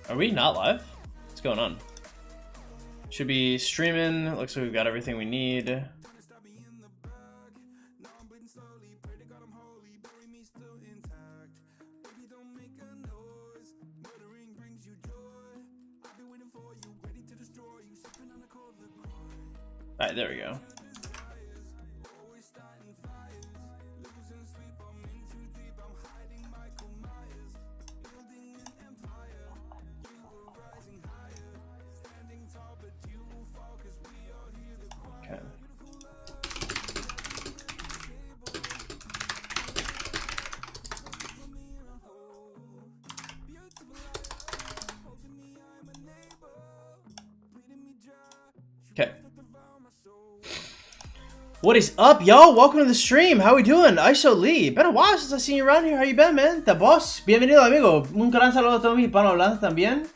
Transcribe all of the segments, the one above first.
Are we not live? What's going on? Should be streaming. Looks like we've got everything we need. Alright, there we go. Okay. Okay. What is up, y'all? Welcome to the stream. How we doing? ISO Lee. Been a while since I've seen you around here. How you been, man? The boss. Bienvenido, amigo. Un gran saludo a todos mis hispanohablantes también.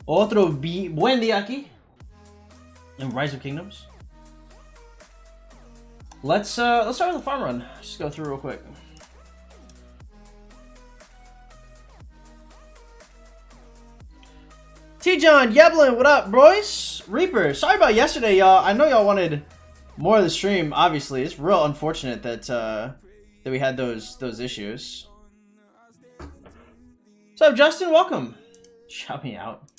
Otro buen día aquí in Rise of Kingdoms. Let's start with the farm run. Just go through real quick. T-John, Yeblin, what up, boys? Reaper, sorry about yesterday, y'all. I know y'all wanted more of the stream. Obviously, it's real unfortunate that that we had those issues. What's up, Justin? Welcome. Shout me out.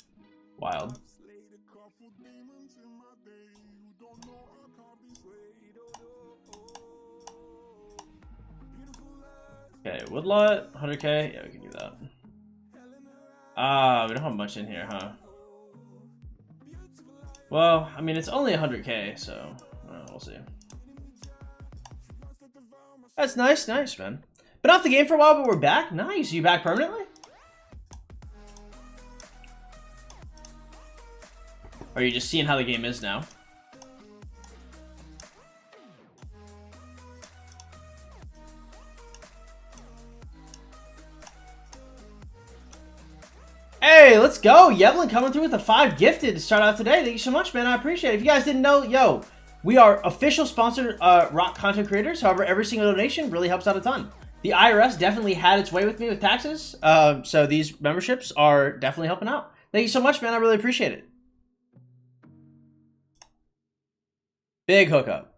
Wild. Okay, woodlot, 100k. Yeah, we can do that. We don't have much in here, huh? Well, I mean, it's only 100k, so we'll see. That's nice, man. Been off the game for a while, but we're back. Nice. You back permanently? Or are you just seeing how the game is now? Hey, let's go. Yevlin coming through with a 5 gifted to start out today. Thank you so much, man. I appreciate it. If you guys didn't know, yo, we are official sponsored rock content creators. However, every single donation really helps out a ton. The IRS definitely had its way with me with taxes. So these memberships are definitely helping out. Thank you so much, man. I really appreciate it. Big hookup.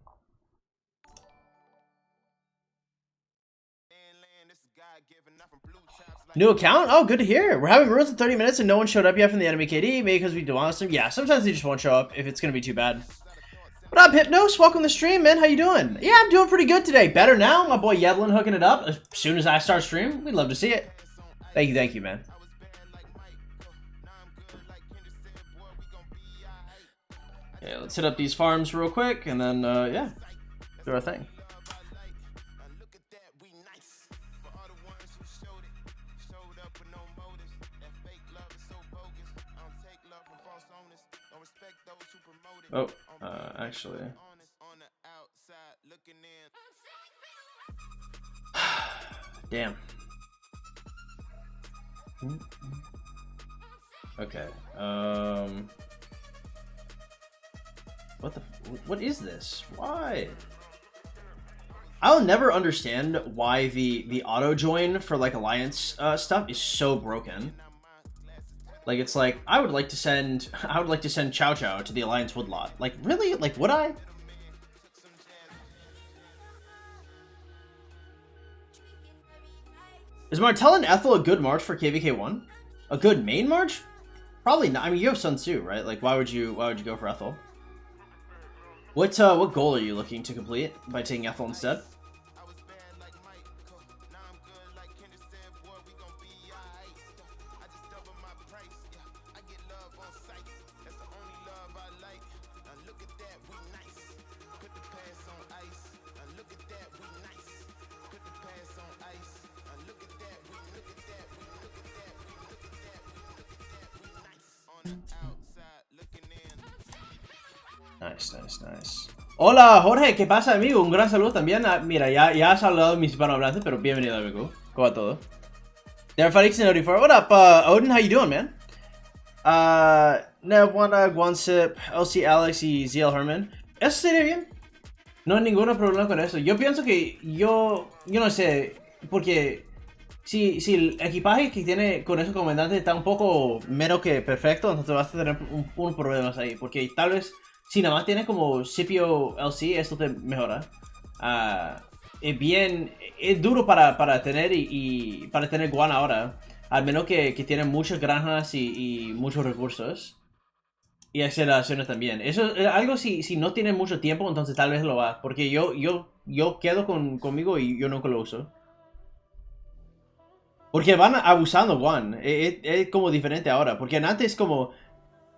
New account? Oh, good to hear. We're having runs in 30 minutes and no one showed up yet from the enemy KD. Maybe because we do honest them. Yeah, sometimes they just won't show up if it's going to be too bad. What up, Hypnos? Welcome to the stream, man. How you doing? Yeah, I'm doing pretty good today. Better now. My boy Yedlin hooking it up as soon as I start stream. We'd love to see it. Thank you, man. Yeah, let's hit up these farms real quick and then, yeah, do our thing. Oh, actually. Damn. Okay. What is this? Why? I'll never understand why the auto join for like alliance stuff is so broken. Like, it's like, I would like to send Chow Chow to the Alliance Woodlot. Like, really? Like, would I? Is Martell and Ethel a good march for KVK1? A good main march? Probably not. I mean, you have Sun Tzu, right? Like, why would you go for Ethel? What goal are you looking to complete by taking Ethel instead? Nice. Hola, Jorge, ¿qué pasa, amigo? Un gran saludo también. Mira, ya has hablado de mis hispanohablantes, pero bienvenido, amigo. ¿Cómo va todo? What up, Odin? How you doing, man? Nebwana, Guansip, LC Alex y ZL Herman. Eso sería bien. No hay ningún problema con eso. Yo pienso que yo no sé, porque si el equipaje que tiene con ese comandante está un poco menos que perfecto, entonces vas a tener un problemas ahí. Porque tal vez si nada más tienes como CPO LC, esto te mejora. Es duro para tener y para tener Guan ahora. Al menos que tiene muchas granjas y muchos recursos. Y aceleraciones también. Eso es algo si no tiene mucho tiempo, entonces tal vez lo va. Porque yo quedo conmigo y yo nunca lo uso. Porque van abusando Guan. Es como diferente ahora. Porque antes como...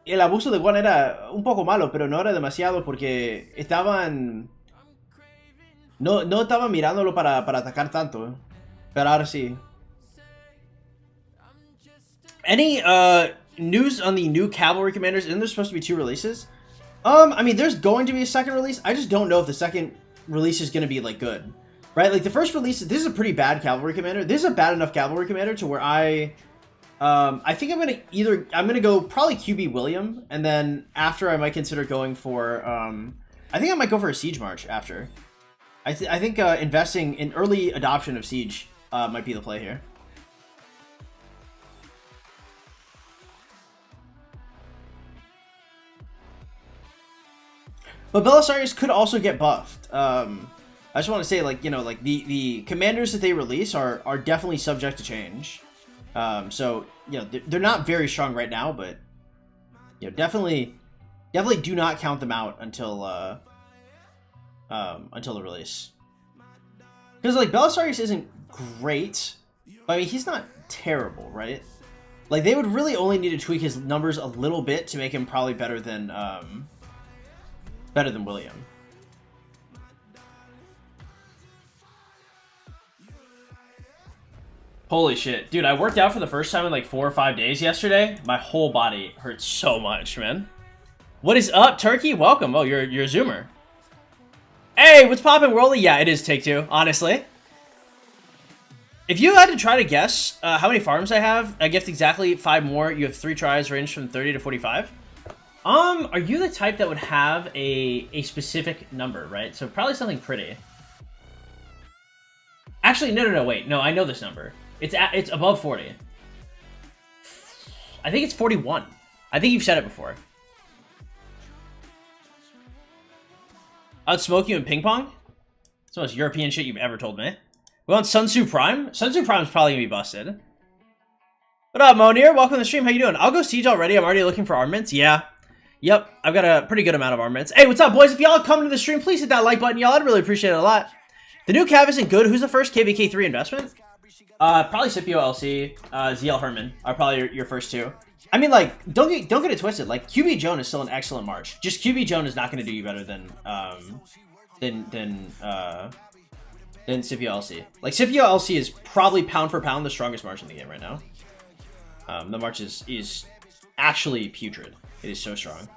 El abuso de Guan era un poco malo, pero no era demasiado porque estaban... No estaban mirándolo para atacar tanto. Pero ahora sí. Any news on the new cavalry commanders? Isn't there supposed to be 2 releases? I mean, there's going to be a second release. I just don't know if the second release is going to be, like, good. Right? Like, the first release, this is a pretty bad cavalry commander. This is a bad enough cavalry commander to where I think I'm gonna go probably QB William, and then after I might consider going for, I think I might go for a Siege March after. I think investing in early adoption of Siege might be the play here. But Belisarius could also get buffed. I just want to say, like, you know, like the commanders that they release are definitely subject to change. So, you know, they're not very strong right now, but, you know, definitely do not count them out until the release. Because, like, Belisarius isn't great, but I mean, he's not terrible, right? Like, they would really only need to tweak his numbers a little bit to make him probably better than William. Holy shit. Dude, I worked out for the first time in like 4 or 5 days yesterday. My whole body hurts so much, man. What is up, Turkey? Welcome. Oh, you're a Zoomer. Hey, what's poppin', Worldy? Yeah, it is Take-Two, honestly. If you had to try to guess how many farms I have, I guessed exactly 5 more. You have 3 tries, range from 30 to 45. Are you the type that would have a specific number, right? So probably something pretty. Actually, no, wait. No, I know this number. It's above 40. I think it's 41. I think you've said it before. I'd smoke you in ping pong? It's the most European shit you've ever told me. We want Sun Tzu Prime? Sun Tzu Prime's probably gonna be busted. What up, Monir? Welcome to the stream. How you doing? I'll go Siege already. I'm already looking for armaments. Yeah. Yep, I've got a pretty good amount of armaments. Hey, what's up, boys? If y'all come to the stream, please hit that like button, y'all. I'd really appreciate it a lot. The new Cav isn't good. Who's the first KVK3 investment? Probably Scipio LC, ZL Herman are probably your first 2. I mean, like, don't get it twisted. Like, QB Joan is still an excellent March. Just QB Joan is not going to do you better than Scipio LC. Like, Scipio LC is probably pound for pound the strongest March in the game right now. The March is actually putrid. It is so strong.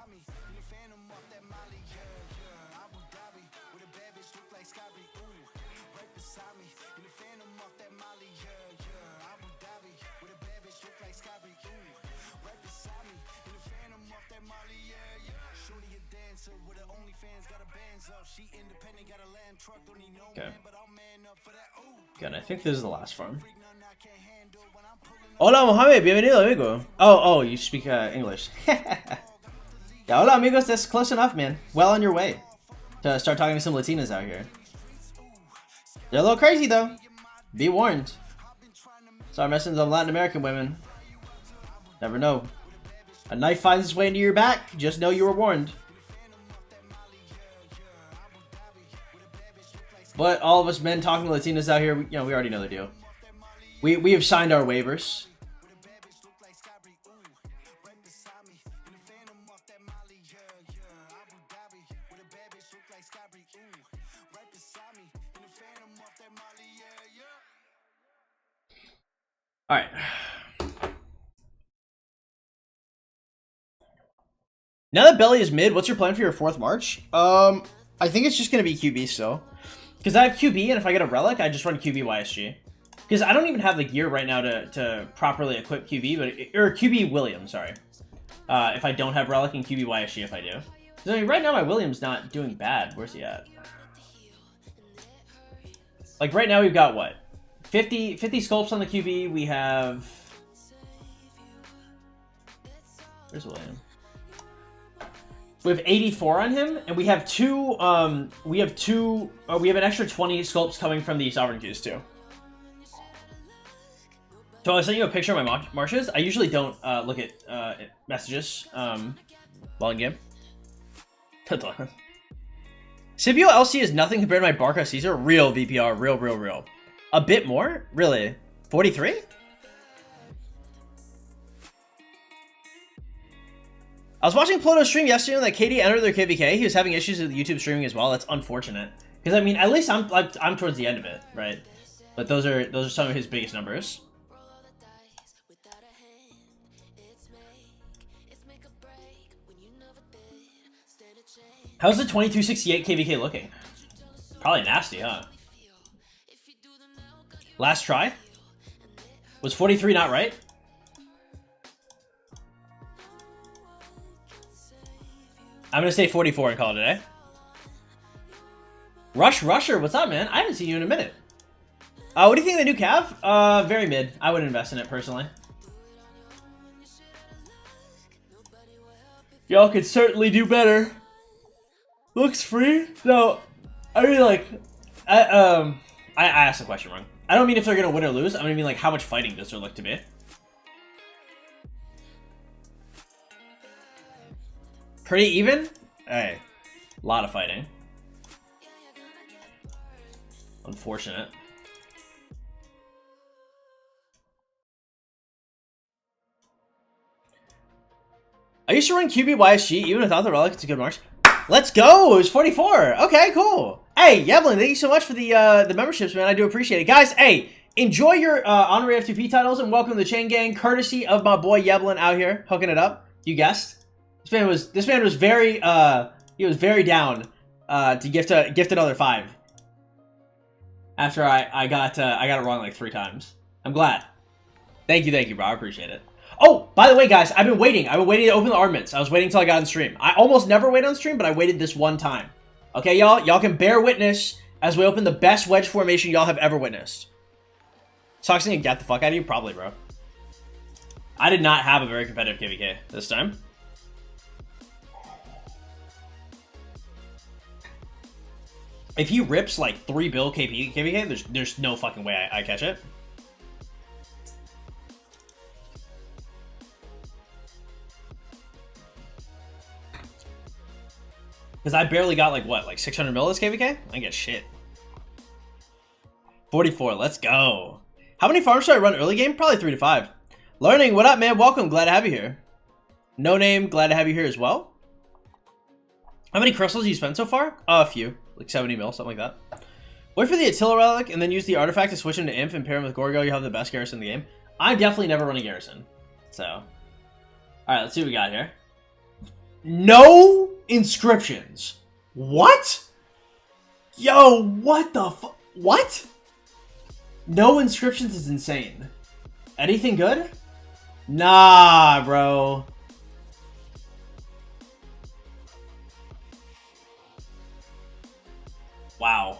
Okay. Good, I think this is the last farm. Hola, Mohamed, bienvenido, amigo. Oh, you speak English. Yeah, hola, amigos, that's close enough, man. Well on your way to start talking to some Latinas out here. They're a little crazy, though. Be warned. Sorry, messing with Latin American women. Never know. A knife finds its way into your back. Just know you were warned. But all of us men talking to Latinas out here, we already know the deal. We have signed our waivers. All right. Now that Belly is mid, what's your plan for your 4th March? I think it's just going to be QB still. Because I have QB, and if I get a Relic, I just run QB YSG. Because I don't even have the gear right now to properly equip QB, or QB William, sorry. If I don't have Relic, and QB YSG if I do. Because I mean, right now my William's not doing bad. Where's he at? Like, right now we've got, what? 50 sculpts on the QB. We have... Where's William? We have 84 on him, and we have we have an extra 20 sculpts coming from the Sovereign Qs too. So I sent you a picture of my marshes. I usually don't look at messages while in game. Scipio LC is nothing compared to my Barca Caesar. Real VPR, real. A bit more? Really? 43? I was watching Pluto's stream yesterday when that KD entered their KVK. He was having issues with YouTube streaming as well. That's unfortunate. Because I mean, at least I'm towards the end of it, right? But those are some of his biggest numbers. How's the 2268 KVK looking? Probably nasty, huh? Last try? Was 43 not right? I'm gonna say 44 and call it a day. Rusher, what's up, man? I haven't seen you in a minute. What do you think of the new Cav? Very mid. I would invest in it personally. Y'all could certainly do better. Looks free? No, I mean like, I asked the question wrong. I don't mean if they're gonna win or lose. I mean like how much fighting does there look to be? Pretty even? Hey, a lot of fighting. Unfortunate. I used to run QB YSG even without the relic. It's a good march. Let's go! It was 44. Okay, cool. Hey, Yeblin, thank you so much for the memberships, man. I do appreciate it. Guys, hey, enjoy your honorary F2P titles and welcome to the Chain Gang, courtesy of my boy Yeblin out here hooking it up. You guessed. This man was very he was very down to gift another 5. After I got it wrong like 3 times. I'm glad. Thank you, bro. I appreciate it. Oh, by the way, guys, I've been waiting to open the armaments. I was waiting until I got on stream. I almost never wait on stream, but I waited this one time. Okay, y'all can bear witness as we open the best wedge formation y'all have ever witnessed. Soxing and get the fuck out of you? Probably, bro. I did not have a very competitive KVK this time. If he rips like 3 bill KVK, there's no fucking way I catch it. Because I barely got like what, like 600 mil this KVK? I get shit. 44, let's go. How many farms should I run early game? Probably 3 to 5. Learning, what up, man? Welcome, glad to have you here. No name, glad to have you here as well. How many crystals have you spent so far? A few, like 70 mil, something like that. Wait for the Attila relic and then use the artifact to switch into Imp and pair him with Gorgo. You have the best garrison in the game. I definitely never run a garrison. So, all right, let's see what we got here. No inscriptions. What? Yo, what the fuck? What? No inscriptions is insane. Anything good? Nah, bro. Wow.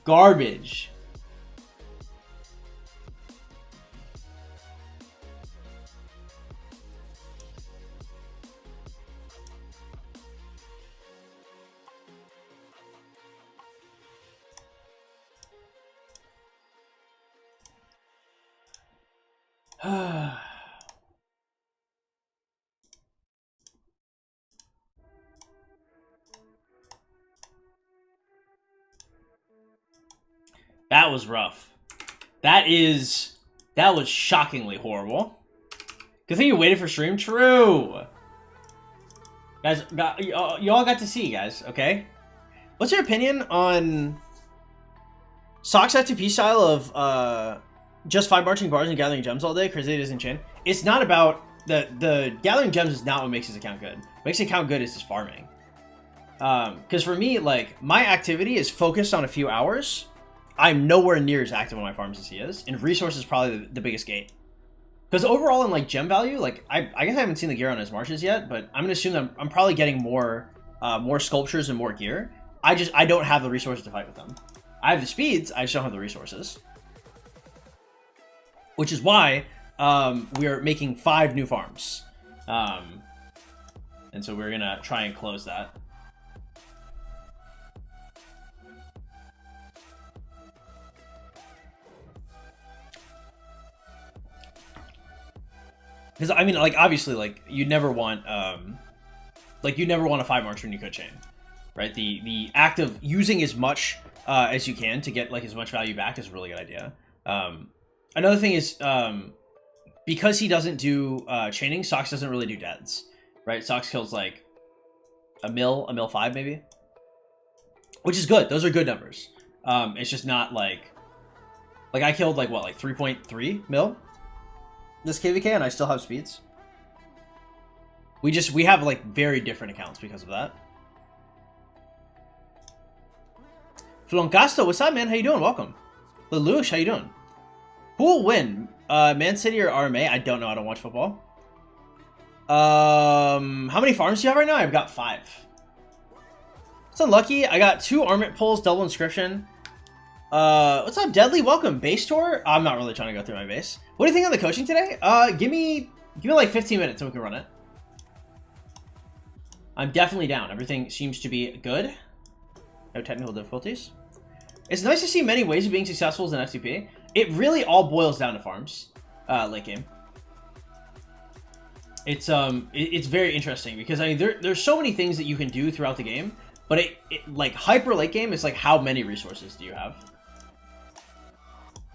Garbage. That was rough. That was shockingly horrible. Good thing you waited for stream. True. Guys, you all got to see, guys, okay? What's your opinion on Sock's F2P style of just 5 marching bars and gathering gems all day? Crazy doesn't chain. It's not about the gathering gems is not what makes his account good. What makes the account good is just farming. Because for me, like, my activity is focused on a few hours. I'm nowhere near as active on my farms as he is, and resource is probably the biggest gate. Because overall in like gem value, like I guess I haven't seen the gear on his marches yet, but I'm gonna assume that I'm probably getting more sculptures and more gear. I don't have the resources to fight with them. I have the speeds, I just don't have the resources. which is why we are making 5 new farms. And so we're gonna try and close that. Because I mean, like, obviously, like, you never want a 5 march when you could chain, right? The act of using as much as you can to get like as much value back is a really good idea. Another thing is because he doesn't do chaining, Sox doesn't really do deads, right? Sox kills like a mil 5 maybe, which is good. Those are good numbers. It's just not like I killed like what, like 3.3 mil this KVK, and I still have speeds. We have like very different accounts because of that. Floncasto, what's up, man? How you doing? Welcome. Lelouch, how you doing? Who will win? Man City or RMA? I don't know. I don't watch football. How many farms do you have right now? I've got 5. It's unlucky. I got 2 armament pulls, double inscription. What's up, Deadly? Welcome. Base tour? I'm not really trying to go through my base. What do you think on the coaching today? Give me like 15 minutes and we can run it. I'm definitely down. Everything seems to be good. No technical difficulties. It's nice to see many ways of being successful as an F2P. It really all boils down to farms, late game. It's very interesting because I mean there's so many things that you can do throughout the game, but it like hyper late game is like how many resources do you have?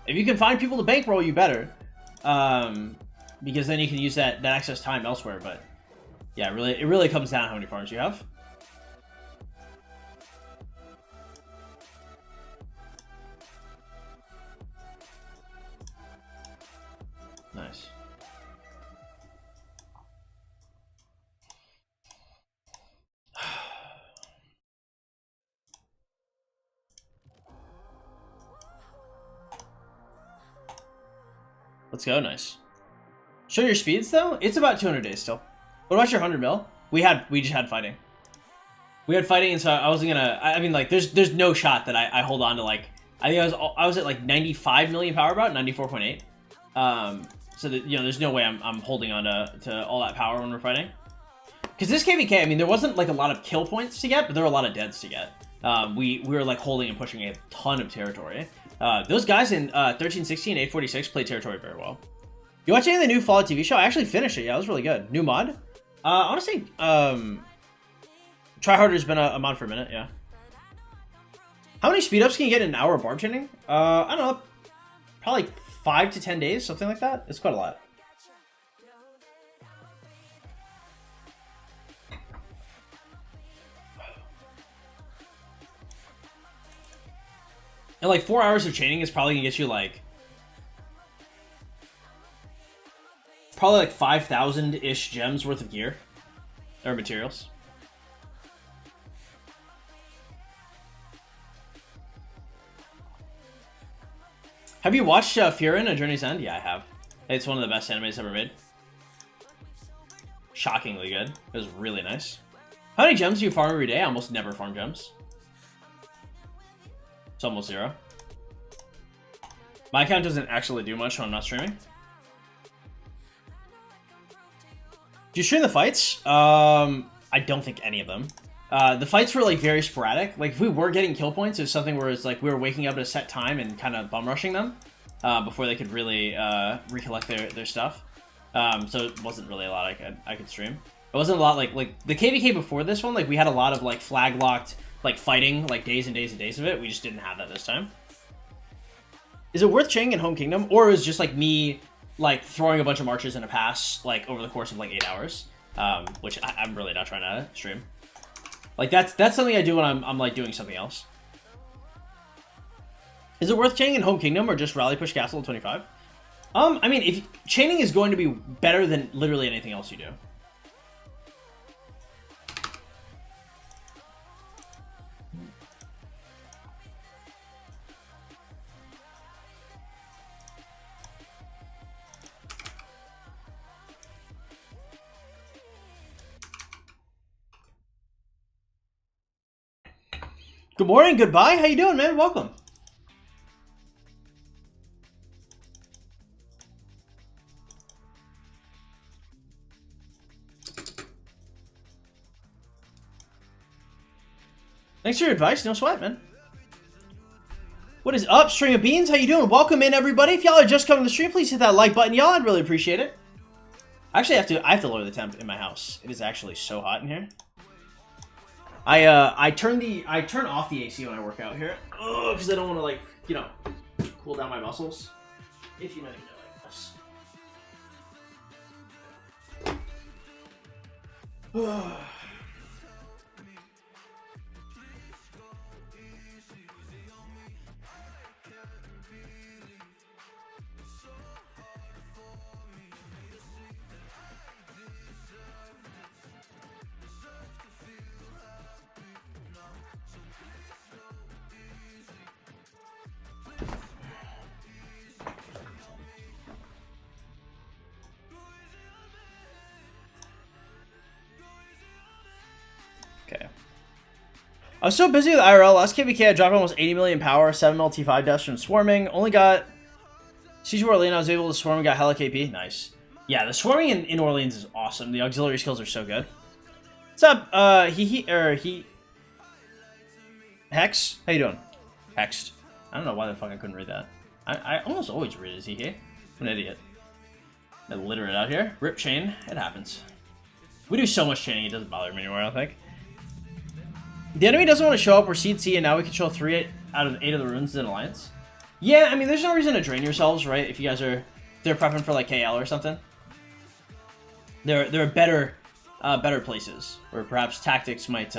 If you can find people to bankroll, you better, because then you can use that excess time elsewhere. But yeah, it really comes down to how many farms you have. Nice. Let's go. Nice. Show your speeds though. It's about 200 days still. What about your 100 mil? We just had fighting. We had fighting, and so I wasn't gonna. I mean, like, there's no shot that I hold on to like. I think I was at like 95 million power, about 94.8. So that, you know, there's no way I'm holding on to all that power when we're fighting. Because this KVK, I mean, there wasn't like a lot of kill points to get, but there were a lot of deads to get. We were like holding and pushing a ton of territory. Those guys in 1316 846 play territory very well. You watch any of the new Fallout TV show? I actually finished it. Yeah, it was really good. New mod? I want to say Tryharder's been a mod for a minute. Yeah. How many speed ups can you get in an hour of bartending? I don't know. Probably 5 to 10 days, something like that. It's quite a lot. And like 4 hours of chaining is probably gonna get you like probably like 5,000-ish gems worth of gear or materials. Have you watched Furin: A Journey's End? Yeah, I have. It's one of the best animes ever made. Shockingly good. It was really nice. How many gems do you farm every day? I almost never farm gems. It's almost 0. My account doesn't actually do much when I'm not streaming. Do you stream the fights? I don't think any of them. The fights were like very sporadic. Like if we were getting kill points, it was something where it's like we were waking up at a set time and kind of bum rushing them before they could really recollect their stuff. So it wasn't really a lot I could stream. It wasn't a lot like the KVK before this one. Like we had a lot of like flag locked like fighting, like days and days and days of it. We just didn't have that this time. Is it worth chaining in Home Kingdom, or is just like me like throwing a bunch of marches in a pass like over the course of like 8 hours? Which I'm really not trying to stream. Like that's something I do when I'm like doing something else. Is it worth chaining in Home Kingdom or just rally push castle 25? I mean, if chaining is going to be better than literally anything else you do. Good morning, goodbye. How you doing, man? Welcome. Thanks for your advice. No sweat, man. What is up, String of Beans? How you doing? Welcome in, everybody. If y'all are just coming to the stream, please hit that like button, y'all. I'd really appreciate it. Actually, I have to lower the temp in my house. It is actually so hot in here. I turn off the AC when I work out here. Oh, because I don't want to, like, you know, cool down my muscles. If you know, you know, like this. Okay. I was so busy with IRL. Last KVK, I dropped almost 80 million power, 7 mil T5 deaths from swarming. Only got Siege of Orleans. I was able to swarm and got hella KP. Nice. Yeah, the swarming in Orleans is awesome. The auxiliary skills are so good. What's up? Hex? How you doing? Hexed. I don't know why the fuck I couldn't read that. I almost always read it as he. I'm an idiot. I'm illiterate out here. Rip chain. It happens. We do so much chaining, it doesn't bother me anymore, I don't think. The enemy doesn't want to show up. We're Seed C, and now we control 3 out of 8 of the runes in Alliance. Yeah, I mean, there's no reason to drain yourselves, right? If you guys are... they're prepping for, like, KL or something. There are better places where perhaps tactics might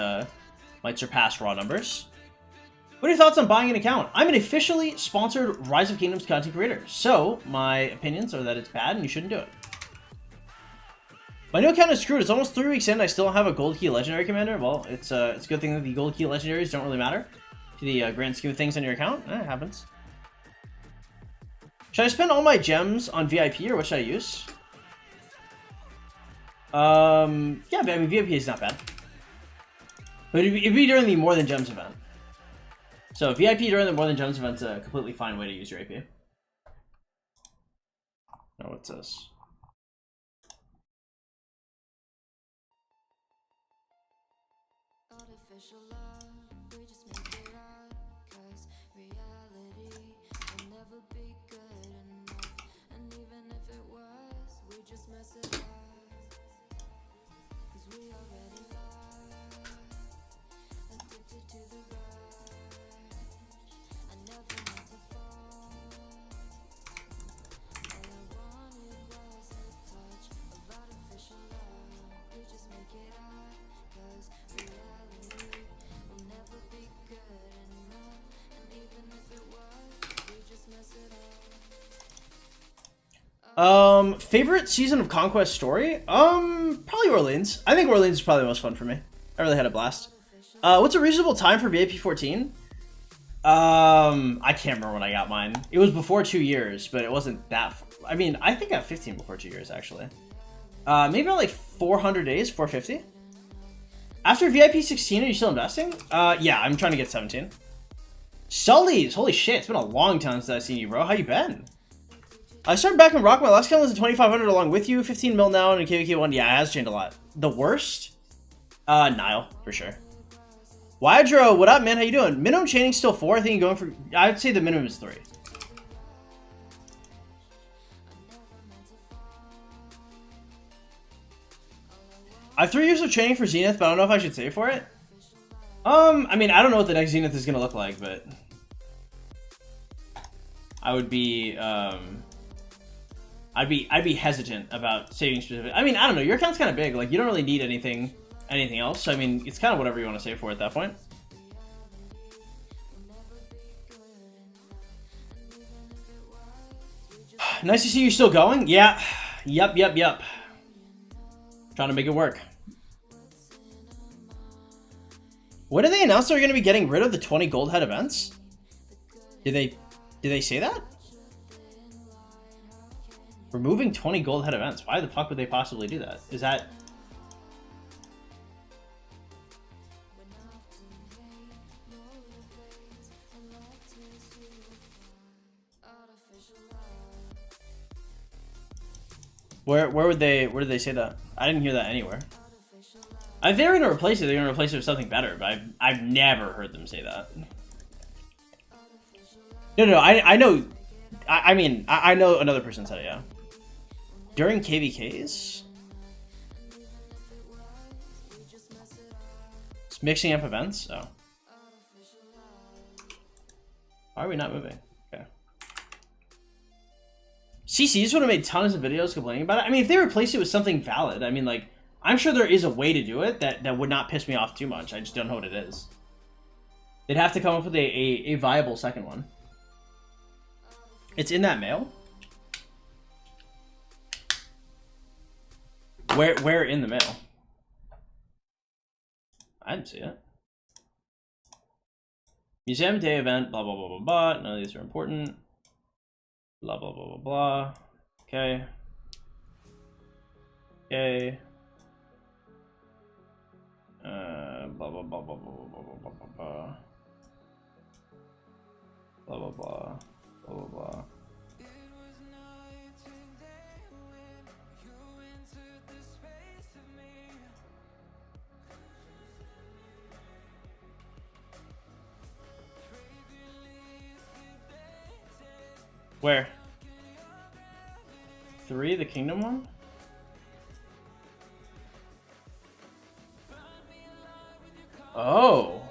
surpass raw numbers. What are your thoughts on buying an account? I'm an officially sponsored Rise of Kingdoms content creator, so my opinions are that it's bad and you shouldn't do it. My new account is screwed. It's almost 3 weeks in. I still don't have a gold key legendary commander. Well, it's a good thing that the gold key legendaries don't really matter to the grand scheme of things on your account. It happens. Should I spend all my gems on VIP or what should I use? Yeah, I mean VIP is not bad. But it'd be during the More Than Gems event. So VIP during the More Than Gems event is a completely fine way to use your AP. Now what's this? Favorite season of Conquest story? Probably Orleans. I think Orleans is probably the most fun for me. I really had a blast. What's a reasonable time for VIP 14? I can't remember when I got mine. It was before 2 years, but it wasn't that... I mean, I think I got 15 before 2 years, actually. Maybe about like 400 days, 450. After VIP 16, are you still investing? Yeah, I'm trying to get 17. Sully's, holy shit, it's been a long time since I've seen you, bro. How you been? I started back in Rock. My last count was a 2500 along with you. 15 mil now and a KVK1. Yeah, it has changed a lot. The worst? Nile, for sure. Wydro, what up, man? How you doing? Minimum chaining still 4. I think you're going for... I'd say the minimum is 3. I have 3 years of training for Zenith, but I don't know if I should save for it. I mean, I don't know what the next Zenith is going to look like, but... I would be, I'd be hesitant about saving specific. I mean, I don't know. Your account's kind of big. Like, you don't really need anything else. So, I mean, it's kind of whatever you want to save for at that point. Nice to see you still going. Yeah. Yep. Trying to make it work. When did they announce they're going to be getting rid of the 20 gold head events? Did they say that? Removing 20 gold head events. Why the fuck would they possibly do that? Is that... Where did they say that? I didn't hear that anywhere. If they're gonna replace it, they're gonna replace it with something better. But I've never heard them say that. No, I know. I mean, I know another person said it. Yeah. During KVKs, it's mixing up events. Oh. Why are we not moving? Okay. CCs would have made tons of videos complaining about it. I mean, if they replaced it with something valid, I mean, like, I'm sure there is a way to do it that would not piss me off too much. I just don't know what it is. They'd have to come up with a viable second one. It's in that mail? Where in the mail? I didn't see it. Museum day event, blah, blah, blah, blah, blah. None of these are important. Blah, blah, blah, blah, blah. Okay. Okay. Blah, blah, blah, blah, blah, blah, blah, blah, blah, blah. Blah, blah, blah. Blah, blah, blah. Where? 3, the Kingdom one? Oh.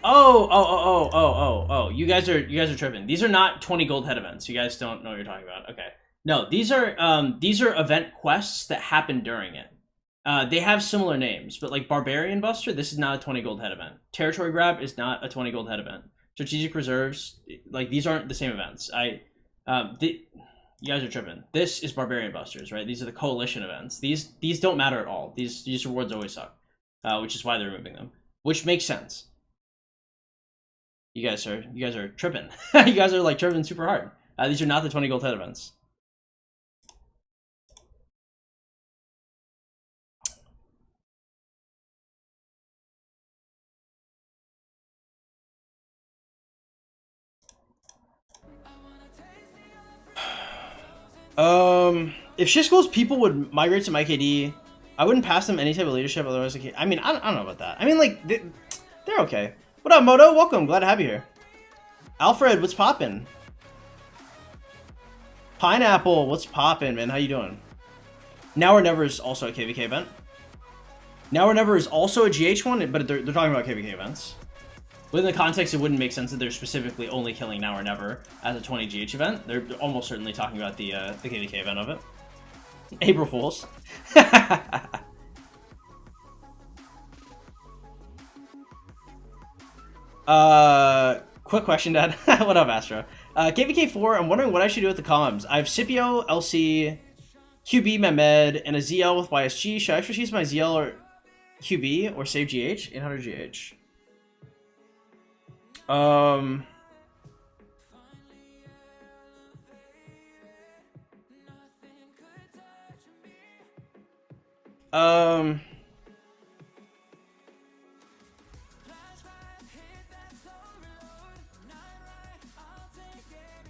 Oh. You guys are tripping. These are not 20 gold head events. You guys don't know what you're talking about. Okay. No, these are event quests that happen during it. They have similar names, but like Barbarian Buster, this is not a 20 gold head event. Territory Grab is not a 20 gold head event. Strategic Reserves, like these aren't the same events. You guys are tripping. This is Barbarian Busters, right? These are the coalition events. These don't matter at all. These rewards always suck, which is why they're removing them, which makes sense. You guys are tripping. You guys are like tripping super hard. These are not the 20 gold head events. If shit schools people would migrate to my KD, I wouldn't pass them any type of leadership. Otherwise, I mean, I don't know about that. I mean, like, they're okay. What up, Moto? Welcome. Glad to have you here. Alfred, what's poppin'? Pineapple, what's poppin', man? How you doing? Now or Never is also a KVK event. Now or Never is also a GH one, but they're talking about KVK events. Within the context, it wouldn't make sense that they're specifically only killing Now or Never as a 20 GH event. They're almost certainly talking about the KVK event of it. April Fools. Quick question, Dad. What up, Astro? KVK 4, I'm wondering what I should do with the comms. I have Scipio, LC, QB, Mehmed, and a ZL with YSG. Should I actually use my ZL or QB or save GH? 800 GH.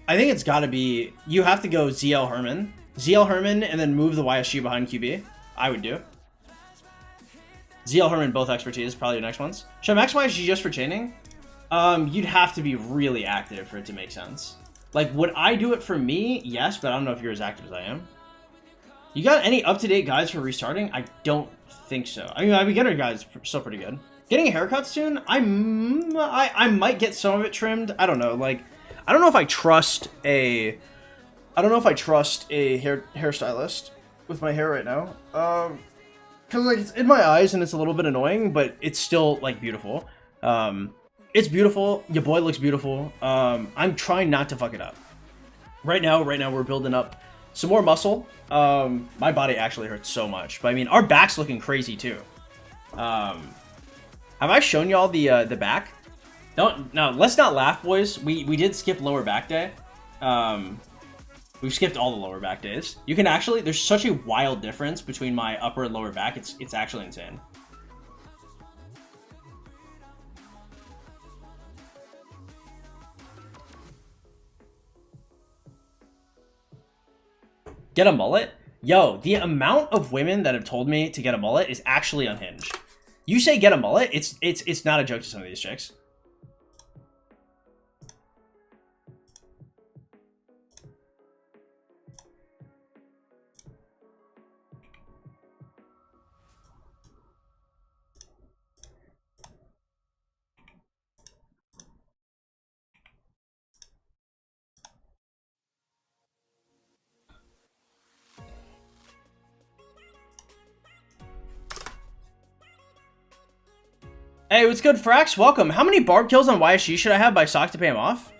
I think it's gotta be, you have to go ZL Herman, and then move the YSG behind QB. I would do. ZL Herman, both expertise, probably your next ones. Should I max YSG just for chaining? You'd have to be really active for it to make sense. Like, would I do it for me? Yes, but I don't know if you're as active as I am. You got any up-to-date guides for restarting? I don't think so. I mean, my beginner guide's still pretty good. Getting a haircut soon? I might get some of it trimmed. I don't know. Like, I don't know if I trust a hairstylist with my hair right now. Cause like it's in my eyes and it's a little bit annoying, but it's still like beautiful. It's beautiful. Your boy looks beautiful. I'm trying not to fuck it up. Right now we're building up some more muscle. My body actually hurts so much, but I mean our back's looking crazy too. Have I shown y'all the back? No, let's not laugh, boys. We did skip lower back day. We've skipped all the lower back days. You can actually, there's such a wild difference between my upper and lower back. It's actually insane. Get a mullet? Yo, the amount of women that have told me to get a mullet is actually unhinged. You say get a mullet, it's not a joke to some of these chicks. Hey, what's good, Frax? Welcome. How many barb kills on YSG should I have by Sock to pay him off?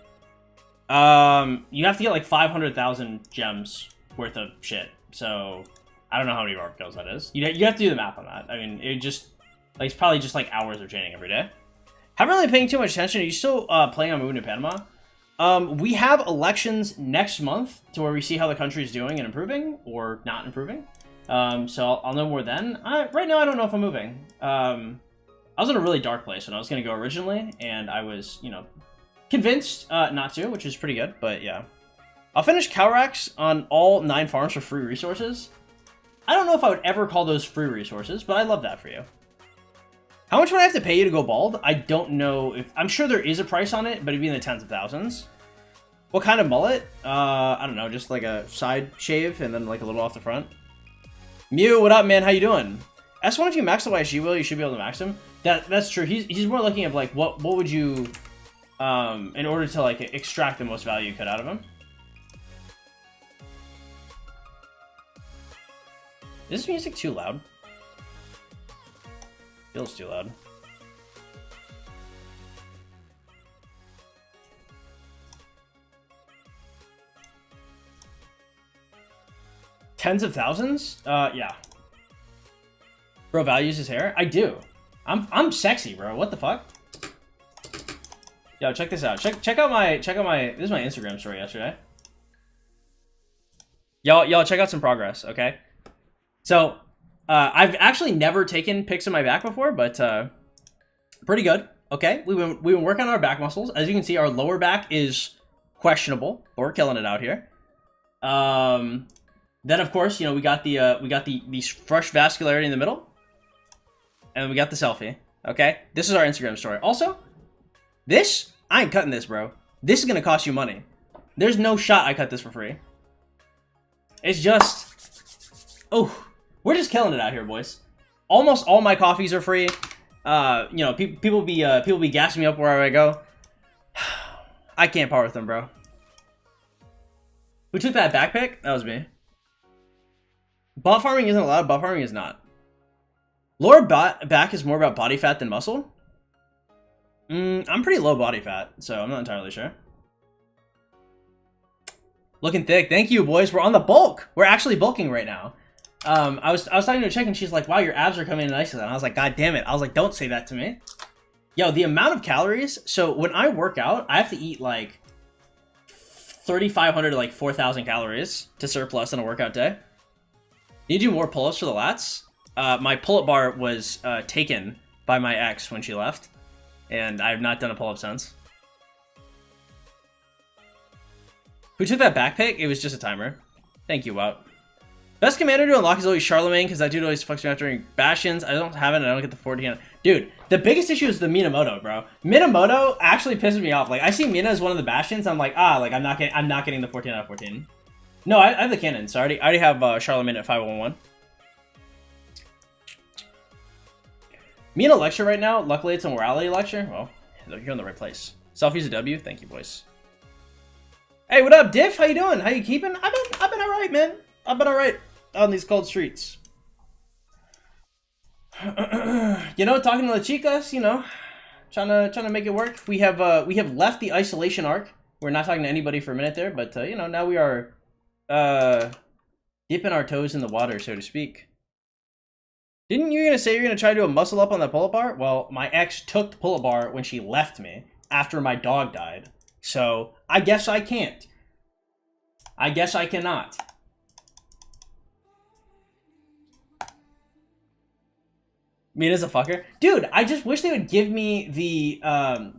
You have to get like 500,000 gems worth of shit. So, I don't know how many barb kills that is. You have to do the math on that. I mean, it just, like, it's probably just like hours of training every day. Haven't really paying too much attention. Are you still playing on moving to Panama? We have elections next month to where we see how the country is doing and improving or not improving. So I'll know more then. Right now, I don't know if I'm moving. I was in a really dark place when I was going to go originally, and I was, you know, convinced not to, which is pretty good, but yeah. I'll finish Cowracks on all 9 farms for free resources. I don't know if I would ever call those free resources, but I love that for you. How much would I have to pay you to go bald? I don't know if... I'm sure there is a price on it, but it'd be in the tens of thousands. What kind of mullet? I don't know, just like a side shave and then like a little off the front. Mew, what up, man? How you doing? S1, if you max the YSG wheel, you should be able to max him. That's true. He's more looking at like what would you in order to like extract the most value you could out of him. Is this music too loud? Feels too loud. Tens of thousands? Yeah. Bro values his hair? I do. I'm sexy, bro. What the fuck? Yo, check this out. Check out my this is my Instagram story yesterday. Y'all check out some progress, okay? So, I've actually never taken pics of my back before, but pretty good. Okay, we've been working on our back muscles. As you can see, our lower back is questionable, but we're killing it out here. Then of course, you know, we got the fresh vascularity in the middle. And we got the selfie, okay? This is our Instagram story. Also, this, I ain't cutting this, bro. This is gonna cost you money. There's no shot I cut this for free. It's just, oh, we're just killing it out here, boys. Almost all my coffees are free. You know, people be gassing me up wherever I go. I can't part with them, bro. Who took that backpick? That was me. Butt farming isn't allowed. Butt farming is not. Lower back is more about body fat than muscle? I'm pretty low body fat, so I'm not entirely sure. Looking thick. Thank you, boys. We're on the bulk. We're actually bulking right now. I was talking to a chick and she's like, wow, your abs are coming in nicer. And I was like, God damn it. I was like, don't say that to me. Yo, the amount of calories. So when I work out, I have to eat like 3,500 to like 4,000 calories to surplus on a workout day. Need to do more pull-ups for the lats? My pull-up bar was taken by my ex when she left, and I have not done a pull-up since. Who took that backpick? It was just a timer. Thank you, Wout. Best commander to unlock is always Charlemagne, because that dude always fucks me up during Bastions. I don't have it, and I don't get the 14. Dude, the biggest issue is the Minamoto, bro. Minamoto actually pisses me off. Like, I see Mina as one of the Bastions, I'm like, like I'm not getting the 14 out of 14. No, I have the cannon, so I already have Charlemagne at 511. Me in a lecture right now. Luckily, it's a morality lecture. Well, you're in the right place. Selfie's a W. Thank you, boys. Hey, what up, Diff? How you doing? How you keeping? I've been all right, man. I've been all right on these cold streets. You know, talking to the chicas. You know, trying to make it work. We have left the isolation arc. We're not talking to anybody for a minute there, but you know, now we are dipping our toes in the water, so to speak. Didn't you gonna say you're gonna try to do a muscle up on that pull-up bar? Well, my ex took the pull-up bar when she left me after my dog died. So, I guess I can't. I guess I cannot. Mina's a fucker. Dude, I just wish they would give me the,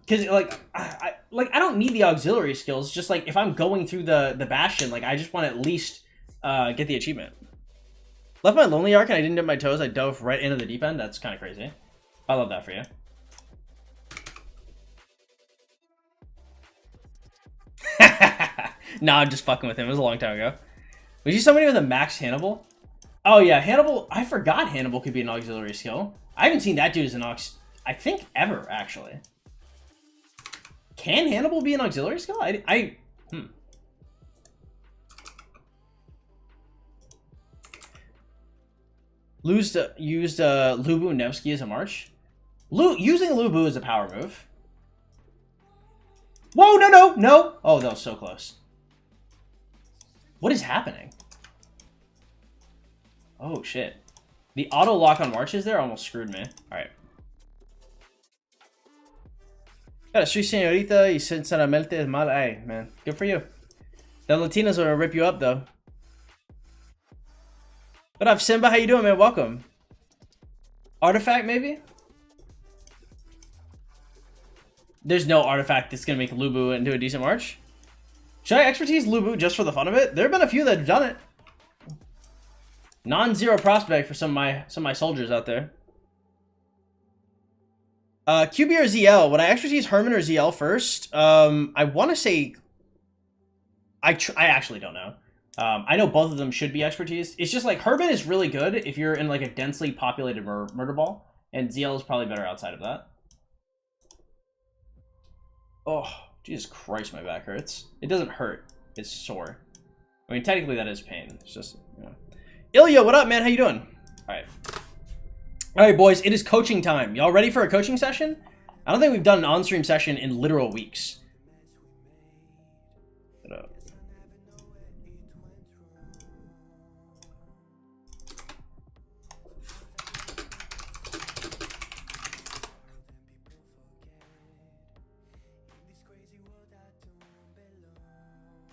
cause like, I don't need the auxiliary skills. Just like, if I'm going through the Bastion, like, I just want to at least, get the achievement. Left my lonely arc and I didn't dip my toes. I dove right into the deep end. That's kind of crazy. I love that for you. Nah, I'm just fucking with him. It was a long time ago. Was you somebody with a max Hannibal? Oh yeah, Hannibal. I forgot Hannibal could be an auxiliary skill. I haven't seen that dude as an I think ever, actually. Can Hannibal be an auxiliary skill? Used Lubu Nevsky as a march. Using Lubu as a power move. Whoa, no! Oh, that was so close. What is happening? Oh, shit. The auto lock on marches there almost screwed me. Alright. Got a street señorita y sinceramente es mal. Ay, man. Good for you. The Latinas are gonna rip you up, though. What up, Simba? How you doing, man? Welcome. Artifact, maybe? There's no artifact that's gonna make Lubu into a decent march. Should I expertise Lubu just for the fun of it? There have been a few that have done it. Non-zero prospect for some of my soldiers out there. QB or ZL? Would I expertise Herman or ZL first? I want to say... I actually don't know. I know both of them should be expertise. It's just like Herman is really good if you're in like a densely populated murder ball, and ZL is probably better outside of that. Oh, Jesus Christ, my back hurts. It doesn't hurt. It's sore. I mean, technically that is pain. It's just, you know. Ilya, what up, man? How you doing? All right, boys. It is coaching time. Y'all ready for a coaching session? I don't think we've done an on-stream session in literal weeks.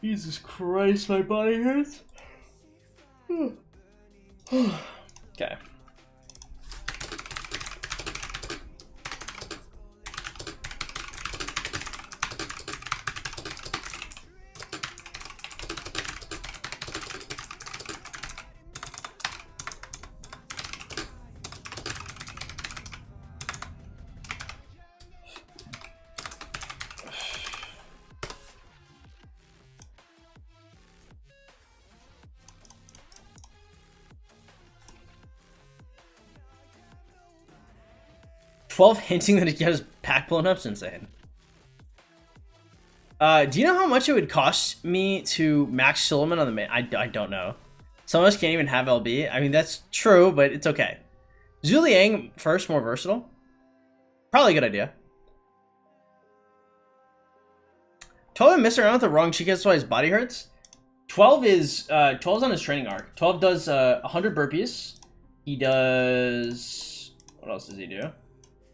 'Jesus Christ, my body hurts. Okay. $12 hinting that he got his pack blown up's insane. Do you know how much it would cost me to max Suleiman on the main? I don't know. Some of us can't even have LB. I mean, that's true, but it's okay. Zhu Liang first, more versatile. Probably a good idea. 12 and mess around with the wrong cheek, that's why his body hurts. 12 is 12's on his training arc. 12 does 100 burpees. He does... What else does he do?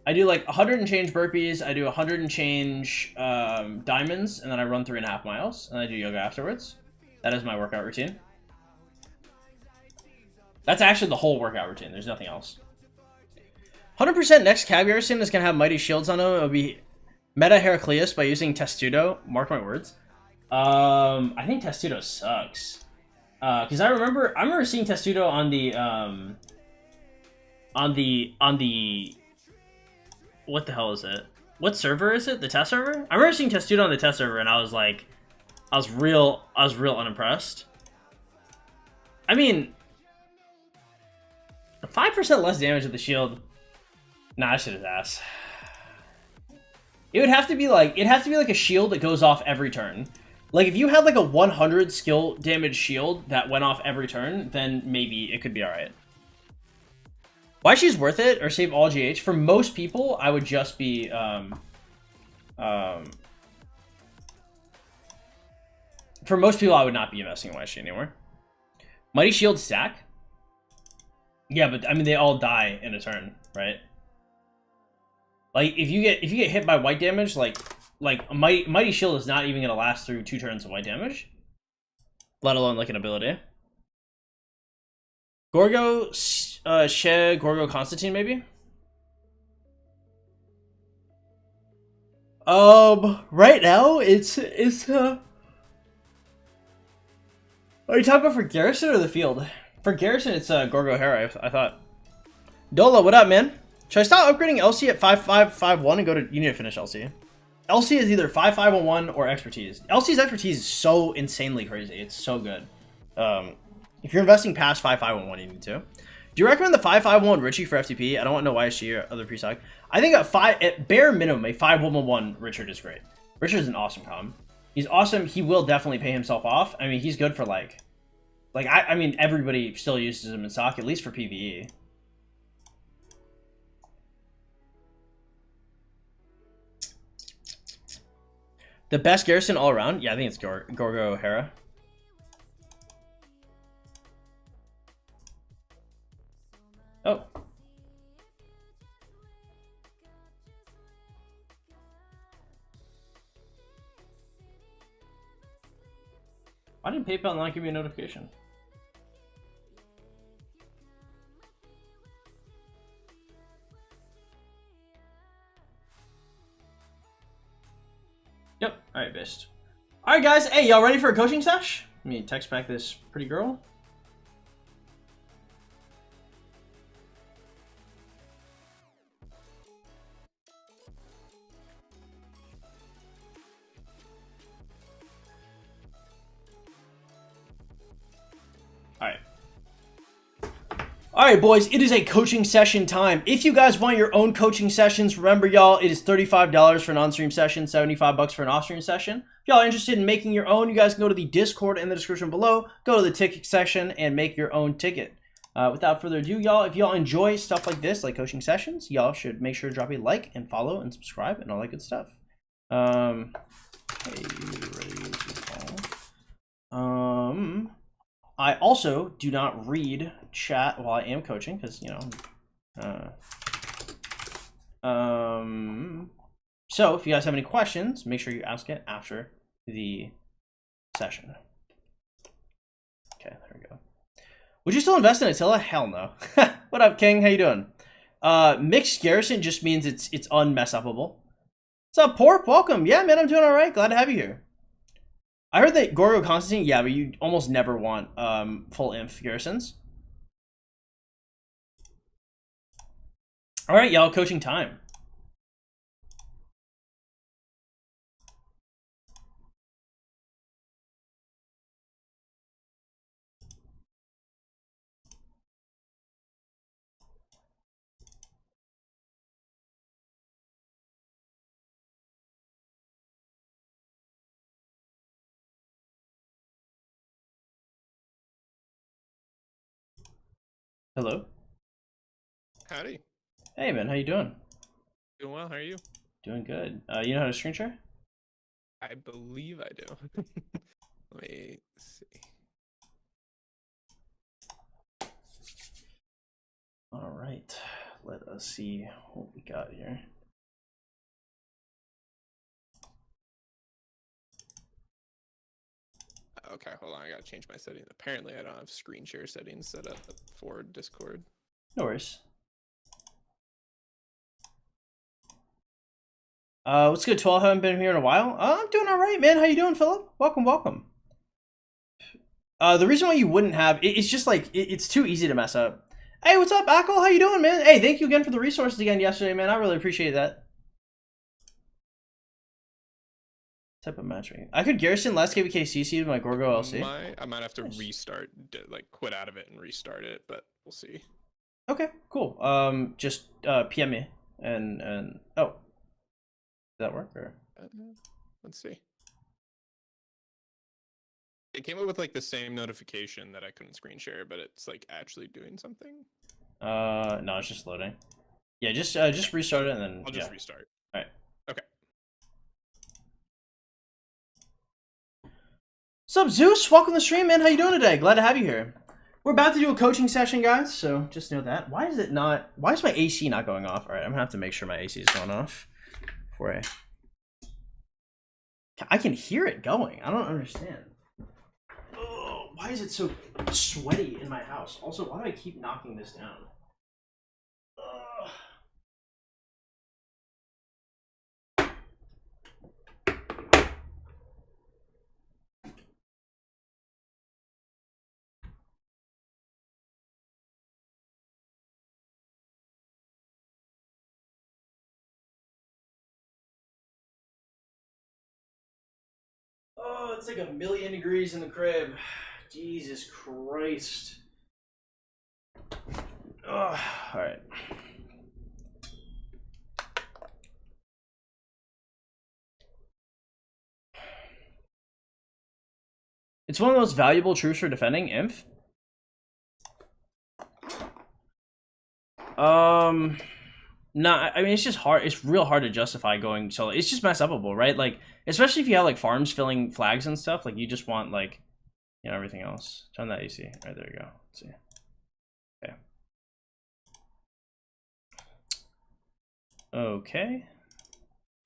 I do like 100 and change burpees, I do 100 and change diamonds, and then I run 3.5 miles, and I do yoga afterwards. That is my workout routine. That's actually the whole workout routine, there's nothing else. 100% next Caviar Sin is going to have Mighty Shields on him. It will be Meta Heracleus by using Testudo, mark my words. I think Testudo sucks. Because I remember seeing Testudo on the what the hell is it? What server is it? The test server? I remember seeing Testudo on the test server, and I was like, I was real unimpressed. I mean, 5% less damage with the shield. Nah, that shit is ass. It would have to be like, a shield that goes off every turn. Like if you had like a 100 skill damage shield that went off every turn, then maybe it could be all right. Why she's worth it or save all GH? For most people, I would just be for most people, I would not be investing in YG anymore. Mighty Shield stack? Yeah, but I mean they all die in a turn, right? Like if you get hit by white damage, like a Mighty Shield is not even gonna last through 2 turns of white damage. Let alone like an ability. Gorgo, She, Gorgo, Constantine, maybe? Right now, it's are you talking about for Garrison or the field? For Garrison, it's Gorgo Hera, I thought. Dola, what up, man? Should I stop upgrading LC at 5551 and go to... You need to finish LC. LC is either 5511 or Expertise. LC's Expertise is so insanely crazy. It's so good. If you're investing past 5511, you need to. Do you recommend the 5511 Richie for FTP? I don't want no YSG or other pre-stock. I think at bare minimum, a 5111 Richard is great. Richard's an awesome comm. He's awesome. He will definitely pay himself off. I mean, he's good for I mean, everybody still uses him in stock, at least for PvE. The best Garrison all around? Yeah, I think it's Gorgo Hera. Oh. Why didn't PayPal not give me a notification? Yep. All right, best. All right, guys. Hey, y'all ready for a coaching sesh? Let me text back this pretty girl. All right, boys, it is a coaching session time. If you guys want your own coaching sessions, remember, y'all, it is $35 for an on-stream session, $75 for an off-stream session. If y'all are interested in making your own, you guys can go to the Discord in the description below, go to the ticket section, and make your own ticket. Without further ado, y'all, if y'all enjoy stuff like this, like coaching sessions, y'all should make sure to drop a like and follow and subscribe and all that good stuff. Hey, you ready to call? I also do not read chat while I am coaching because, you know, so if you guys have any questions, make sure you ask it after the session. Okay, there we go. Would you still invest in Attila? Hell no. What up, King? How you doing? Mixed Garrison just means it's unmess upable. What's up, Porp? Welcome. Yeah, man, I'm doing all right. Glad to have you here. I heard that Gorgo Constantine, yeah, but you almost never want full inf Garrisons. All right, y'all, coaching time. Hello. Howdy. Hey, man, how you doing? Doing well. How are you? Doing good. You know how to screen share? I believe I do. Let me see. All right. Let us see what we got here. Okay, hold on. I gotta change my settings. Apparently, I don't have screen share settings set up for Discord. No worries. What's good, 12? Haven't been here in a while. I'm doing all right, man. How you doing, Philip? Welcome, welcome. The reason why you wouldn't have it's just like it's too easy to mess up. Hey, what's up, Ackle? How you doing, man? Hey, thank you again for the resources again yesterday, man. I really appreciate that. Type of matchmaking. I could Garrison last KVK CC with my Gorgo LC. I might have to restart, like quit out of it and restart it, but we'll see. Okay, cool. Just PM me and oh, does that work or? Let's see. It came up with like the same notification that I couldn't screen share, but it's like actually doing something. No, it's just loading. Yeah, just restart it and then I'll just restart. All right. Okay. What's up, Zeus? Welcome to the stream, man. How you doing today? Glad to have you here. We're about to do a coaching session, guys, so just know that. Why is my AC not going off? All right, I'm gonna have to make sure my AC is going off before I can hear it going. I don't understand. Oh, why is it so sweaty in my house? Also, why do I keep knocking this down? Oh, it's like 1,000,000 degrees in the crib. Jesus Christ. Oh, all right. It's one of the most valuable troops for defending Inf. No, I mean it's just hard. It's real hard to justify going solo. It's just mess upable, right? Like, especially if you have like farms filling flags and stuff. Like, you just want like, you know, everything else. Turn that AC. All right, there you go. Let's see. Okay. Okay.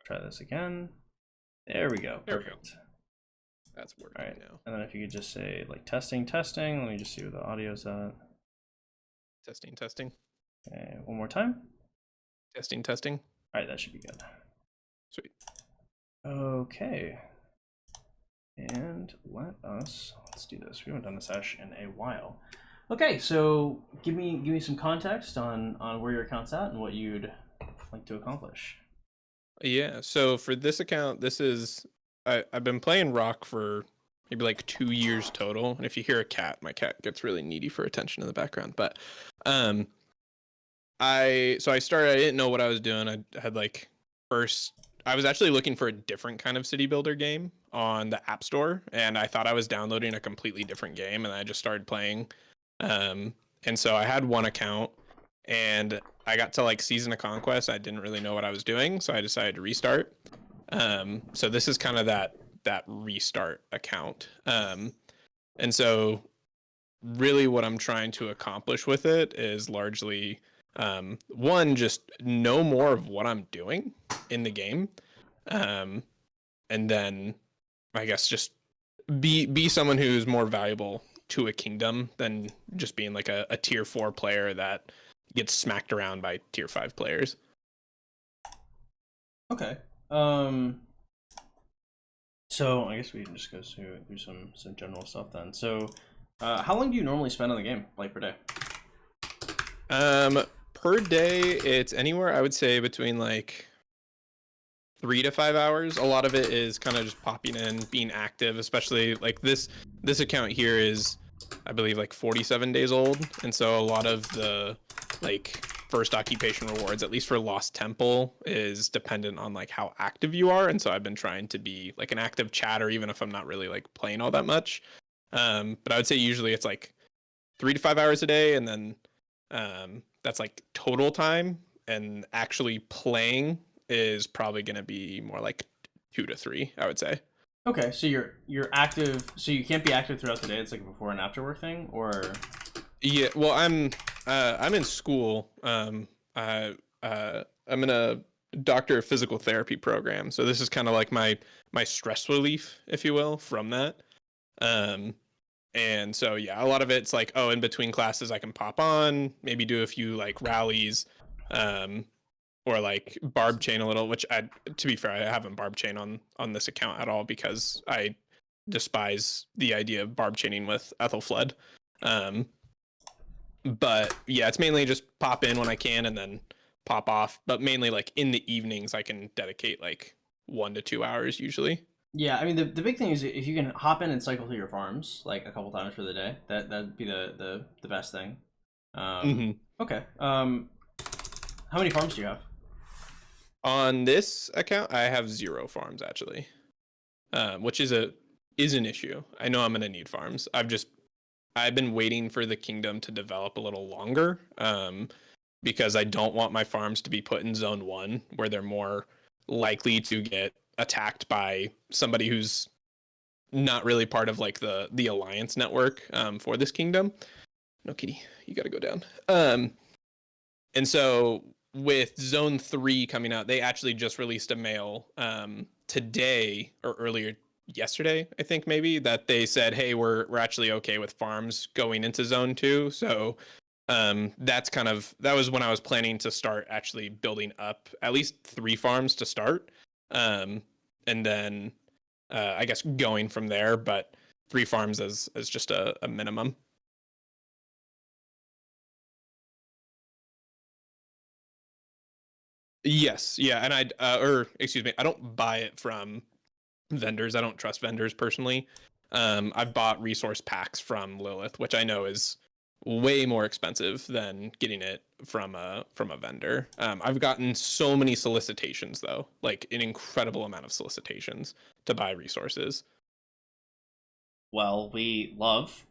Try this again. There we go. There we go. Perfect. That's working All right. now. And then if you could just say like testing, testing. Let me just see where the audio's at. Testing, testing. Okay, one more time. Testing, testing. All right, that should be good. Sweet. Okay. And let's do this. We haven't done this Ash in a while. Okay, so give me some context on where your account's at and what you'd like to accomplish. Yeah, so for this account, this is I've been playing Rock for maybe like 2 years total. And if you hear a cat, my cat gets really needy for attention in the background. But I started, I didn't know what I was doing. I had like I was actually looking for a different kind of city builder game on the App Store, and I thought I was downloading a completely different game, and I just started playing. And so I had one account, and I got to like Season of Conquest. I didn't really know what I was doing, so I decided to restart. So this is kind of that restart account. And so really what I'm trying to accomplish with it is largely one, just know more of what I'm doing in the game, and then I guess just be someone who's more valuable to a kingdom than just being like a tier 4 player that gets smacked around by tier 5 players. Okay. So I guess we can just go through some general stuff then. So, how long do you normally spend on the game, like per day? Per day, it's anywhere I would say between like 3 to 5 hours. A lot of it is kind of just popping in, being active, especially like this account here is, I believe, like 47 days old, and so a lot of the like first occupation rewards, at least for Lost Temple, is dependent on like how active you are. And so I've been trying to be like an active chatter, even if I'm not really like playing all that much. But I would say usually it's like 3 to 5 hours a day, and then that's like total time, and actually playing is probably going to be more like 2 to 3, I would say. Okay, so you're active. So you can't be active throughout the day. It's like a before and after work thing, or Yeah, well, I'm in school. I'm in a doctor of physical therapy program, so this is kind of like my stress relief, if you will, from that. And so yeah, a lot of it's like, oh, in between classes I can pop on, maybe do a few like rallies, or like barb chain a little, which to be fair, I haven't barb chain on this account at all because I despise the idea of barb chaining with Ethelfled. But yeah, it's mainly just pop in when I can and then pop off. But mainly like in the evenings, I can dedicate like 1 to 2 hours usually. yeah. I mean, the big thing is if you can hop in and cycle through your farms like a couple times for the day, that'd be the best thing. Okay. How many farms do you have? On this account, I have 0 farms actually, which is an issue. I know I'm gonna need farms. I've been waiting for the kingdom to develop a little longer, because I don't want my farms to be put in zone 1 where they're more likely to get attacked by somebody who's not really part of like the alliance network for this kingdom. No, kitty, you got to go down. And so with zone 3 coming out, they actually just released a mail today or earlier yesterday, I think maybe, that they said, hey, we're actually okay with farms going into zone 2. So that was when I was planning to start actually building up at least 3 farms to start, and then I guess going from there, but 3 farms as just a minimum. Yes, yeah, and or excuse me, I don't buy it from vendors. I don't trust vendors personally. I've bought resource packs from Lilith, which I know is way more expensive than getting it from a vendor. I've gotten so many solicitations though, like an incredible amount of solicitations to buy resources. Well, we love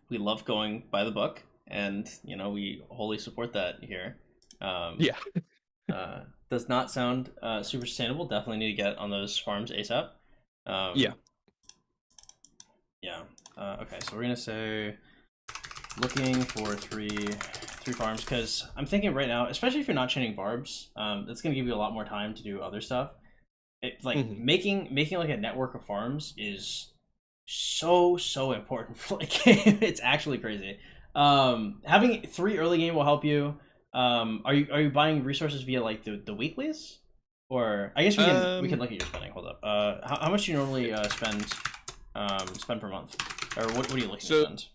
going by the book, and we wholly support that here. Yeah. Does not sound super sustainable. Definitely need to get on those farms ASAP. Yeah. Yeah. Okay, so we're gonna say looking for three farms, because I'm thinking right now, especially if you're not chaining barbs, that's gonna give you a lot more time to do other stuff. It like making like a network of farms is so important for like game. It's actually crazy. Having 3 early game will help you. Are you buying resources via like the weeklies, or I guess we can look at your spending. Hold up. How much do you normally spend per month, or what are you looking to spend?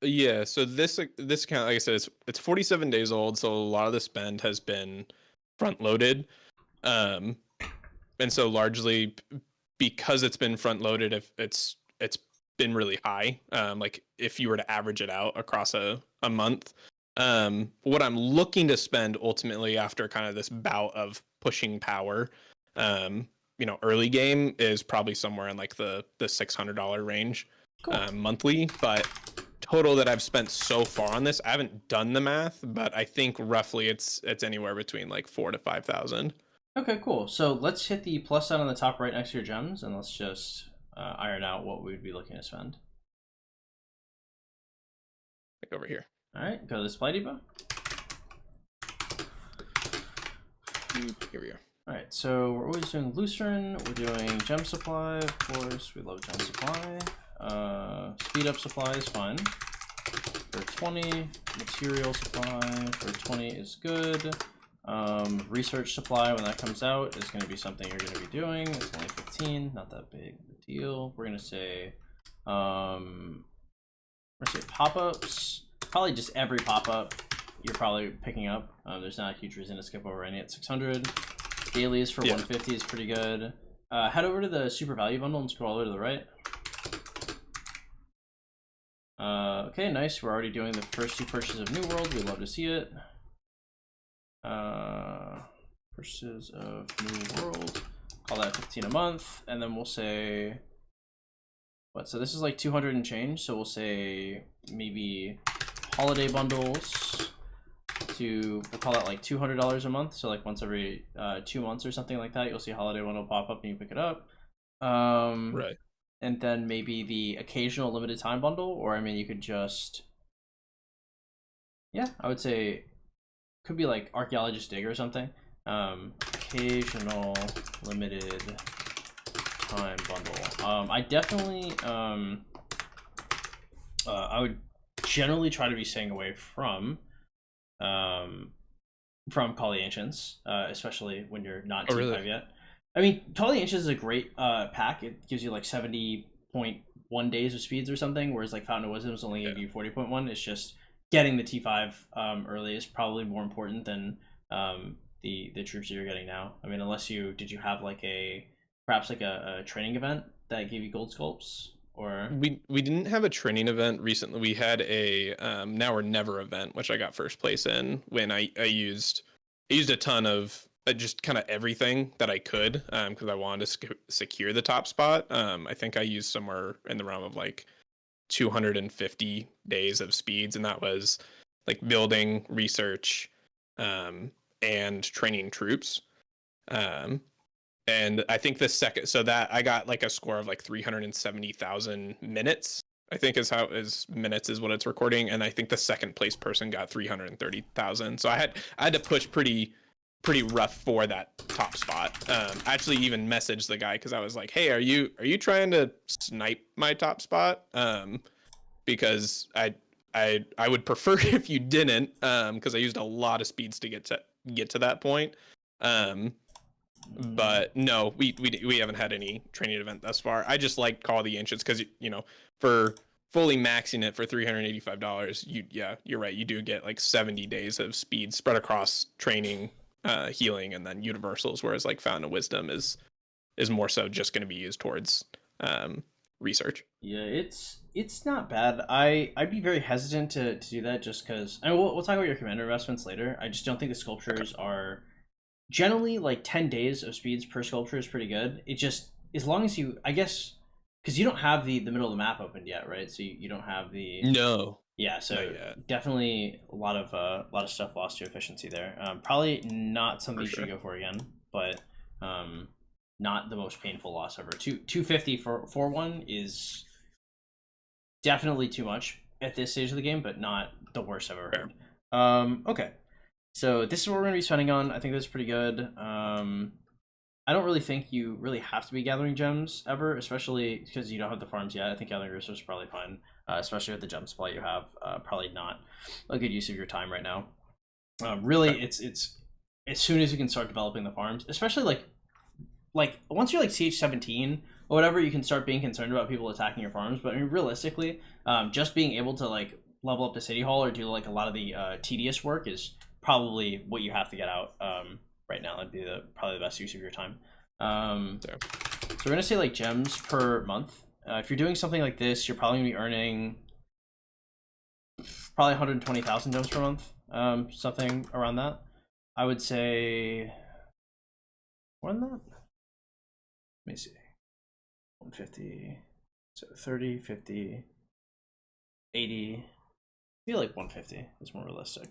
Yeah, so this account, like I said, it's 47 days old, so a lot of the spend has been front loaded. And so largely because it's been front loaded, if it's been really high. Like if you were to average it out across a month. What I'm looking to spend ultimately after kind of this bout of pushing power, early game is probably somewhere in like the $600 range. Cool. Monthly, but total that I've spent so far on this, I haven't done the math, but I think roughly it's anywhere between like 4,000 to 5,000. Okay, cool. So let's hit the plus sign on the top right next to your gems, and let's just iron out what we'd be looking to spend. Like over here. All right, go to the supply depot. Here we are. All right, so we're always doing Lucerne. We're doing gem supply, of course. We love gem supply. Speed up supply is fine. For 20, material supply for 20 is good. Research supply when that comes out is going to be something you're going to be doing. It's only 15, not that big of a deal. We're going to say, pop-ups. Probably just every pop-up you're probably picking up. There's not a huge reason to skip over any at 600. Dailies for 150 is pretty good. Head over to the super value bundle and scroll all the way to the right. Okay, nice. We're already doing the first 2 purchases of New World. We'd love to see it. Purchases of New World. Call that 15 a month, and then we'll say what? So this is like 200 and change. So we'll say maybe holiday bundles. We'll call that like $200 a month. So like once every 2 months or something like that, you'll see a holiday bundle pop up and you pick it up. Right. And then maybe the occasional limited time bundle, or I mean, you could just, I would say, could be like Archaeologist Dig or something. Occasional limited time bundle. I definitely, I would generally try to be staying away from Call the Ancients, especially when you're not T5 yet. I mean, Call the Ancients is a great pack. It gives you like 70.1 days of speeds or something, whereas like Fountain of Wisdom is only give you 40.1. It's just getting the T5 early is probably more important than the troops that you're getting now. I mean, unless did you have like perhaps like a training event that gave you gold sculpts? Or we didn't have a training event recently. We had a now or never event, which I got first place in when I used a ton of just kind of everything that I could because I wanted to secure the top spot. I think I used somewhere in the realm of like 250 days of speeds, and that was like building, research, and training troops. And I think the second, so that I got like a score of like 370,000 minutes, I think is minutes is what it's recording. And I think the second place person got 330,000. So I had to push pretty rough for that top spot. I actually even messaged the guy because I was like, hey, are you trying to snipe my top spot? Because I would prefer if you didn't, because I used a lot of speeds to get to that point. But no, we haven't had any training event thus far. I just like Call of the Ancients because for fully maxing it for $385, you're right. You do get like 70 days of speed spread across training, healing, and then universals. Whereas like Fountain of Wisdom is is more so just going to be used towards research. Yeah, it's not bad. I'd be very hesitant to do that just because. I mean, we'll talk about your commander investments later. I just don't think the sculptures are generally like 10 days of speeds per sculpture is pretty good. It just as long as you, I guess, because you don't have the middle of the map opened yet, right? So you don't have the No. yeah. So definitely a lot of stuff lost to efficiency there. Probably not something you should go for again, but not the most painful loss ever. 250 for one is definitely too much at this stage of the game, but not the worst I've ever heard. Okay, so this is what we're gonna be spending on. I think that's pretty good. I don't really think you really have to be gathering gems ever, especially because you don't have the farms yet. I think gathering resources is probably fine, especially with the gem supply you have. Probably not a good use of your time right now. Really, it's as soon as you can start developing the farms, especially like once you're like CH17 or whatever, you can start being concerned about people attacking your farms. But I mean, realistically, just being able to like level up to City Hall or do like a lot of the tedious work is probably what you have to get out right now. That'd be probably the best use of your time. So we're gonna say like gems per month. If you're doing something like this, you're probably gonna be earning probably 120,000 gems per month, something around that. I would say more than that. Let me see. 150, so 30, 50, 80. I feel like 150 is more realistic.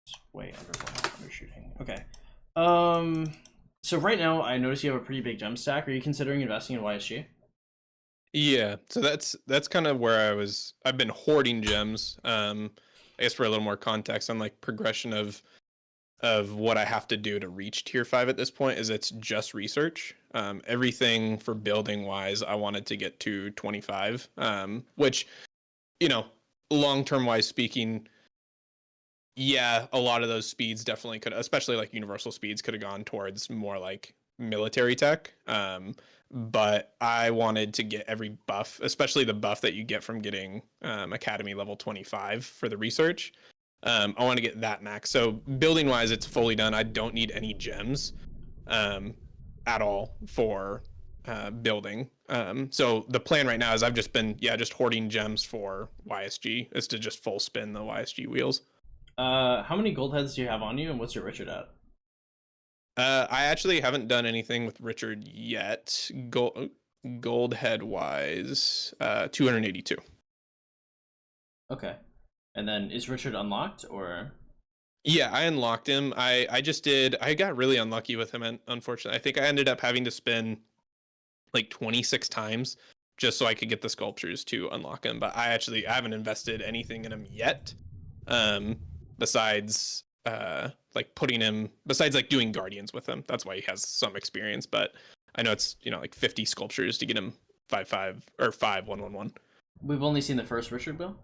It's way undershooting. Okay. So right now I notice you have a pretty big gem stack. Are you considering investing in YSG? Yeah, so that's kind of where I've been hoarding gems. I guess for a little more context on like progression of what I have to do to reach tier 5 at this point is it's just research. Everything for building wise, I wanted to get to 25, which, you know, long-term wise speaking, yeah, a lot of those speeds definitely could, especially like universal speeds, could have gone towards more like military tech. But I wanted to get every buff, especially the buff that you get from getting Academy level 25 for the research. I want to get that max. So building wise, it's fully done. I don't need any gems at all for building. So the plan right now is I've just been just hoarding gems for YSG, is to just full spin the YSG wheels. How many gold heads do you have on you, and what's your Richard at? I actually haven't done anything with Richard yet. Gold head wise, 282. Okay. And then is Richard unlocked or? Yeah, I unlocked him. I got really unlucky with him, and unfortunately, I think I ended up having to spin like 26 times just so I could get the sculptures to unlock him. But I haven't invested anything in him yet. Besides like doing guardians with him. That's why he has some experience, but I know it's, like 50 sculptures to get him 5/5 or 5/1/1/1. We've only seen the first Richard bill.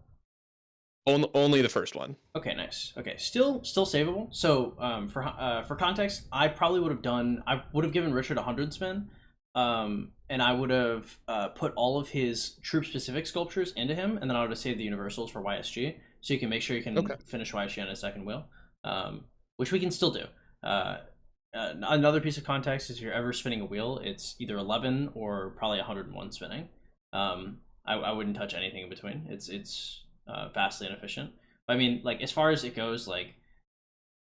Only the first one. Okay, nice. Okay, still savable. So for context, I would have given Richard 100 spin, and I would have put all of his troop specific sculptures into him, and then I would have saved the universals for YSG, so you can make sure you can finish YSG on a second wheel, which we can still do. Another piece of context is if you're ever spinning a wheel, it's either 11 or probably 101 spinning. I wouldn't touch anything in between. It's vastly inefficient. But I mean, like as far as it goes, like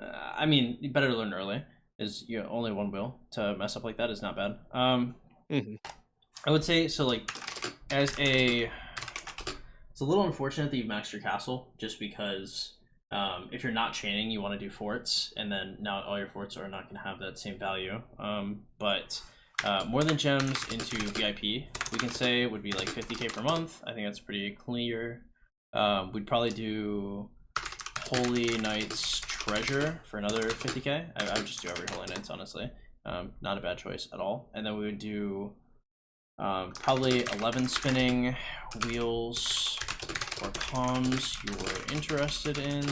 I mean, better to learn early. Is only one wheel to mess up like that is not bad. I would say so. Like it's a little unfortunate that you've maxed your castle just because if you're not chaining, you want to do forts, and then now all your forts are not going to have that same value. But more than gems into VIP, we can say would be like 50k per month. I think that's pretty clear. We'd probably do Holy Knights Treasure for another 50k. I would just do every Holy Knights, honestly. Not a bad choice at all. And then we would do probably 11 spinning wheels or comms you're interested in.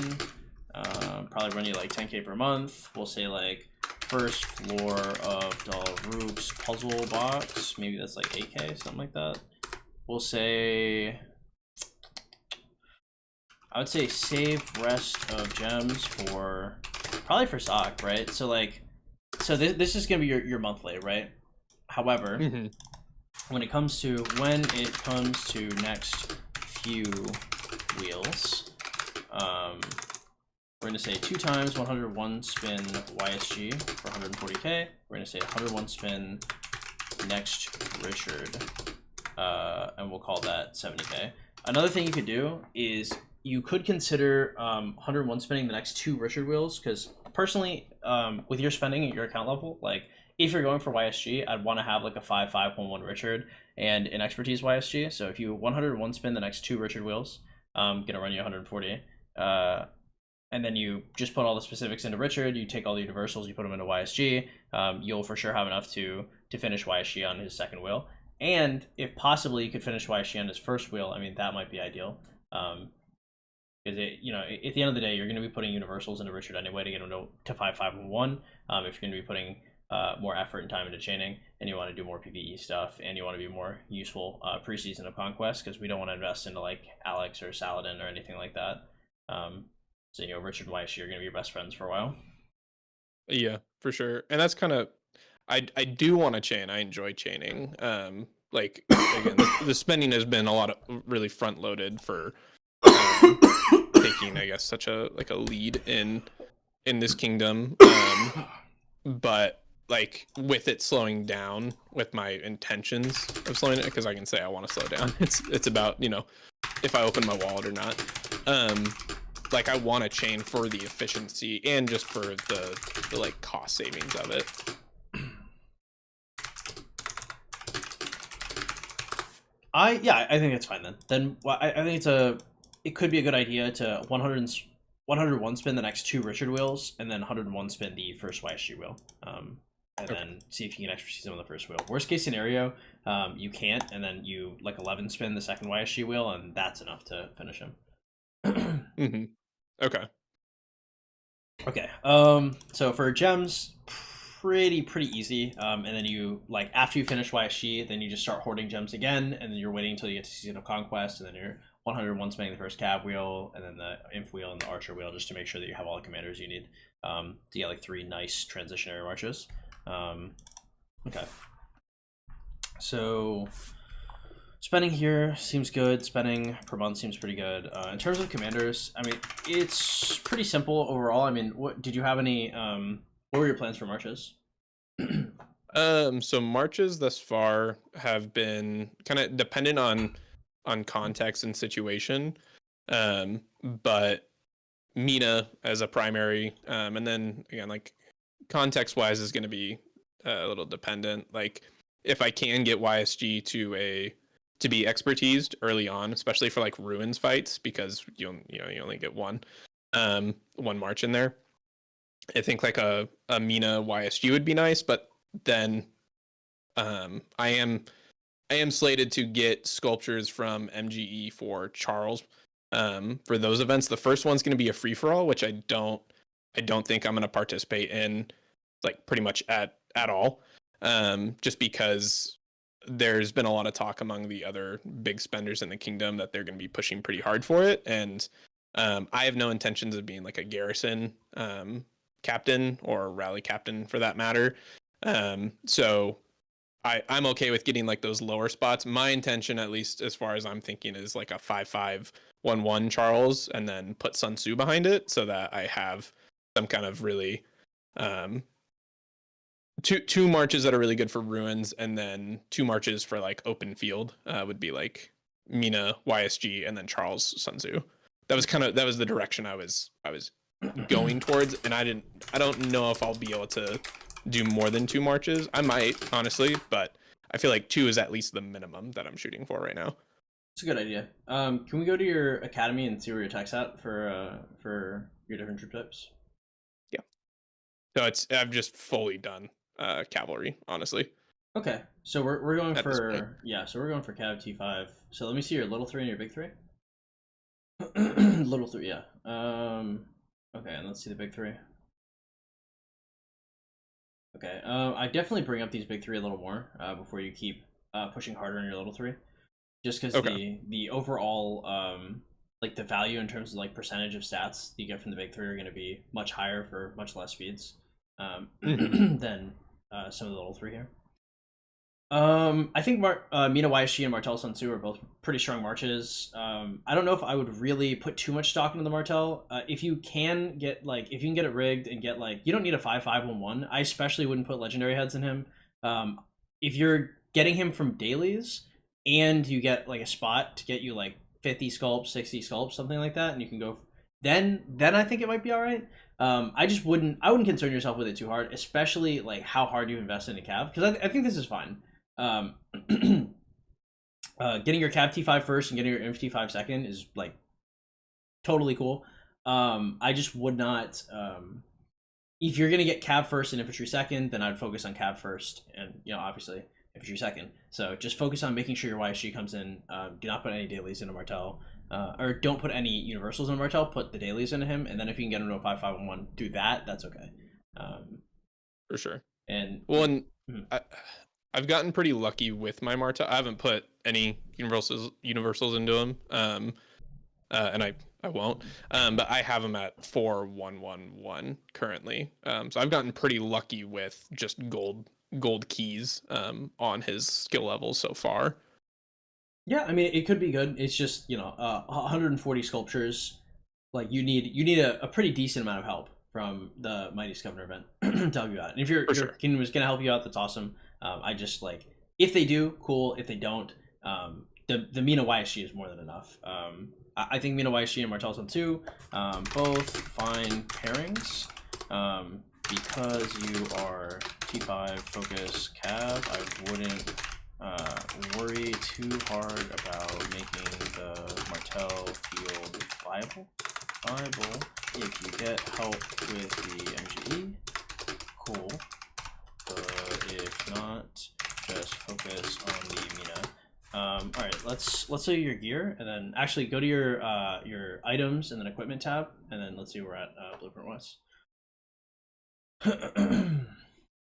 Probably run you like 10k per month. We'll say like first floor of Dalruk's puzzle box. Maybe that's like 8k, something like that. We'll say, I would say save rest of gems for probably for Sock, right? So like, this is gonna be your monthly, right? However, Hmm. when it comes to next few wheels, we're going to say 2 times 101 spin YSG for 140k. We're going to say 101 spin next Richard, and we'll call that 70k. Another thing you could do is you could consider 101 spinning the next 2 Richard wheels, because personally, with your spending at your account level, like if you're going for YSG, I'd want to have like a 5-5-1-1 Richard and an expertise YSG. So if you 101 spin the next 2 Richard wheels, gonna run you 140. And then you just put all the specifics into Richard, you take all the universals, you put them into YSG, you'll for sure have enough to finish YSG on his second wheel. And if possibly you could finish YSG on his first wheel, I mean, that might be ideal. Because at the end of the day, you're going to be putting universals into Richard anyway to get him to 5-5-1. If you're going to be putting more effort and time into chaining, and you want to do more PvE stuff, and you want to be more useful preseason of Conquest, because we don't want to invest into like Alex or Saladin or anything like that. So, Richard and YSG are going to be your best friends for a while. Yeah, for sure. And that's kind of, I do want to chain. I enjoy chaining. Like again, the spending has been a lot of really front loaded for taking, I guess, such a lead in this kingdom. But like with it slowing down, with my intentions of slowing it, because I can say I want to slow down. It's about if I open my wallet or not. Like I want to chain for the efficiency and just for the like cost savings of it. I think it's fine then. I think it could be a good idea to 101 spin the next 2 Richard wheels, and then 101 spin the first YSG wheel. And then see if you can expertise them on the first wheel. Worst case scenario, you can't, and then you like 11 spin the second YSG wheel, and that's enough to finish him. Mm-hmm. Okay. Okay. So for gems, pretty easy. And then you like after you finish YSG, then you just start hoarding gems again, and then you're waiting until you get to Season of Conquest, and then you're 101 spinning the first cab wheel, and then the inf wheel and the archer wheel, just to make sure that you have all the commanders you need to get like 3 nice transitionary marches. Okay. So spending here seems good. Spending per month seems pretty good. In terms of commanders, I mean, it's pretty simple overall. I mean, what did you have any? What were your plans for marches? So marches thus far have been kind of dependent on context and situation. But Mina as a primary, and then again, like context wise is going to be a little dependent. Like if I can get YSG to be expertised early on, especially for like ruins fights, because you only get one march in there. I think like a Mina YSG would be nice, but then I am slated to get sculptures from MGE for Charles for those events. The first one's going to be a free for all, which I don't think I'm going to participate in like pretty much at all, just because there's been a lot of talk among the other big spenders in the kingdom that they're going to be pushing pretty hard for it, and I have no intentions of being like a garrison captain or rally captain for that matter. So I'm okay with getting like those lower spots. My intention, at least as far as I'm thinking, is like a 5-5-1-1 Charles, and then put Sun Tzu behind it, so that I have some kind of really two marches that are really good for ruins, and then 2 marches for like open field would be like Mina YSG and then Charles Sun Tzu. That was the direction I was going towards, and I don't know if I'll be able to do more than 2 marches. I might, honestly, but I feel like 2 is at least the minimum that I'm shooting for right now. It's a good idea. Can we go to your academy and see where your tech's at for your different troop types? Yeah. So I've just fully done cavalry, honestly. Okay, so we're going for so we're going for Cav T5. So let me see your little 3 and your big 3. Little 3, yeah. Okay, and let's see the big 3. Okay, I definitely bring up these big 3 a little more before you keep pushing harder on your little 3, just because the overall like the value in terms of like percentage of stats you get from the big 3 are going to be much higher for much less speeds than some of the little 3 here. I think Mina YSG and Martel Sun Tzu are both pretty strong marches. I don't know if I would really put too much stock into the Martel. If you can get if you can get it rigged and get you don't need a 5-5-1-1. I especially wouldn't put legendary heads in him. If you're getting him from dailies and you get a spot to get you 50 sculpts, 60 sculpts, something like that, and you can go, then I think it might be all right. I wouldn't concern yourself with it too hard, especially how hard you invest in a Cav, because I think this is fine. Getting your Cav T5 first and getting your Inf T5 second is totally cool. I just would not. If you're gonna get Cav first and Infantry second, then I'd focus on Cav first and obviously Infantry second. So just focus on making sure your YSG comes in. Do not put any dailies into Martel, or don't put any universals in Martel. Put the dailies into him, and then if you can get him to a 5-5-1-1, do that. That's okay. For sure. And I've gotten pretty lucky with my Martel. I haven't put any universals into him, and I won't. But I have him at 4-1-1-1 currently. So I've gotten pretty lucky with just gold keys on his skill levels so far. Yeah, I mean it could be good. It's just 140 sculptures. You need a pretty decent amount of help from the Mightiest Governor event to help you out. And if your kingdom is gonna help you out, that's awesome. I just if they do, cool. If they don't, the Mina YSG is more than enough. I think Mina YSG and Martel Sun Tzu, both fine pairings. Because you are T5 focus Cav, I wouldn't worry too hard about making the Martel field viable. If you get help with the MGE, cool. But if not, just focus on the Mina. All right, let's say your gear, and then actually go to your items and then equipment tab, and then let's see where we're at Blueprint West.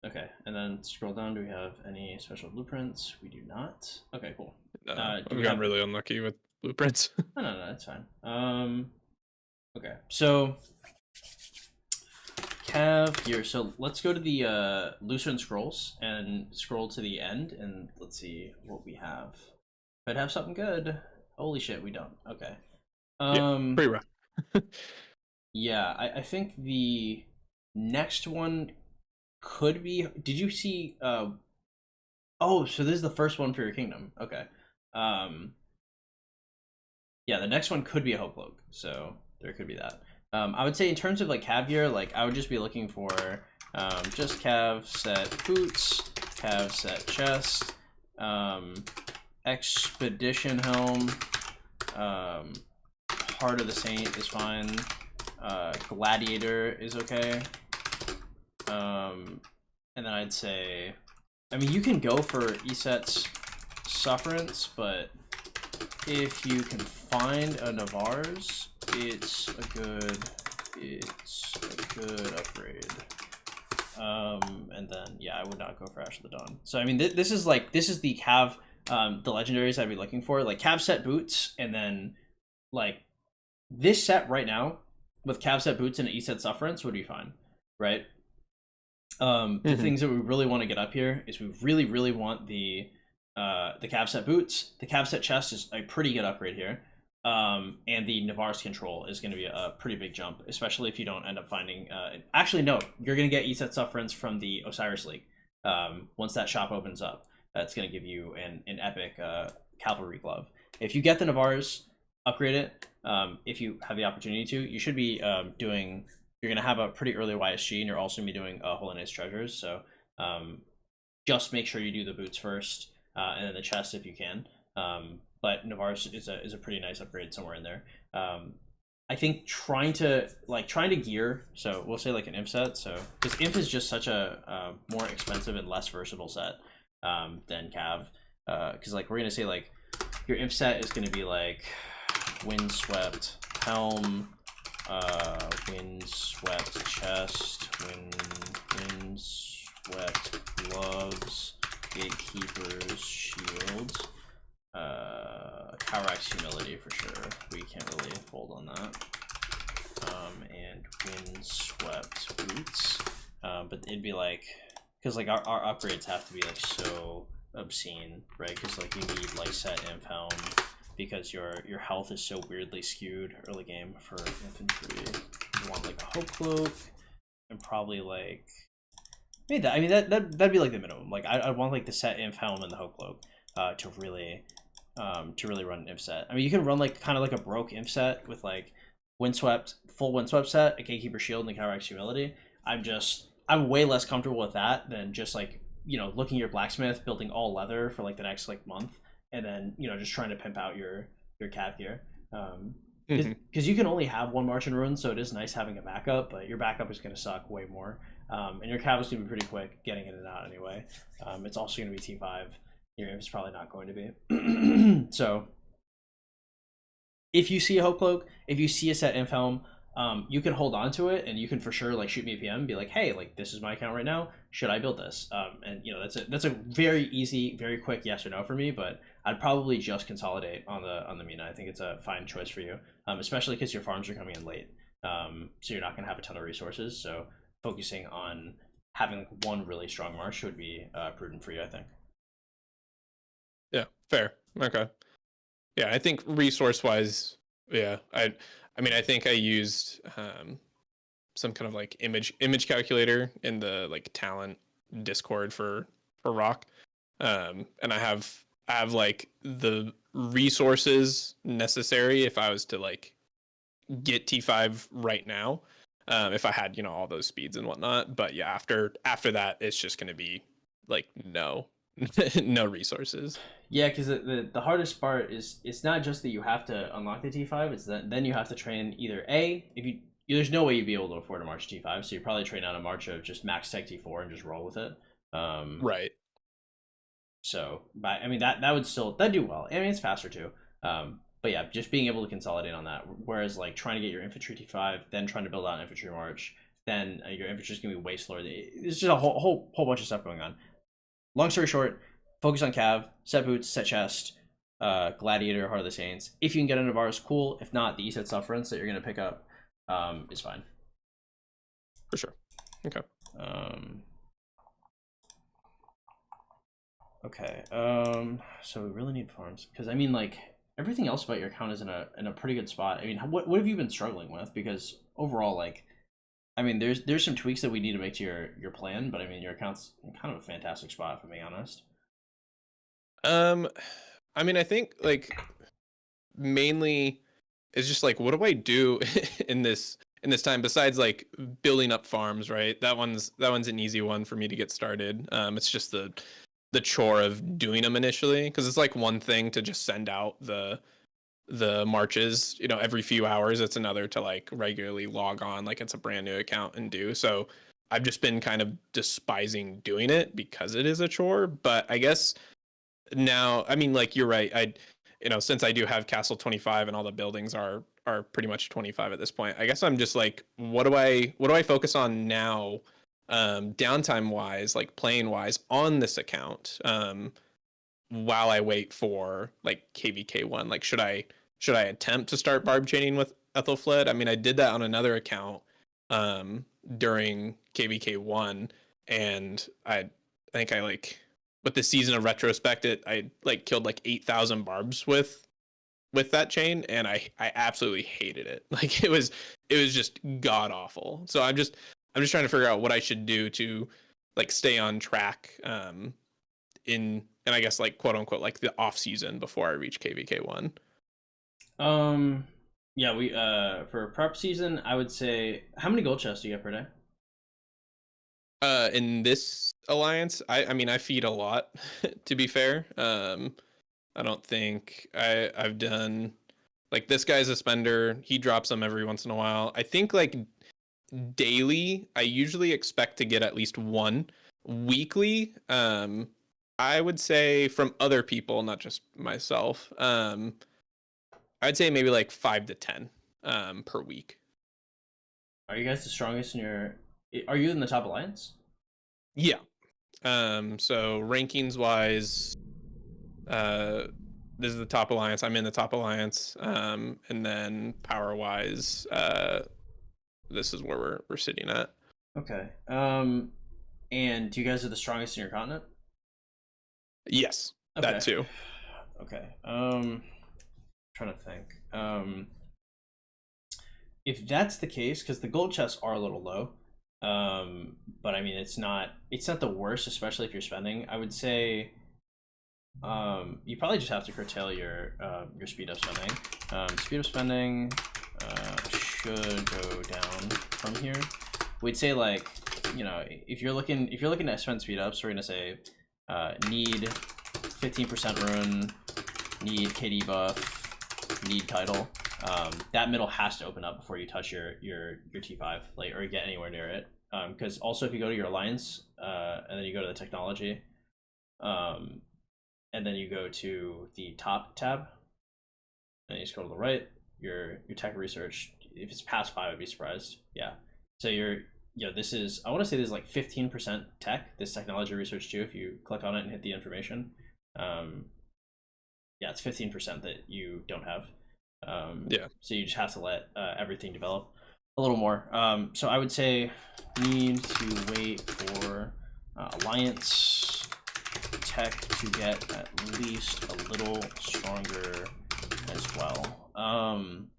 Okay, and then scroll down. Do we have any special blueprints? We do not. Okay, cool. We've gotten really unlucky with blueprints. No, that's fine. Okay, so Cav gear. So let's go to the Lucerne Scrolls and scroll to the end, and let's see what we have. Could have something good. Holy shit, we don't. Okay. Yeah, pretty rough. Yeah, I think the next one could be. Did you see? Oh, so this is the first one for your kingdom. Okay. Yeah, the next one could be a Hope Cloak, so there could be that. I would say in terms of Cav gear, I would just be looking for just Cav set boots, Cav set chest, Expedition helm, Heart of the Saint is fine, Gladiator is okay, and then I'd say, I mean, you can go for ESET's Sufferance, but if you can find a Navarre's, it's a good upgrade. And then yeah, I would not go for Ash of the Dawn. So I mean, this is the Cav, the legendaries I'd be looking for, Cav set boots, and then this set right now with Cav set boots and ESET Sufferance would be fine, right? The things that we really want to get up here is we really want the Cav set boots. The Cav set chest is a pretty good upgrade here. And the Navarre's control is going to be a pretty big jump, especially if you don't end up finding. Actually, no, you're going to get ESET Sufferance from the Osiris League. Once that shop opens up, that's going to give you an epic cavalry glove. If you get the Navarre's, upgrade it. If you have the opportunity to, you should be doing. You're going to have a pretty early YSG, and you're also going to be doing Holy Knight's Treasures. So just make sure you do the boots first, and then the chest if you can. But Navarre's is a pretty nice upgrade somewhere in there. I think trying to gear, so we'll say an Imp set, so because Imp is just such a more expensive and less versatile set than Cav, because we're gonna say your Imp set is gonna be Windswept helm, Windswept chest, Windswept gloves, Gatekeeper's shields. Karax humility for sure. We can't really hold on that. And windswept boots. But it'd be because our upgrades have to be so obscene, right? Because like you need like set inf helm because your health is so weirdly skewed early game for infantry. You want like a hope cloak and probably like maybe that. I mean that'd be like the minimum. Like I want like the set inf helm and the hope cloak to really run an inf set. I mean you can run like kind of like a broke inf set with like windswept full windswept set, a gatekeeper shield, and the counteracts humility. I'm way less comfortable with that than just like looking at your blacksmith building all leather for like the next like month and then just trying to pimp out your cav gear. Because you can only have one march and ruin, so it is nice having a backup, but your backup is going to suck way more. And your cav is going to be pretty quick getting in and out anyway. It's also going to be T5. Your inf is probably not going to be. So if you see a hope cloak, if you see a set inf helm, you can hold on to it and you can for sure like shoot me a PM and be like, hey, like this is my account right now, should I build this? And that's a very easy, very quick yes or no for me, but I'd probably just consolidate on the Mina. I think it's a fine choice for you, especially because your farms are coming in late, so you're not going to have a ton of resources, so focusing on having like one really strong march would be prudent for you, I think. Yeah, fair. Okay. Yeah, I think resource wise, yeah, I mean I think I used some kind of like image calculator in the like talent Discord for Rock. And I have like the resources necessary if I was to like get T5 right now. If I had, all those speeds and whatnot. But yeah, after that it's just gonna be like no no resources. Yeah, because the hardest part is it's not just that you have to unlock the T5, it's that then you have to train either A, if you there's no way you'd be able to afford a March T5, so you probably train on a March of just max tech T4 and just roll with it. Right. So, but I mean that'd do well. I mean it's faster too. But yeah, just being able to consolidate on that. Whereas like trying to get your infantry T5, then trying to build out an infantry march, then your infantry is gonna be way slower. There's just a whole bunch of stuff going on. Long story short, focus on cav, set boots, set chest, gladiator, heart of the saints. If you can get into bars, cool. If not, the ESET sufferance that you're gonna pick up is fine. For sure. Okay. Okay. So we really need farms because I mean, like everything else about your account is in a pretty good spot. I mean, what have you been struggling with? Because overall, like, I mean, there's some tweaks that we need to make to your plan, but I mean, your account's in kind of a fantastic spot, if I'm being honest. I mean, I think like mainly it's just like, what do I do in this time besides like building up farms, right? That one's an easy one for me to get started. It's just the chore of doing them initially, because it's like one thing to just send out the marches, every few hours. It's another to like regularly log on like it's a brand new account and do. So I've just been kind of despising doing it because it is a chore. But I guess now, I mean, like you're right. Since I do have Castle 25 and all the buildings are pretty much 25 at this point, I guess I'm just like, what do I focus on now, downtime wise, like playing wise on this account, while I wait for like KVK1. Like should I attempt to start barb chaining with Ethelfled? I mean, I did that on another account during KVK1, and I think I like with the season of retrospect, I like killed like 8,000 barbs with that chain, and I absolutely hated it. Like it was just god awful. So I'm just trying to figure out what I should do to like stay on track and I guess like quote unquote like the off season before I reach KVK1. Yeah, we for prep season, I would say how many gold chests do you get per day? In this alliance, I mean I feed a lot to be fair. I don't think I've done like this guy's a spender. He drops them every once in a while. I think like daily, I usually expect to get at least one. Weekly, I would say from other people, not just myself. I'd say maybe like 5 to 10 per week. Are you guys the strongest in your? Are you in the top alliance? Yeah. So rankings wise, this is the top alliance. I'm in the top alliance. And then power wise, this is where we're sitting at. Okay. And you guys are the strongest in your continent? Yes, Okay. that too. Okay. Trying to think. If that's the case, because the gold chests are a little low, but I mean it's not the worst, especially if you're spending. I would say you probably just have to curtail your speed up spending. Speed up spending should go down from here. We'd say like, if you're looking to spend speed ups, we're gonna say need 15% rune, need KD buff, need title. That middle has to open up before you touch your T5, like, or get anywhere near it. Because also if you go to your alliance, and then you go to the technology, and then you go to the top tab, and you scroll to the right, your tech research. If it's past 5, I'd be surprised. Yeah. So this is, I want to say this is like 15% tech. This technology research too. If you click on it and hit the information, yeah, it's 15% that you don't have. Yeah. So you just have to let everything develop a little more. So I would say need to wait for alliance tech to get at least a little stronger as well.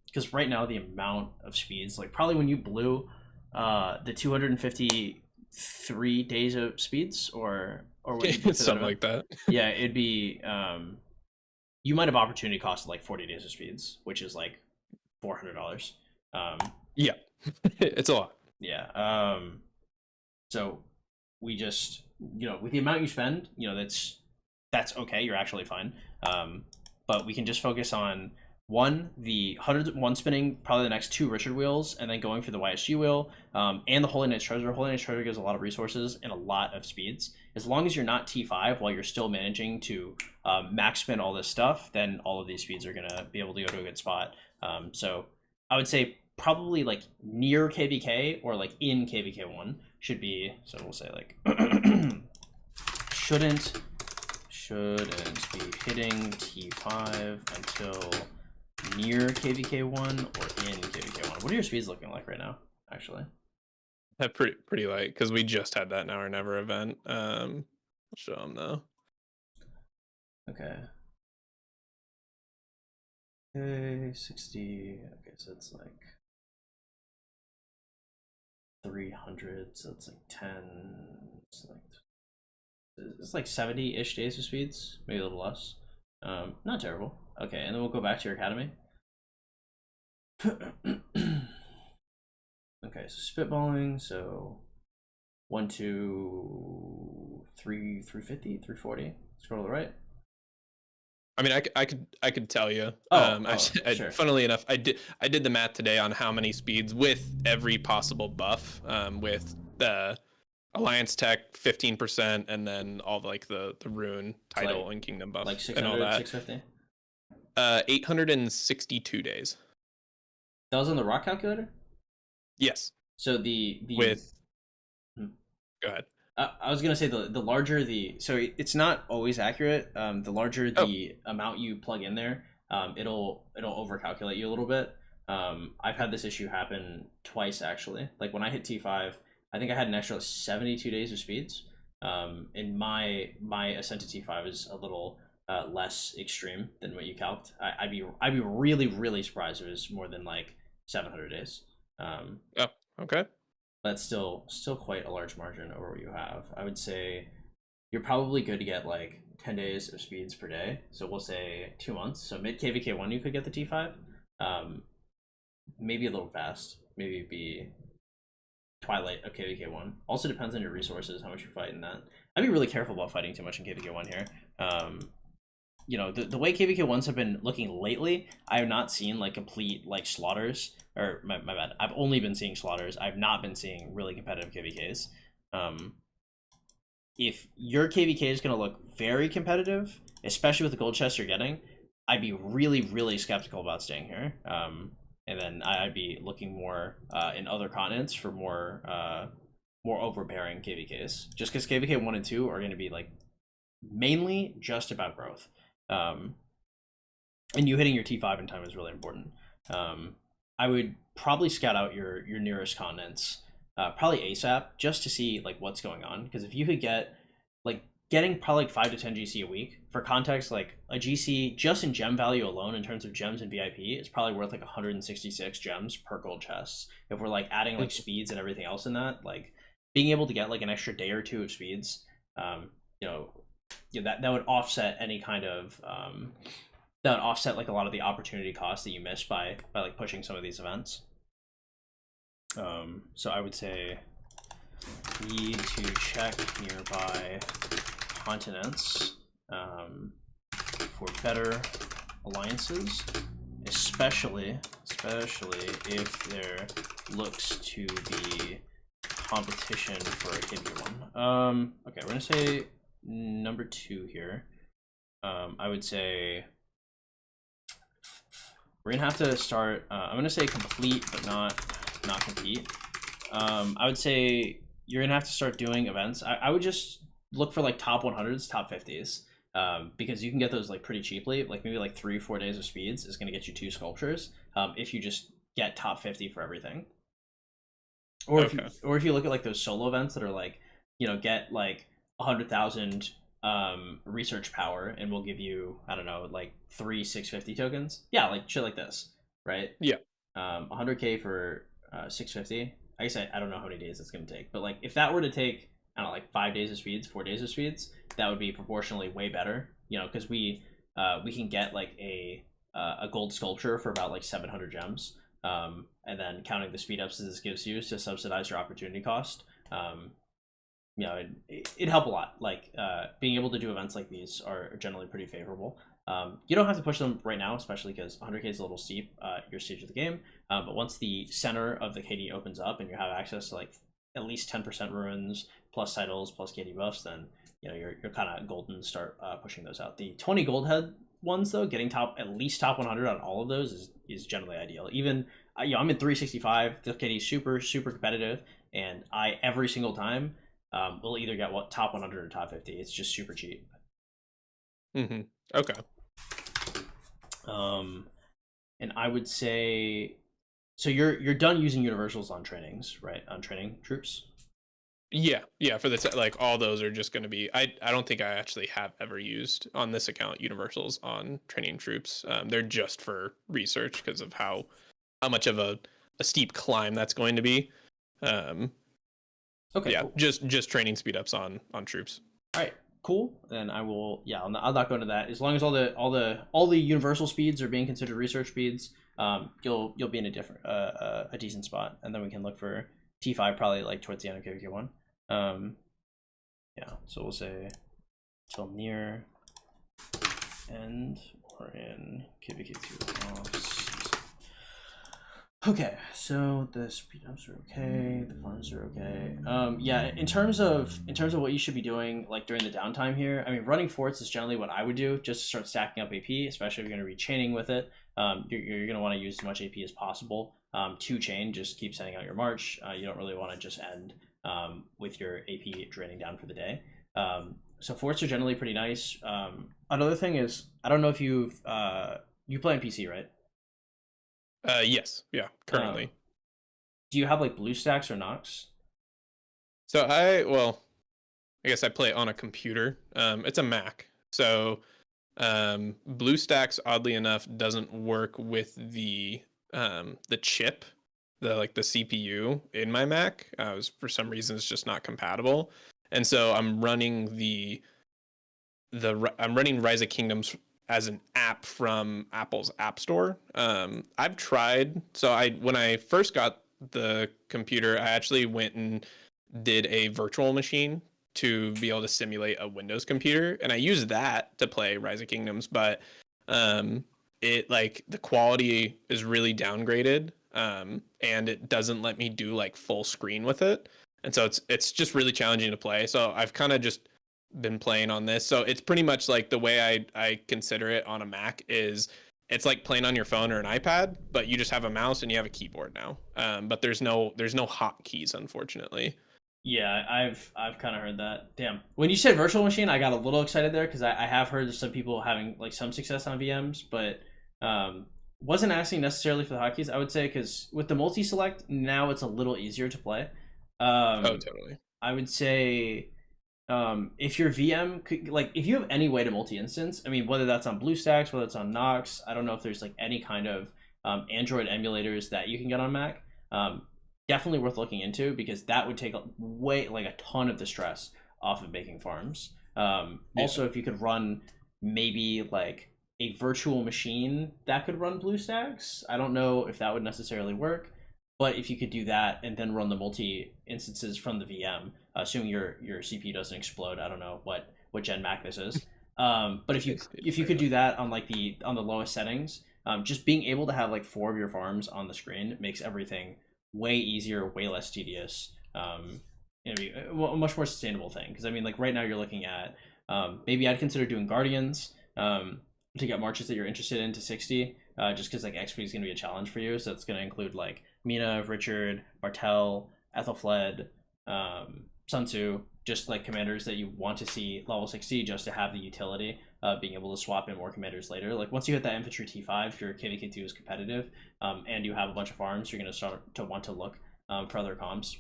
Because right now the amount of speeds, like probably when you blew the 253 days of speeds, or what you blew Something like that. yeah, it'd be you might have opportunity cost like 40 days of speeds, which is like $400. Yeah, it's a lot. Yeah. So we just, with the amount you spend, that's okay. You're actually fine. But we can just focus on the 101 spinning probably the next 2 Richard wheels, and then going for the YSG wheel, and the Holy Knight's Treasure. Holy Knight's Treasure gives a lot of resources and a lot of speeds. As long as you're not T5 while you're still managing to max spin all this stuff, then all of these speeds are going to be able to go to a good spot. So I would say probably like near KVK or like in KVK1 should be, so we'll say like shouldn't be hitting T5 until near KVK1 or in KVK1. What are your speeds looking like right now, actually? Pretty light, because we just had that Now or Never event. I'll show them though. Okay. Okay, 60. Okay, so it's like 300. So it's like 10. It's like 70-ish days of speeds, maybe a little less. Not terrible. Okay, and then we'll go back to your academy. Okay, so spitballing, so 1, 2, 3, 350, 340. Scroll to the right. I mean, I could tell you. Sure. Funnily enough, I did the math today on how many speeds with every possible buff, with the Alliance Tech 15%, and then all like the rune title and kingdom buff like 600, and all that. 650. 862 days. That was on the rock calculator. Yes. So the with. Go ahead. I was gonna say the larger so it's not always accurate. The larger the amount you plug in there, it'll overcalculate you a little bit. I've had this issue happen twice actually. Like when I hit T5, I think I had an extra 72 days of speeds. And my ascent to T5 is a little less extreme than what you calced. I'd be really surprised if it was more than like 700 days. Okay. That's still quite a large margin over what you have. I would say you're probably good to get like 10 days of speeds per day. So we'll say 2 months. So mid KVK1 you could get the T5. Maybe a little fast. Maybe it'd be twilight of KVK1. Also depends on your resources, how much you fight in that. I'd be really careful about fighting too much in KVK1 here. The way KVK1s have been looking lately, I have not seen like complete like slaughters. Or my bad. I've only been seeing slaughters. I've not been seeing really competitive KVKs. If your KVK is going to look very competitive, especially with the gold chest you're getting, I'd be really skeptical about staying here. And then I'd be looking more in other continents for more overbearing KVKs. Just because KVK 1 and 2 are going to be like mainly just about growth. And you hitting your T5 in time is really important. I would probably scout out your nearest continents, probably ASAP, just to see like what's going on. Because if you could get getting probably like 5 to 10 GC a week. For context, like a GC just in gem value alone in terms of gems and VIP is probably worth like 166 gems per gold chest. If we're like adding like speeds and everything else in that, like being able to get like an extra day or two of speeds, you know, that would offset any kind of that would offset like a lot of the opportunity costs that you miss by like pushing some of these events. So I would say need to check nearby continents for better alliances, especially if there looks to be competition for a hidden one. Okay, we're gonna say number 2 here. I would say we're gonna have to start. I'm gonna say complete, but not compete. I would say you're gonna have to start doing events. I would just look for like top 100s, top 50s, because you can get those like pretty cheaply. Like maybe like 3-4 days of speeds is gonna get you 2 sculptures. If you just get top 50 for everything. Or if you look at like those solo events that are like, you know, get like 100,000 research power and we'll give you, I don't know, like 3 650 tokens. Yeah, like shit like this, right? Yeah. 100k for 650. I guess I don't know how many days it's going to take, but like if that were to take, I don't know, like 5 days of speeds, 4 days of speeds, that would be proportionally way better, you know, because we can get like a gold sculpture for about like 700 gems, and then counting the speed ups this gives you to subsidize your opportunity cost. You know, it'd help a lot. Like being able to do events like these are generally pretty favorable. You don't have to push them right now, especially because 100k is a little steep your stage of the game. But once the center of the KD opens up and you have access to like at least 10% ruins plus titles plus KD buffs, then you know you're kind of golden to start pushing those out. The 20 gold head ones though, getting at least top 100 on all of those is generally ideal. Even you know, I'm in 365. The KD is super competitive, and I every single time will either get top 100 or top 50. It's just super cheap. Okay. And I would say, so you're done using universals on trainings, right? On training troops. Yeah. For the like all those are just going to be. I don't think I actually have ever used on this account universals on training troops. They're just for research because of how much of a steep climb that's going to be. Okay. Yeah, cool. just training speed ups on troops. All right. Cool. Then I will. Yeah, I'll not go into that. As long as all the universal speeds are being considered research speeds, you'll be in a decent spot, and then we can look for T5 probably like towards the end of KVK1. Yeah. So we'll say till near end or in KVK2 offs. Okay, so the speed ups are okay, the farms are okay. Yeah, in terms of what you should be doing like during the downtime here, I mean, running forts is generally what I would do just to start stacking up AP, especially if you're going to be chaining with it. You're going to want to use as much AP as possible to chain. Just keep sending out your march. You don't really want to just end with your AP draining down for the day. So forts are generally pretty nice. Another thing is, I don't know if you play on PC, right? Yes. Yeah. Currently. Do you have like BlueStacks or Nox? So I guess I play on a computer. It's a Mac. So BlueStacks, oddly enough, doesn't work with the chip, the CPU in my Mac. For some reason it's just not compatible. And so I'm running I'm running Rise of Kingdoms as an app from Apple's App Store. I've tried. So when I first got the computer, I actually went and did a virtual machine to be able to simulate a Windows computer, and I used that to play Rise of Kingdoms. But it like the quality is really downgraded, and it doesn't let me do like full screen with it, and so it's just really challenging to play. So I've kind of just been playing on this. So it's pretty much like the way I consider it on a Mac is it's like playing on your phone or an iPad, but you just have a mouse and you have a keyboard now. But there's no hotkeys, unfortunately. Yeah, I've kind of heard that. Damn. When you said virtual machine, I got a little excited there because I have heard of some people having like some success on VMs, but wasn't asking necessarily for the hotkeys, I would say, because with the multi-select, now it's a little easier to play. Oh, totally. I would say If your VM could, like, if you have any way to multi-instance, I mean, whether that's on BlueStacks, whether it's on Nox, I don't know if there's like any kind of Android emulators that you can get on Mac. Definitely worth looking into, because that would take like a ton of the stress off of making farms. Also, if you could run maybe like a virtual machine that could run BlueStacks, I don't know if that would necessarily work, but if you could do that and then run the multi instances from the VM, assuming your CPU doesn't explode, I don't know what gen Mac this is. But if you could do that on like on the lowest settings, just being able to have like 4 of your farms on the screen makes everything way easier, way less tedious. It'd be a much more sustainable thing. Because I mean, like right now you're looking at maybe I'd consider doing Guardians to get marches that you're interested in to 60. Just because like XP is going to be a challenge for you, so it's going to include like Mina, Richard, Martel, Ethelfled, Sun Tzu, just like commanders that you want to see level 60 just to have the utility being able to swap in more commanders later. Like once you hit that infantry T5, if your KVK2 is competitive and you have a bunch of farms, you're going to start to want to look for other comms.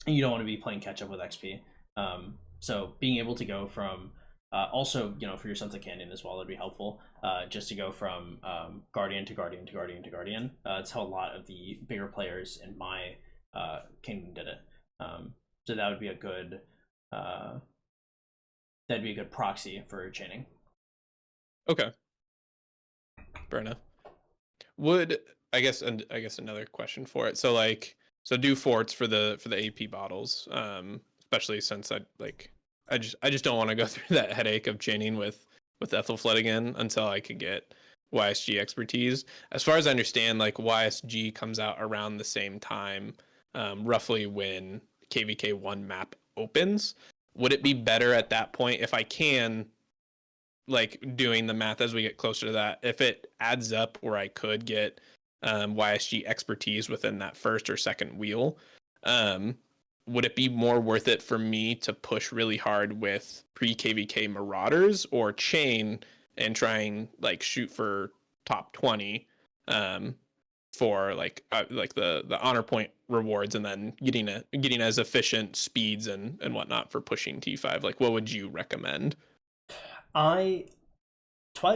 And you don't want to be playing catch up with XP. So being able to go from also, you know, for your Sons of Canyon as well, it'd be helpful just to go from Guardian to Guardian to Guardian to Guardian. It's how a lot of the bigger players in my kingdom did it. So that would be a good that'd be a good proxy for chaining. Okay, fair enough. Would I guess another question for it. So like, so do forts for the AP bottles, especially since I just don't want to go through that headache of chaining with Ethelfled again until I could get YSG expertise. As far as I understand, like YSG comes out around the same time, roughly when KVK1 map opens. Would it be better at that point if I can, like doing the math as we get closer to that, if it adds up where I could get YSG expertise within that first or second wheel, would it be more worth it for me to push really hard with pre-KVK Marauders or chain and trying like shoot for top 20 for like the honor point rewards, and then getting as efficient speeds and whatnot for pushing T5? Like, what would you recommend? Twilight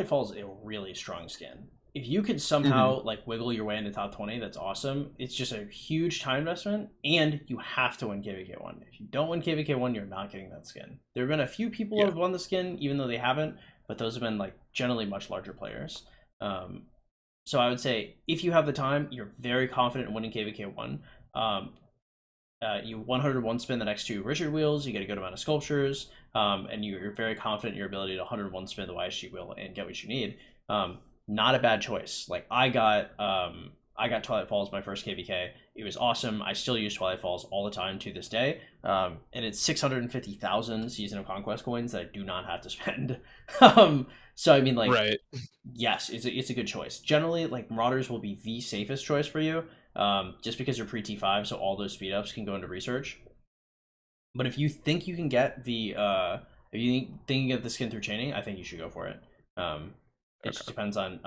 Falls is a really strong skin. If you could somehow like wiggle your way into top 20, that's awesome. It's just a huge time investment, and you have to win KVK1. If you don't win KVK1, you're not getting that skin. There have been a few people who have won the skin, even though they haven't, but those have been like generally much larger players. So I would say if you have the time, you're very confident in winning KVK1. You 101 spin the next 2 Richard wheels, you get a good amount of sculptures, and you're very confident in your ability to 101 spin the YSG wheel and get what you need. Not a bad choice. Like I got Twilight Falls my first KVK. It was awesome. I still use Twilight Falls all the time to this day. And it's 650,000 Season of Conquest coins that I do not have to spend. So I mean, like, Right. yes, it's a good choice. Generally, like Marauders will be the safest choice for you, just because you're pre T5, so all those speed ups can go into research. But if you think you can get the if you think you can get the skin through chaining, I think you should go for it. It just depends on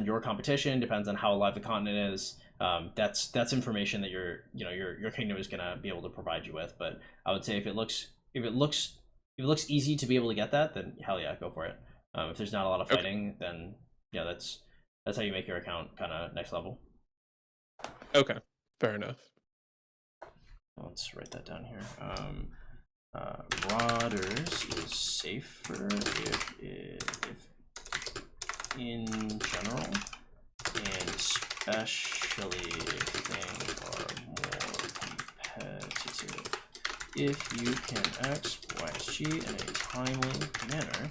your competition, depends on how alive the continent is. That's information that your kingdom is gonna be able to provide you with. But I would say if it looks easy to be able to get that, then hell yeah, go for it. If there's not a lot of fighting, then yeah, that's how you make your account kind of next level. Okay, fair enough. Let's write that down here. Marauders is safer if in general, and especially if things are more competitive. If you can YSG in a timely manner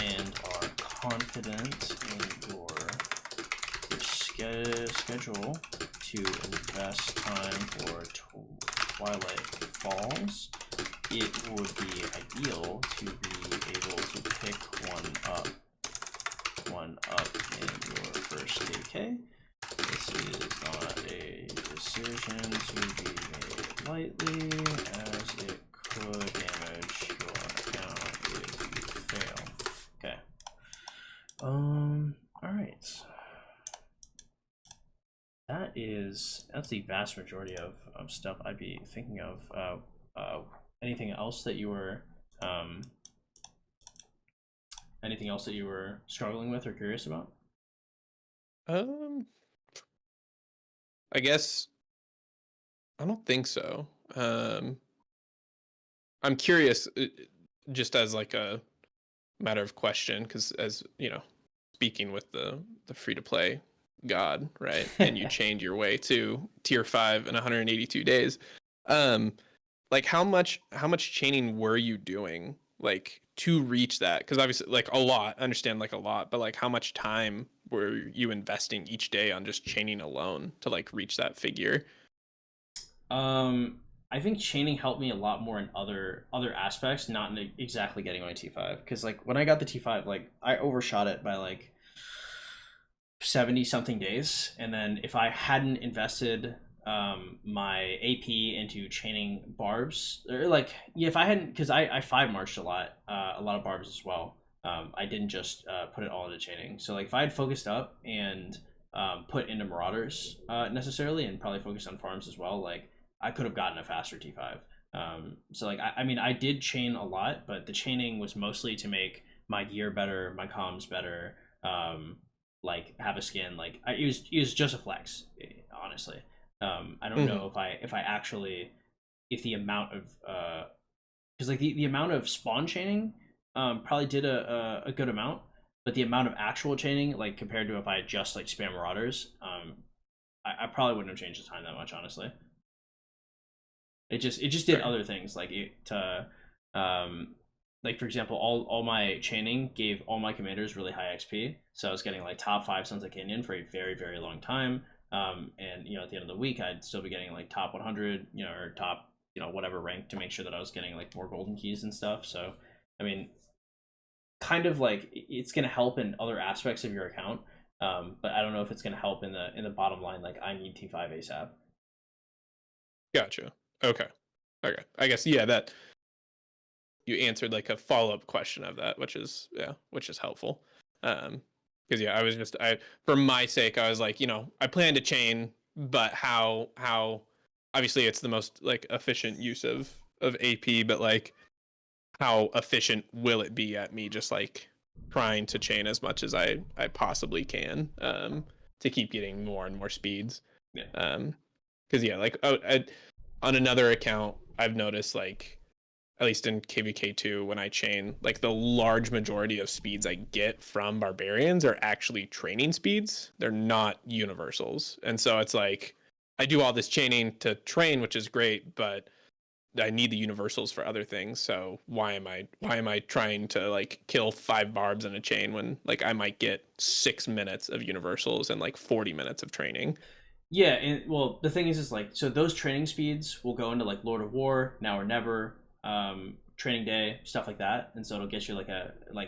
and are confident in your schedule to invest time for Twilight Falls, it would be ideal to be able to pick one up in your first KVK. This is not a decision to be made lightly, as it could damage your account if you fail. Okay. Alright. That's the vast majority of stuff I'd be thinking of. anything else that you were struggling with or curious about? Um, I guess I don't think so. I'm curious, just as like a matter of question, because as you know, speaking with the free to play god, right? And you chained your way to tier 5 in 182 days. Um, like how much chaining were you doing like to reach that? Because obviously like a lot, I understand like a lot, but like how much time were you investing each day on just chaining alone to like reach that figure? Um, I think chaining helped me a lot more in other aspects, not in exactly getting my T5. Because like when I got the T5, like I overshot it by like 70 something days, and then if I hadn't invested my AP into chaining barbs, or like yeah, if I hadn't, because I 5 marched a lot of barbs as well. I didn't just put it all into chaining. So like if I had focused up and put into marauders necessarily, and probably focused on farms as well, like I could have gotten a faster T5. So like I mean I did chain a lot, but the chaining was mostly to make my gear better, my comms better, like have a skin. Like it was just a flex, honestly. I don't Mm-hmm. know if I actually, if the amount of because like the amount of spawn chaining probably did a good amount, but the amount of actual chaining, like compared to if I just like spam marauders, I probably wouldn't have changed the time that much, honestly. It just did Fair. other things like um like for example, all my chaining gave all my commanders really high XP, so I was getting like top 5 Sons of Canyon for a very very long time. And at the end of the week I'd still be getting like top 100, or top whatever rank, to make sure that I was getting like more golden keys and stuff. So I mean, kind of like it's going to help in other aspects of your account, but I don't know if it's going to help in the bottom line, like I need T5 ASAP. Gotcha. Okay. Okay. I guess yeah, that you answered like a follow-up question of that, which is yeah, which is helpful. Because yeah, I was just I for my sake, I was like, I plan to chain, but how obviously it's the most like efficient use of AP, but like how efficient will it be at me just like trying to chain as much as I possibly can to keep getting more and more speeds. Yeah. Because yeah, like on another account, I've noticed like at least in KVK2 when I chain, like the large majority of speeds I get from barbarians are actually training speeds. They're not universals. And so it's like I do all this chaining to train, which is great, but I need the universals for other things. So why am I trying to like kill 5 barbs in a chain when like I might get 6 minutes of universals and like 40 minutes of training? Yeah, and well, the thing is like, so those training speeds will go into like Lord of War, Now or Never, Training Day, stuff like that, and so it'll get you like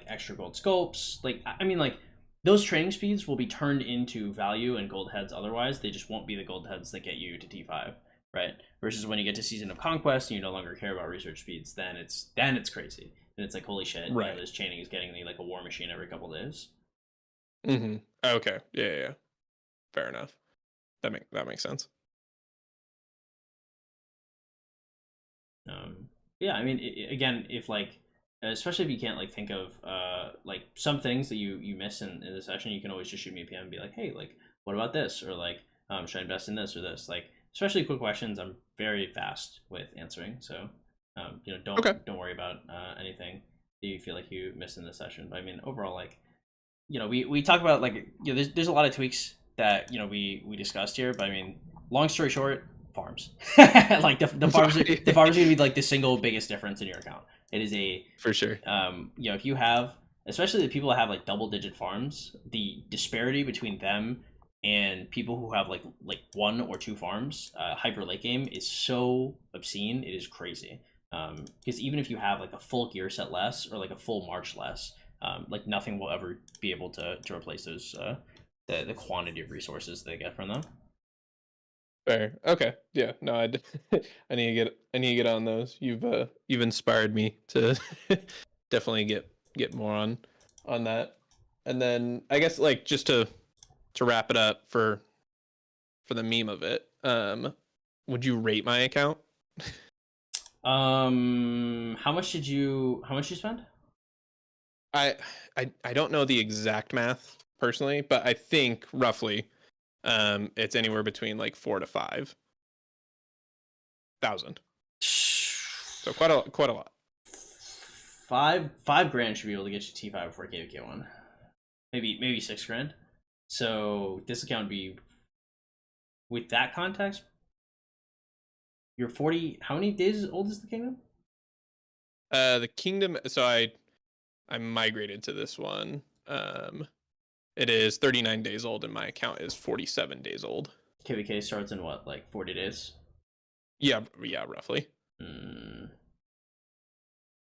extra gold sculpts. Like I mean, like those training speeds will be turned into value and gold heads. Otherwise, they just won't be the gold heads that get you to T5, right? Versus when you get to Season of Conquest and you no longer care about research speeds, then it's crazy. And it's like holy shit, Right. this chaining is getting me like a war machine every couple days. Mm-hmm. Okay. Yeah, yeah, yeah. Fair enough. That makes sense. Yeah, I mean, again, if like, especially if you can't like think of like some things that you miss in the session, you can always just shoot me a PM and be like, hey, like, what about this, or like, should I invest in this or this? Like, especially quick questions, I'm very fast with answering. So, Okay. don't worry about anything that you feel like you missed in the session. But I mean, overall, like, we talk about like, there's a lot of tweaks that we discussed here. But I mean, long story short, farms. Like the farms are gonna be like the single biggest difference in your account. It is a For sure. if you have, especially the people that have like double digit farms, the disparity between them and people who have like 1 or 2 farms, hyper late game, is so obscene. It is crazy. Because even if you have like a full gear set less or like a full march less, like nothing will ever be able to replace those the quantity of resources they get from them. Fair. Okay. Yeah. No, I need to get on those. You've inspired me to definitely get more on that. And then I guess like just to wrap it up for the meme of it, would you rate my account? How much did you spend? I I don't know the exact math personally, but I think roughly it's anywhere between like 4 to 5 thousand. So quite a lot. Five grand should be able to get you T5 before KVK1. Maybe 6 grand. So this account would be, with that context, you're 40. How many days old is the kingdom? The kingdom. So I migrated to this one. It is 39 days old, and my account is 47 days old. KVK starts in what, like 40 days? Yeah, roughly.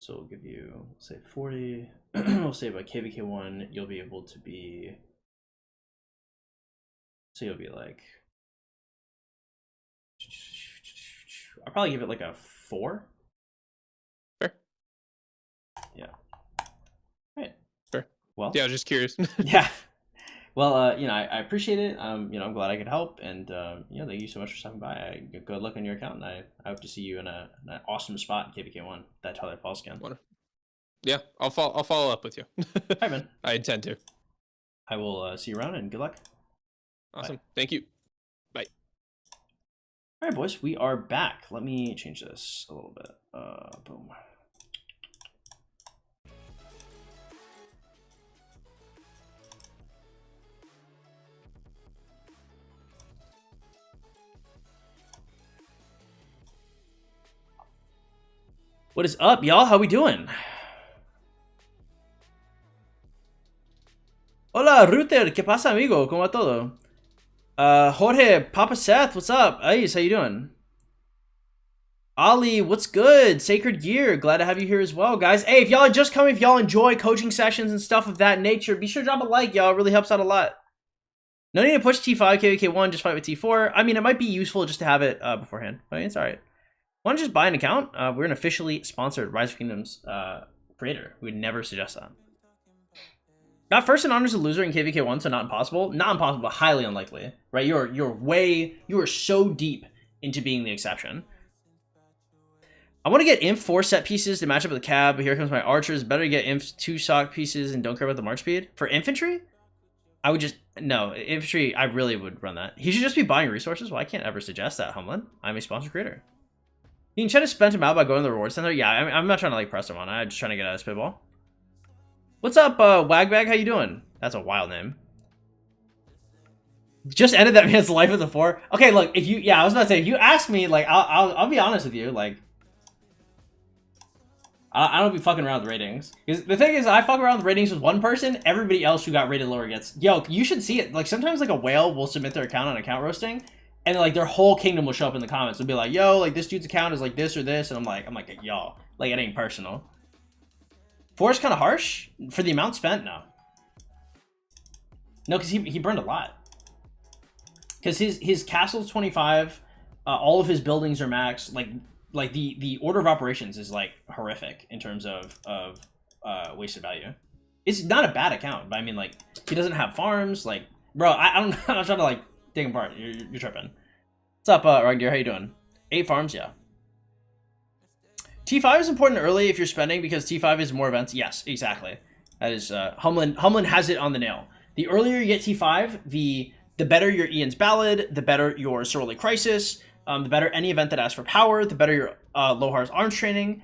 So we'll give you, say, 40. We'll say by KVK1, you'll be able to be. So you'll be like. I'll probably give it like a 4. Fair. Yeah. Right. Fair. Well. Yeah, I was just curious. Yeah. Well, I appreciate it. I'm glad I could help, and thank you so much for stopping by. Good luck on your account, and I hope to see you in an awesome spot in KVK1. That Tyler Falls scan. Yeah, I'll follow up with you. Hi, man. I intend to. I will see you around, and good luck. Awesome. Bye. Thank you. Bye. All right, boys, we are back. Let me change this a little bit. Boom. What is up, y'all? How we doing? Hola, Ruter. ¿Qué pasa, amigo? ¿Cómo va todo? Jorge, Papa Seth, what's up? Ice, how you doing? Ali, what's good? Sacred Gear, glad to have you here as well, guys. Hey, if y'all are just coming, if y'all enjoy coaching sessions and stuff of that nature, be sure to drop a like, y'all. It really helps out a lot. No need to push T5, KVK1, just fight with T4. I mean, it might be useful just to have it beforehand. I mean, it's alright. Why don't you just buy an account? We're an officially sponsored Rise of Kingdoms creator. We would never suggest that. Got first in honors a loser in KVK1, so not impossible. Not impossible, but highly unlikely. Right? You are so deep into being the exception. I want to get Inf 4 set pieces to match up with the cab, but here comes my archers. Better to get Inf 2 sock pieces and don't care about the march speed. For infantry, I would just... No, infantry, I really would run that. He should just be buying resources. Well, I can't ever suggest that, Humlin. I'm a sponsored creator. You can try to spend him out by going to the reward center. Yeah, I'm not trying to like press him on. I'm just trying to get out of spitball. What's up, Wagbag? How you doing? That's a wild name. Just ended that man's life with a 4. Okay, look, if you... Yeah, I was about to say, if you ask me, like, I'll be honest with you, like... I don't be fucking around with ratings. Because the thing is, I fuck around with ratings with one person, everybody else who got rated lower gets... Yo, you should see it. Like, sometimes, like, a whale will submit their account on account roasting, and, like, their whole kingdom will show up in the comments and be like, yo, like, this dude's account is, like, this or this, and I'm like, y'all. Like, it ain't personal. 4 is kind of harsh? For the amount spent? No. No, because he burned a lot. Because his castle's 25, all of his buildings are max, like the order of operations is like horrific in terms of wasted value. It's not a bad account, but I mean, like, he doesn't have farms. Like, bro, I don't know. I'm trying to like dig him apart. You're tripping. What's up, Rugdeer? How you doing? 8 farms, yeah. T5 is important early if you're spending because T5 is more events. Yes, exactly. That is Humlin has it on the nail. The earlier you get T5, the better your Ian's Ballad, the better your Soroli Crisis. The better any event that asks for power, the better your Lohar's Arms Training,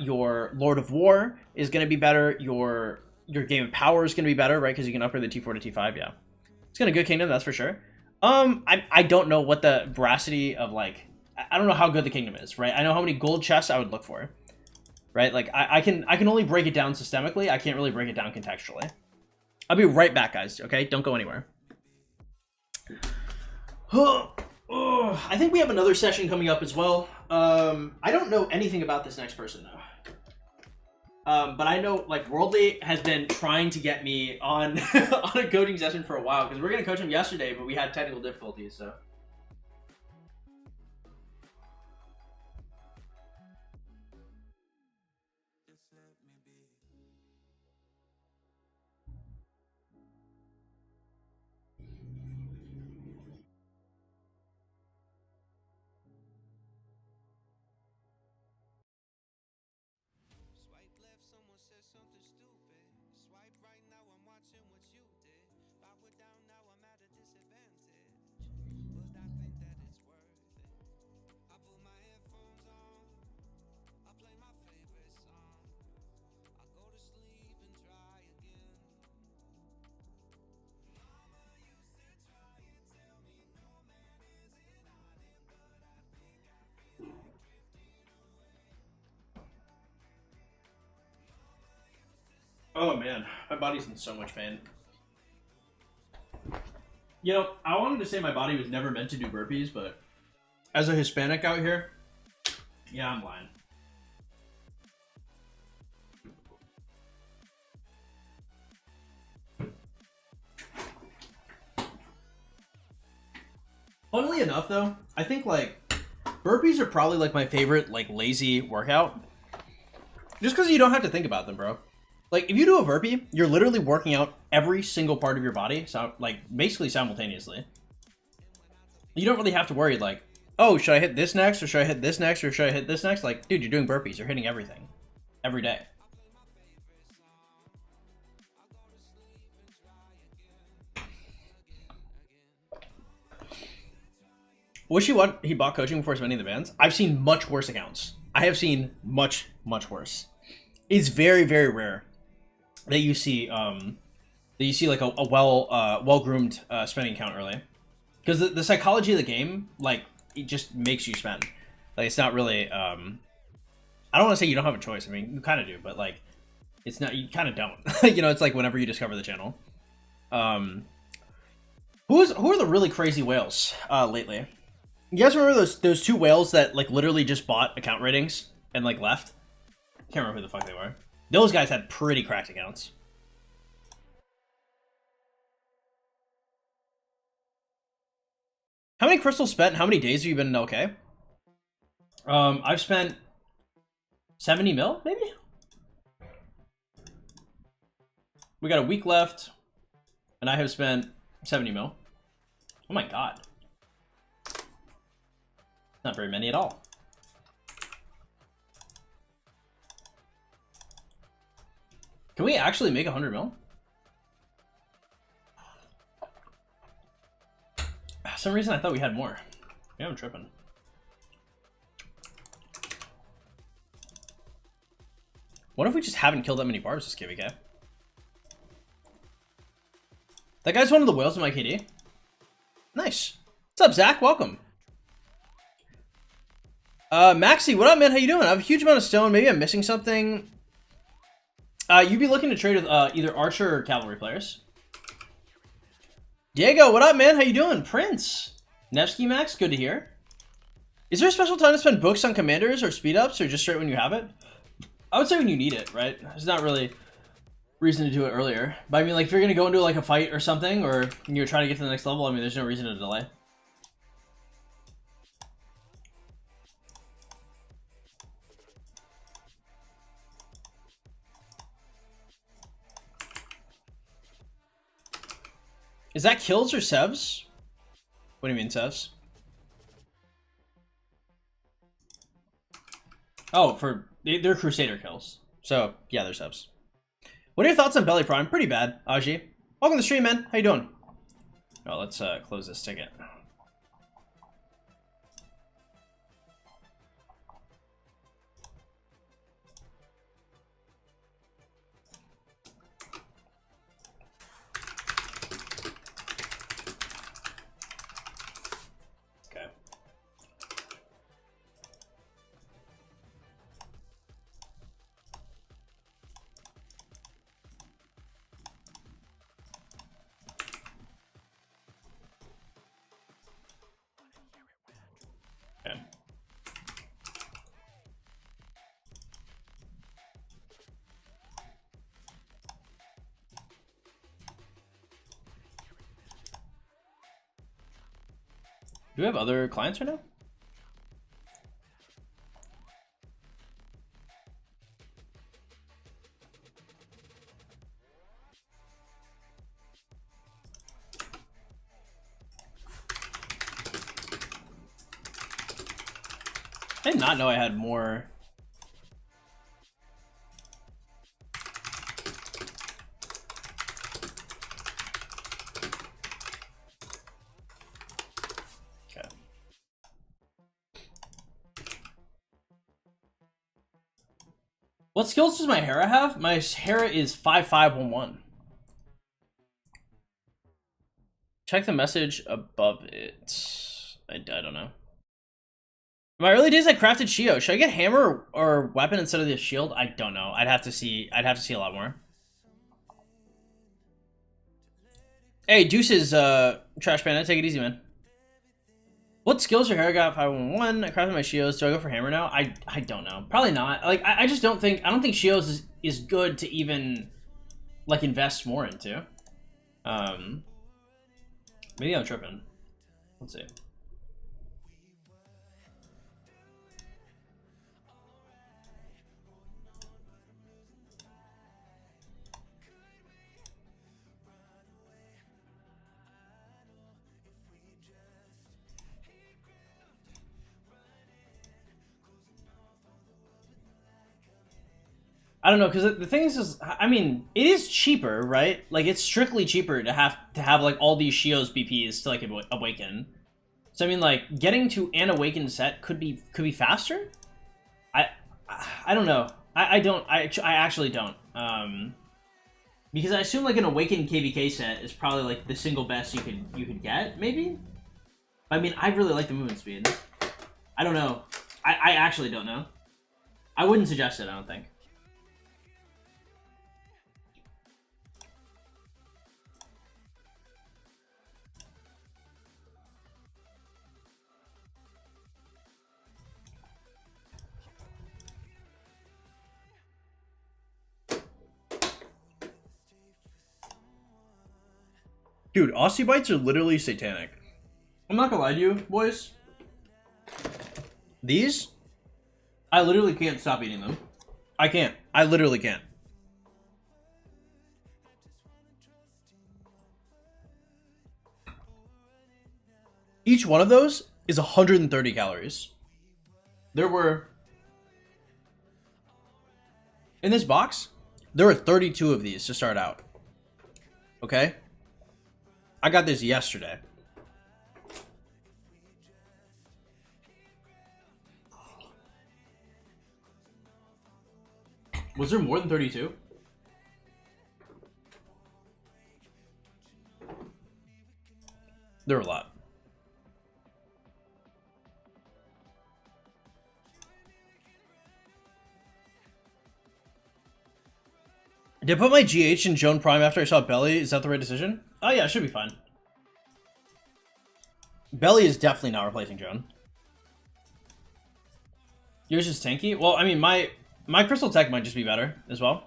your Lord of War is going to be better, your Game of Power is going to be better, right? Because you can upgrade the T4 to T5, yeah. It's going to good kingdom, that's for sure. I don't know what the veracity of, like, I don't know how good the kingdom is, right? I know how many gold chests I would look for, right? Like, I can only break it down systemically, I can't really break it down contextually. I'll be right back, guys, okay? Don't go anywhere. I think we have another session coming up as well. I don't know anything about this next person though. But I know like Worldly has been trying to get me on on a coaching session for a while because we were gonna coach him yesterday, but we had technical difficulties. So Oh man, my body's in so much pain. You know, I wanted to say my body was never meant to do burpees, but as a Hispanic out here, yeah, I'm lying. Funnily enough, though, I think like burpees are probably like my favorite like lazy workout, just because you don't have to think about them, bro. Like, if you do a burpee, you're literally working out every single part of your body, so like basically simultaneously. You don't really have to worry like, oh, should I hit this next, or should I hit this next, or should I hit this next? Like, dude, you're doing burpees. You're hitting everything, every day. Wish he bought coaching before spending the bans. I've seen much worse accounts. I have seen much worse. It's very, very rare that you see like a well groomed spending account early, because the psychology of the game, like, it just makes you spend. Like, it's not really I don't want to say you don't have a choice. I mean, you kind of do, but like, it's not, you kind of don't. You know, it's like whenever you discover the channel. Who are the really crazy whales lately? You guys remember those two whales that like literally just bought account ratings and like left? Can't remember who the fuck they were. Those guys had pretty cracked accounts. How many crystals spent? How many days have you been in LK? I've spent 70 mil, maybe? We got a week left, and I have spent 70 mil. Oh my god. Not very many at all. Can we actually make 100 mil? For some reason I thought we had more. Yeah, I'm tripping. What if we just haven't killed that many barbs this KVK? That guy's one of the whales in my KD. Nice. What's up, Zach? Welcome. Maxi, what up, man? How you doing? I have a huge amount of stone. Maybe I'm missing something. You'd be looking to trade with either archer or cavalry players. Diego, what up, man? How you doing? Prince. Nevsky Max, good to hear. Is there a special time to spend books on commanders or speed ups, or just straight when you have it? I would say when you need it, right? There's not really reason to do it earlier. But I mean, like, if you're going to go into like a fight or something, or you're trying to get to the next level, I mean, there's no reason to delay. Is that kills or sevs? What do you mean, sevs? Oh, they're Crusader kills. So, yeah, they're sevs. What are your thoughts on Belly Prime? Pretty bad, Aji. Welcome to the stream, man. How you doing? Oh, let's close this ticket. Do we have other clients right now? I did not know I had more. What skills does my Hera have? My Hera is 5511. Check the message above it. I don't know. In my early days, I crafted Shio. Should I get hammer or weapon instead of the shield? I don't know. I'd have to see a lot more. Hey, Deuces, Trash Panda, take it easy, man. What skills your Hera got? 511. I crafted my Shios. Do I go for hammer now? I don't know. Probably not. Like I just don't think Shios is good to even like invest more into. Maybe I'm tripping. Let's see. I don't know, because the thing is, I mean, it is cheaper, right? Like, it's strictly cheaper to have like all these Shios BPs to like awaken. So I mean, like, getting to an awakened set could be faster. I don't know. I actually don't. Because I assume like an awakened KVK set is probably like the single best you could get, maybe. I mean, I really like the movement speed. I don't know. I actually don't know. I wouldn't suggest it, I don't think. Dude, Aussie are literally satanic. I'm not gonna lie to you, boys. These, I literally can't stop eating them. I can't. I literally can't. Each one of those is 130 calories. There were... In this box, there were 32 of these to start out. Okay? I got this yesterday. Was there more than 32? There were a lot. Did I put my GH in Joan Prime after I saw Belly? Is that the right decision? Oh yeah, it should be fine. Belly is definitely not replacing Joan. Yours is tanky? Well, I mean, my Crystal Tech might just be better as well.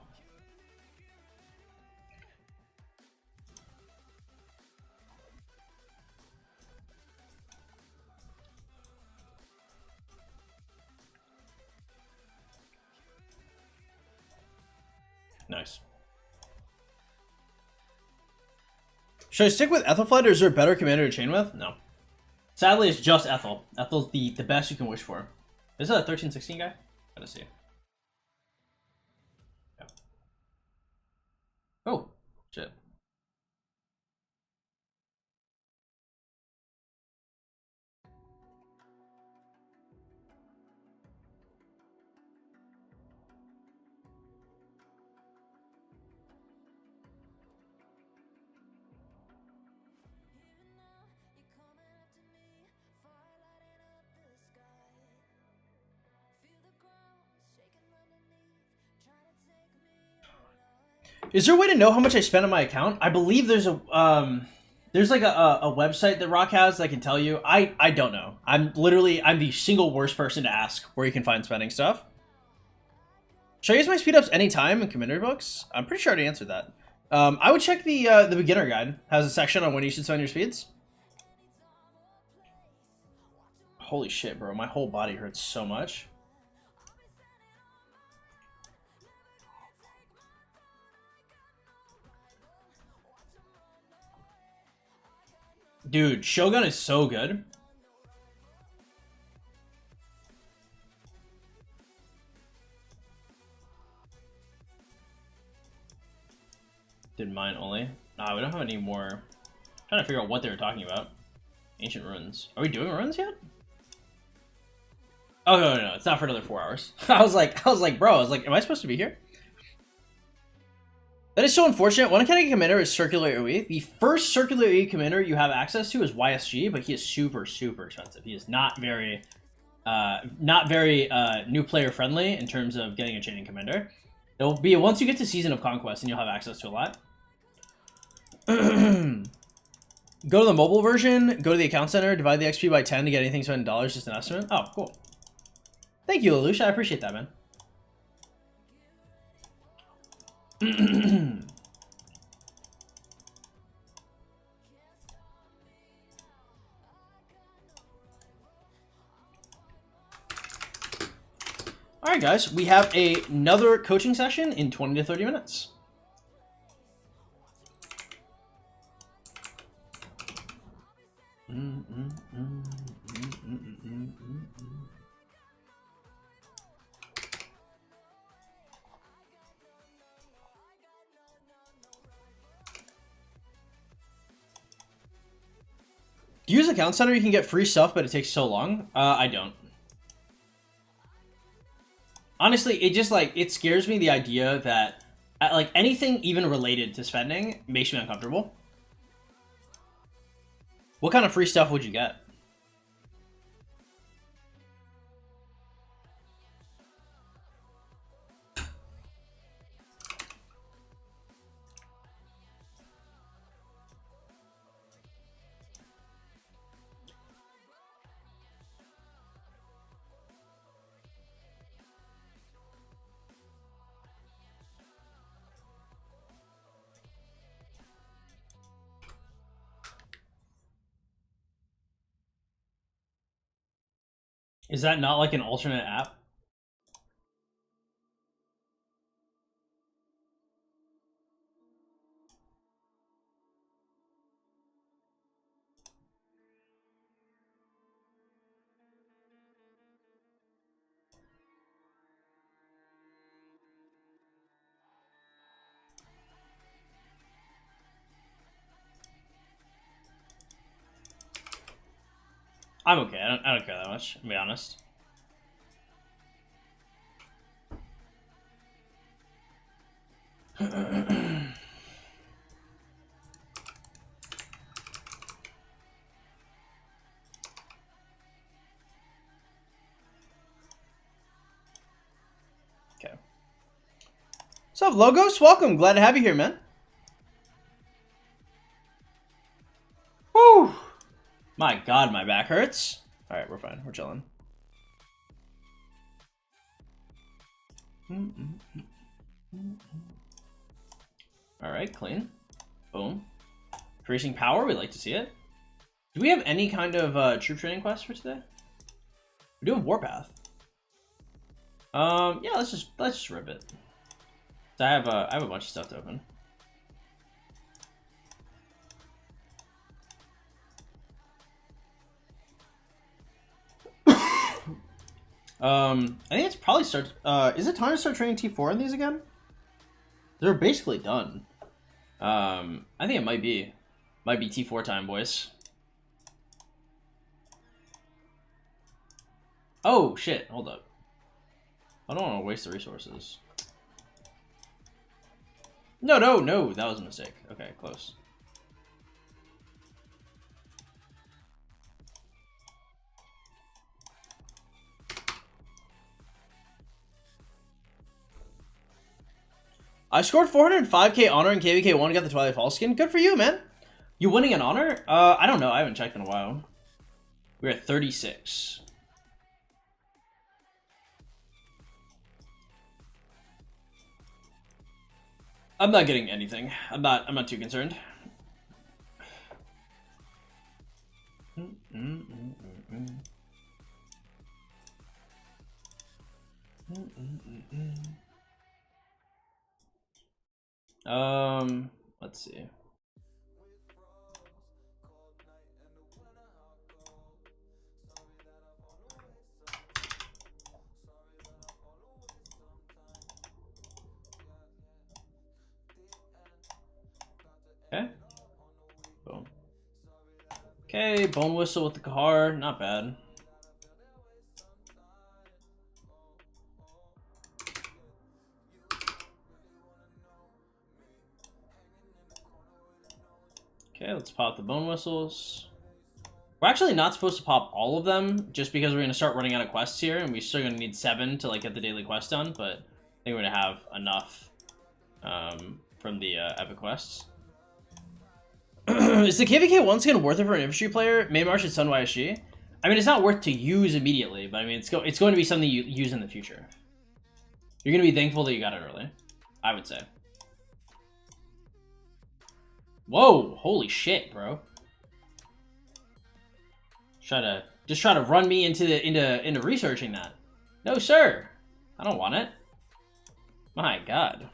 Nice. Should I stick with Ethelflight, or is there a better commander to chain with? No. Sadly, it's just Ethel. Ethel's the best you can wish for. Is that a 1316 guy? Gotta see. Yeah. Oh, shit. Is there a way to know how much I spent on my account? I believe there's a like a website that Rock has that can tell you. I don't know. I'm the single worst person to ask where you can find spending stuff. Should I use my speed ups anytime in commander books? I'm pretty sure I already answered that. I would check the beginner guide. Has a section on when you should spend your speeds. Holy shit, bro! My whole body hurts so much. Dude, Shogun is so good. Did mine only? Nah, we don't have any more. I'm trying to figure out what they were talking about. Ancient ruins. Are we doing ruins yet? Oh no, it's not for another 4 hours. I was like, bro, am I supposed to be here? That is so unfortunate. One kind of commander is circular AoE. The first circular AoE commander you have access to is YSG, but he is super expensive. He is not very new player friendly in terms of getting a chaining commander. It'll be once you get to Season of Conquest and you'll have access to a lot. Go to the mobile version, go to the account center, divide the XP by 10 to get anything spent in dollars, just an estimate. Oh, cool. Thank you, Lelouch. I appreciate that, man. All right, guys. We have another coaching session in 20 to 30 minutes. Use Account Center, you can get free stuff, but it takes so long. I don't. Honestly, it just it scares me, the idea that anything even related to spending makes me uncomfortable. What kind of free stuff would you get? Is that not like an alternate app? I'm okay. I don't care that much, to be honest. Okay. What's up, Logos? Welcome. Glad to have you here, man. Whew. My God, my back hurts. All right, we're fine. We're chilling. All right, clean. Boom. Increasing power. We'd like to see it. Do we have any kind of troop training quest for today? We do have Warpath. Yeah, let's just rip it. So I have a bunch of stuff to open. I think it's probably start. Is it time to start training T4 in these again? They're basically done. I think it might be T4 time, boys. Oh shit! Hold up. I don't want to waste the resources. No, that was a mistake. Okay, close. I scored 405k honor in KVK 1 and got the Twilight Fall skin. Good for you, man. You winning an honor? I don't know. I haven't checked in a while. We're at 36. I'm not getting anything. I'm not too concerned. Let's see. Okay. Boom. Okay, Bone Whistle with the Kahar, not bad. Okay, let's pop the bone whistles. We're actually not supposed to pop all of them, just because we're going to start running out of quests here, and we're still going to need 7 to like get the daily quest done, but I think we're going to have enough from the epic quests. Is the KVK 1 skin worth it for an infantry player? Main March at Sun YSG? I mean, it's not worth to use immediately, but I mean, it's going to be something you use in the future. You're going to be thankful that you got it early, I would say. Whoa, holy shit, bro. Just try to run me into researching that. No, sir. I don't want it. My God.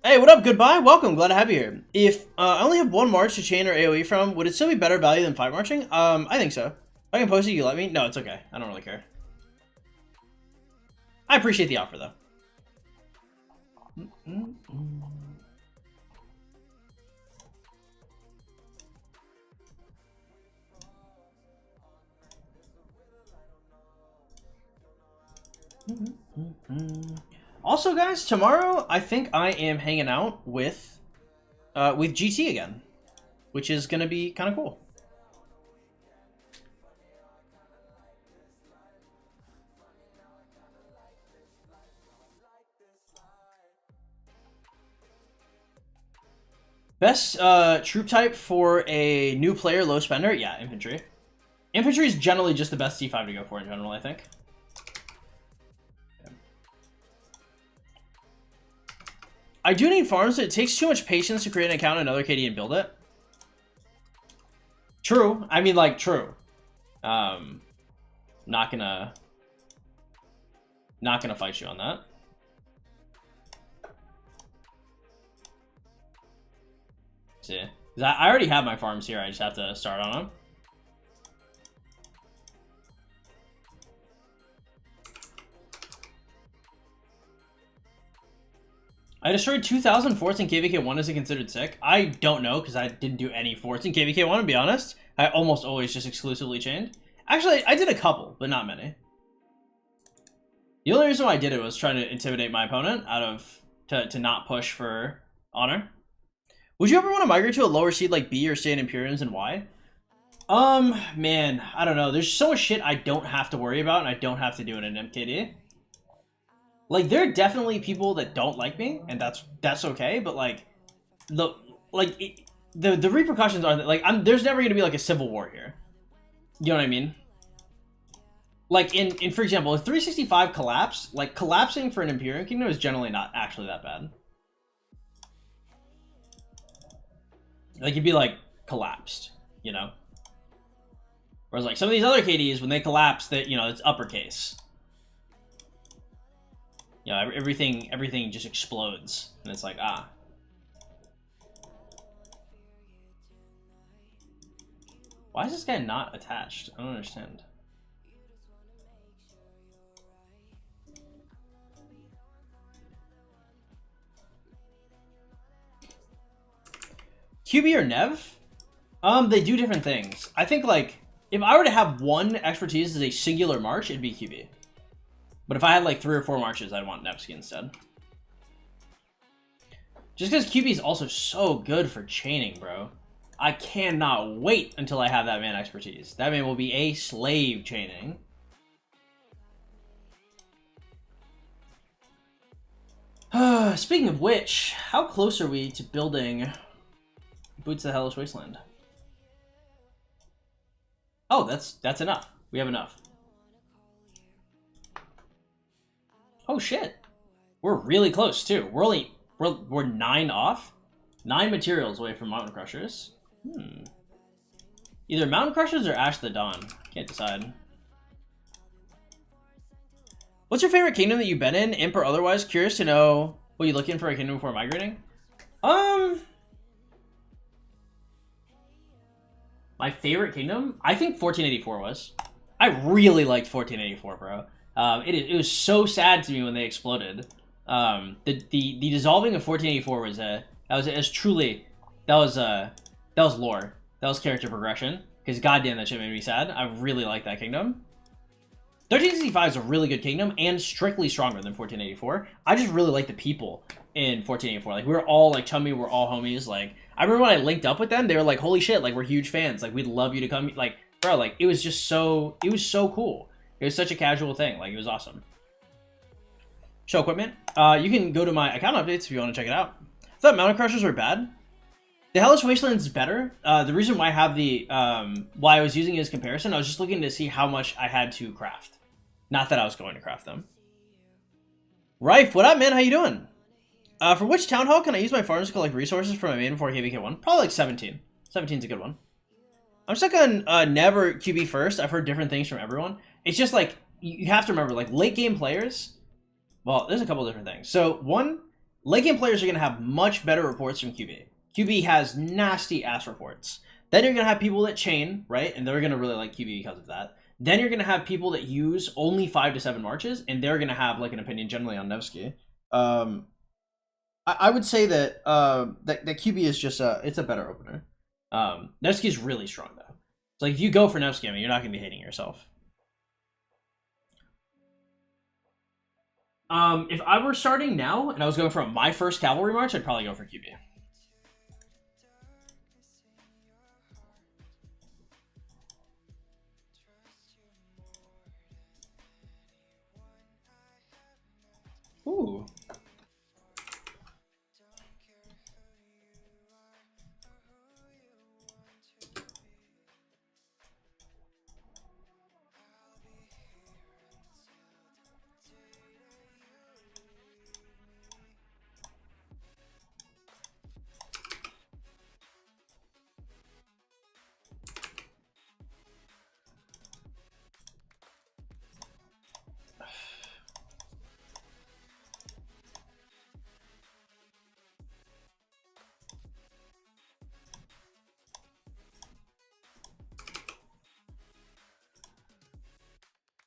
Hey, what up, goodbye? Welcome, glad to have you here. If I only have 1 march to chain or AoE from, would it still be better value than 5 marching? I think so. If I can post it, you let me? No, it's okay. I don't really care. I appreciate the offer, though. Also, guys, tomorrow I think I am hanging out with GT again, which is gonna be kind of cool. Best troop type for a new player, low spender? Yeah, infantry. Infantry is generally just the best C5 to go for in general, I think. I do need farms, but it takes too much patience to create an account in another KD and build it. True. I mean, like, true. Not gonna fight you on that. See, I already have my farms here. I just have to start on them. I destroyed 2,000 forts in KVK1. Is it considered sick? I don't know, because I didn't do any forts in KVK1, to be honest. I almost always just exclusively chained. Actually, I did a couple, but not many. The only reason why I did it was trying to intimidate my opponent to not push for honor. Would you ever want to migrate to a lower seed like B or stay in Imperiums, and why? Man, I don't know. There's so much shit I don't have to worry about, and I don't have to do in an MKD. Like, there are definitely people that don't like me, and that's okay. But like, the repercussions are that, like, there's never gonna be like a civil war here. You know what I mean? Like in for example, if 365 collapse, like collapsing for an Imperial Kingdom is generally not actually that bad. Like, you'd be like collapsed, you know. Whereas like some of these other KDs, when they collapse, that, you know, it's uppercase. You know, everything just explodes, and it's like, ah. Why is this guy not attached? I don't understand. QB or Nev? They do different things. I think, like, if I were to have one expertise as a singular march, it'd be QB. But if I had like 3 or 4 marches, I'd want Nevsky instead. Just because QB is also so good for chaining, bro. I cannot wait until I have that man expertise. That man will be a slave chaining. Speaking of which, how close are we to building Boots of the Hellish Wasteland? Oh, that's enough. We have enough. Oh shit, we're really close too. We're 9 off, 9 materials away from Mountain Crushers. Either Mountain Crushers or Ash of the Dawn. Can't decide. What's your favorite kingdom that you've been in, imp or otherwise? Curious to know what you're looking for a kingdom before migrating. My favorite kingdom? I think 1484 was. I really liked 1484, bro. It was so sad to me when they exploded. The dissolving of 1484 was that was lore. That was character progression. Because goddamn, that shit made me sad. I really like that kingdom. 1365 is a really good kingdom and strictly stronger than 1484. I just really like the people in 1484. Like, we were all like chummy, we're all homies. Like, I remember when I linked up with them, they were like, holy shit, like, we're huge fans. Like, we'd love you to come. Like, bro, like, it was just so, it was so cool. It was such a casual thing. Like, it was awesome. Show equipment. You can go to my account updates if you want to check it out. I thought Mountain Crushers were bad. The Hellish Wasteland is better. The reason why I have the, why I was using it as comparison, I was just looking to see how much I had to craft. Not that I was going to craft them. Rife, what up, man? How you doing? For which town hall can I use my farms to collect resources for my main before KVK1? Probably like 17. 17's a good one. I'm stuck on never QB first. I've heard different things from everyone. It's just like, you have to remember, like, late game players, well, there's a couple different things. So, one, late game players are going to have much better reports from QB. QB has nasty ass reports. Then you're going to have people that chain, right? And they're going to really like QB because of that. Then you're going to have people that use only 5 to 7 marches, and they're going to have like an opinion generally on Nevsky. I would say that that QB is just it's a better opener. Nevsky is really strong though. So like if you go for Nevsky, I mean, you're not going to be hating yourself. If I were starting now and I was going for my first cavalry march, I'd probably go for QB. Ooh.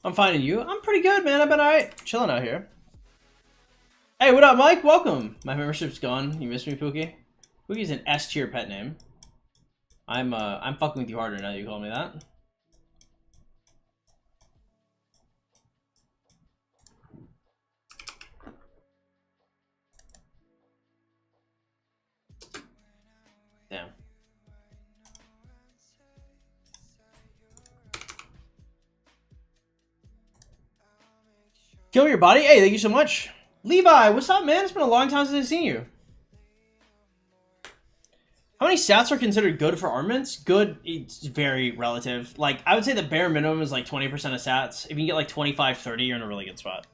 I'm finding you. I'm pretty good, man. I've been alright. Chilling out here. Hey, what up, Mike? Welcome. My membership's gone. You missed me, Pookie? Pookie's an S tier pet name. I'm fucking with you harder now that you call me that. Damn. Kill your body? Hey, thank you so much. Levi, what's up, man? It's been a long time since I've seen you. How many stats are considered good for armaments? Good, it's very relative. Like, I would say the bare minimum is like 20% of stats. If you can get like 25, 30, you're in a really good spot.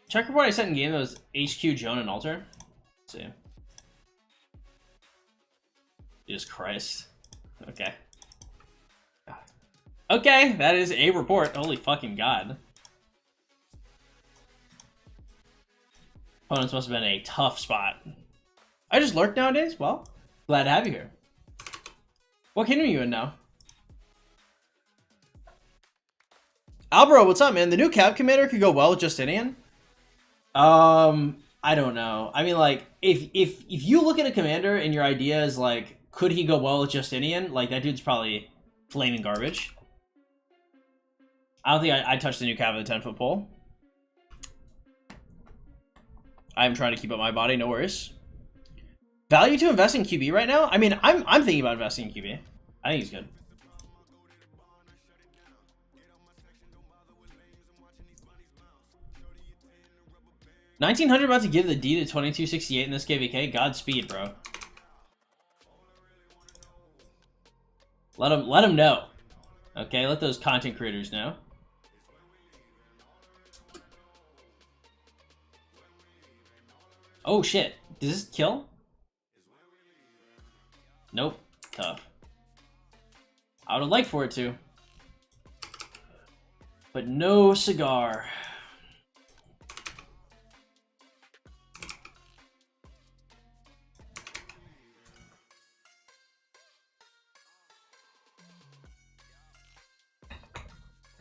Check report I sent in game that was HQ, Joan, and Alter. Let's see. Jesus Christ. Okay. Okay, that is a report. Holy fucking god. Opponents must have been a tough spot. I just lurk nowadays? Well, glad to have you here. What kingdom are you in now? Albro, what's up, man? The new Cap Commander could go well with Justinian? I don't know. I mean, like, if you look at a commander and your idea is, like, could he go well with Justinian? Like, that dude's probably flaming garbage. I don't think I'd touch the new Cap with a 10-foot pole. I'm trying to keep up my body, no worries. Value to invest in QB right now? I mean, I'm thinking about investing in QB. I think he's good. $1,900 about to give the D to 2268 in this KVK. Godspeed, bro. Let him know. Okay, let those content creators know. Oh shit. Does this kill? Nope. Tough. I would have liked for it to. But no cigar.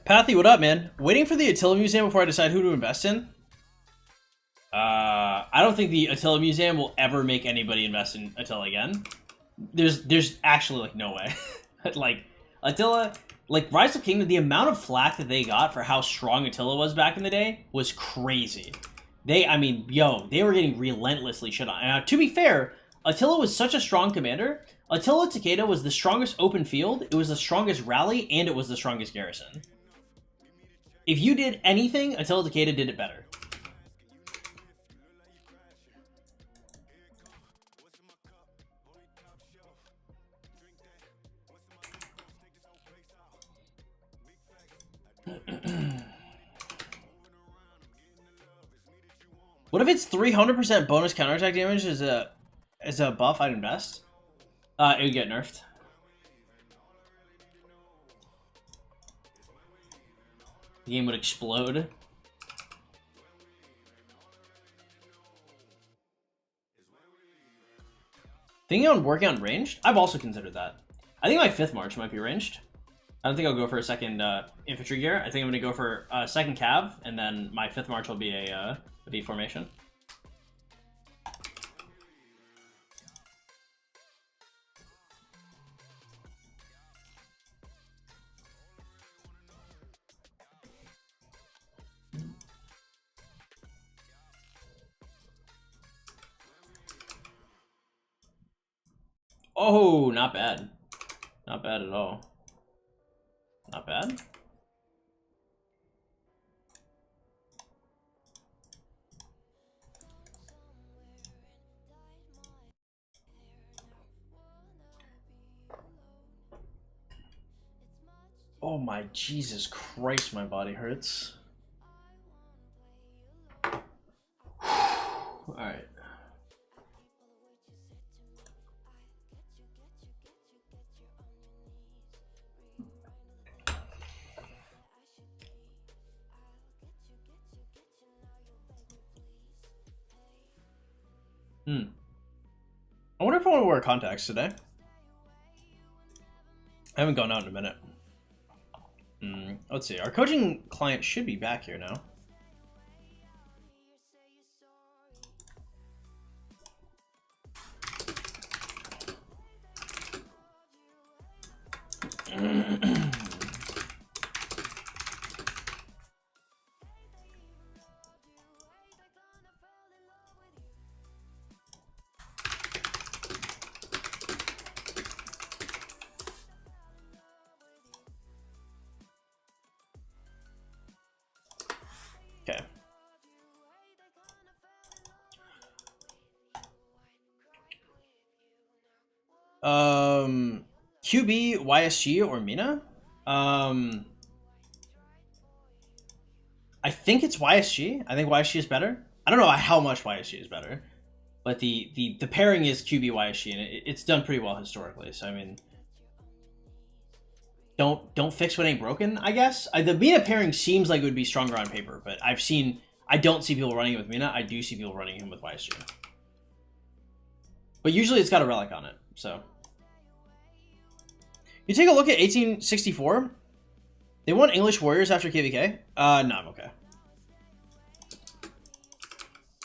Pathy, what up, man? Waiting for the Attila Museum before I decide who to invest in? I don't think the Attila Museum will ever make anybody invest in Attila again. There's actually, like, no way. Like, Attila, Like, Rise of Kingdom, the amount of flack that they got for how strong Attila was back in the day was crazy. I mean, yo, they were getting relentlessly shit on. Now, to be fair, Attila was such a strong commander. Attila Takeda was the strongest open field, it was the strongest rally, and it was the strongest garrison. If you did anything, Attila Takeda did it better. What if it's 300% bonus counterattack damage as a buff I'd invest? It would get nerfed. The game would explode. Thinking on working on ranged? I've also considered that. I think my 5th March might be ranged. I don't think I'll go for a second infantry gear. I think I'm going to go for a second cav, and then my 5th March will be a V formation. Oh, not bad. Not bad at all. Not bad. Oh my Jesus Christ, my body hurts. Alright. I wonder if I want to wear contacts today. I haven't gone out in a minute. Let's see. Our coaching client should be back here now. Okay. QB, YSG, or Mina? I think it's YSG. I think YSG is better. I don't know how much YSG is better, but the pairing is QB YSG, and it's done pretty well historically. So I mean, don't fix what ain't broken, I guess. The Mina pairing seems like it would be stronger on paper, but I don't see people running it with Mina. I do see people running him with YSG. But usually it's got a relic on it, so. You take a look at 1864. They won English Warriors after KVK. No, I'm okay.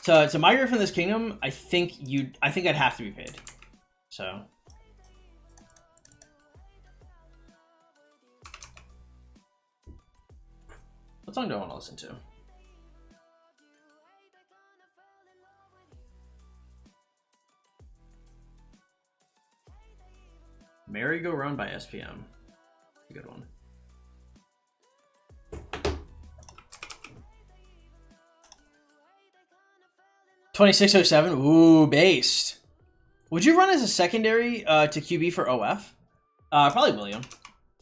To migrate from this kingdom, I think I'd have to be paid. So. What song do I want to listen to? Merry-Go-Round by SPM. A good one. $2607. Ooh, based. Would you run as a secondary to QB for OF? Probably William.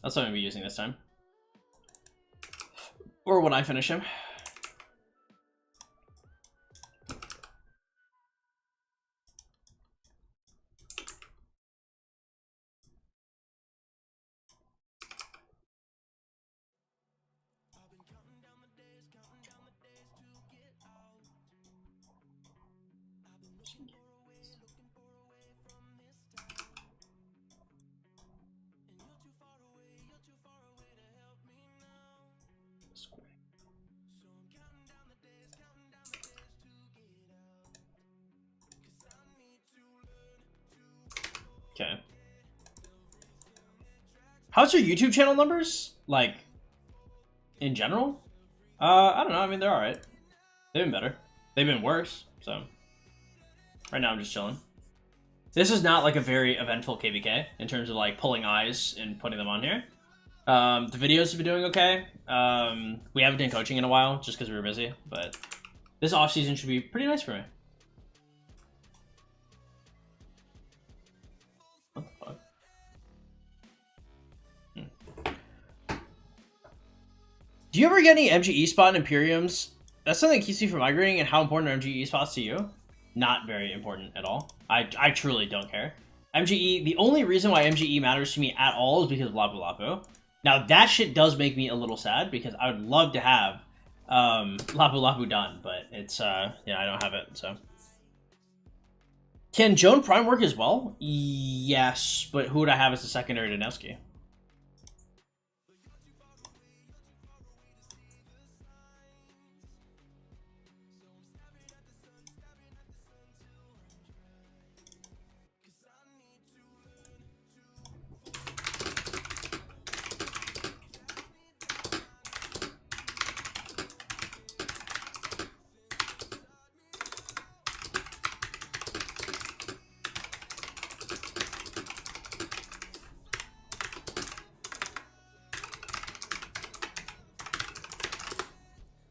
That's what I'm going to be using this time. Or would I finish him? Okay. How's your YouTube channel numbers? Like, in general? I don't know. I mean, they're alright. They've been better. They've been worse, so. Right now, I'm just chilling. This is not like a very eventful KVK in terms of like pulling eyes and putting them on here. The videos have been doing okay. We haven't done coaching in a while just because we were busy, but this off season should be pretty nice for me. What the fuck? Do you ever get any MGE spot in Imperiums? That's something that keeps me from migrating, and how important are MGE spots to you? Not very important at all. I truly don't care. MGE, the only reason why MGE matters to me at all is because of Lapu Lapu. Now that shit does make me a little sad because I would love to have Lapu Lapu done, but it's yeah, I don't have it, so. Can Joan Prime work as well? Yes, but who would I have as a secondary to Nevsky?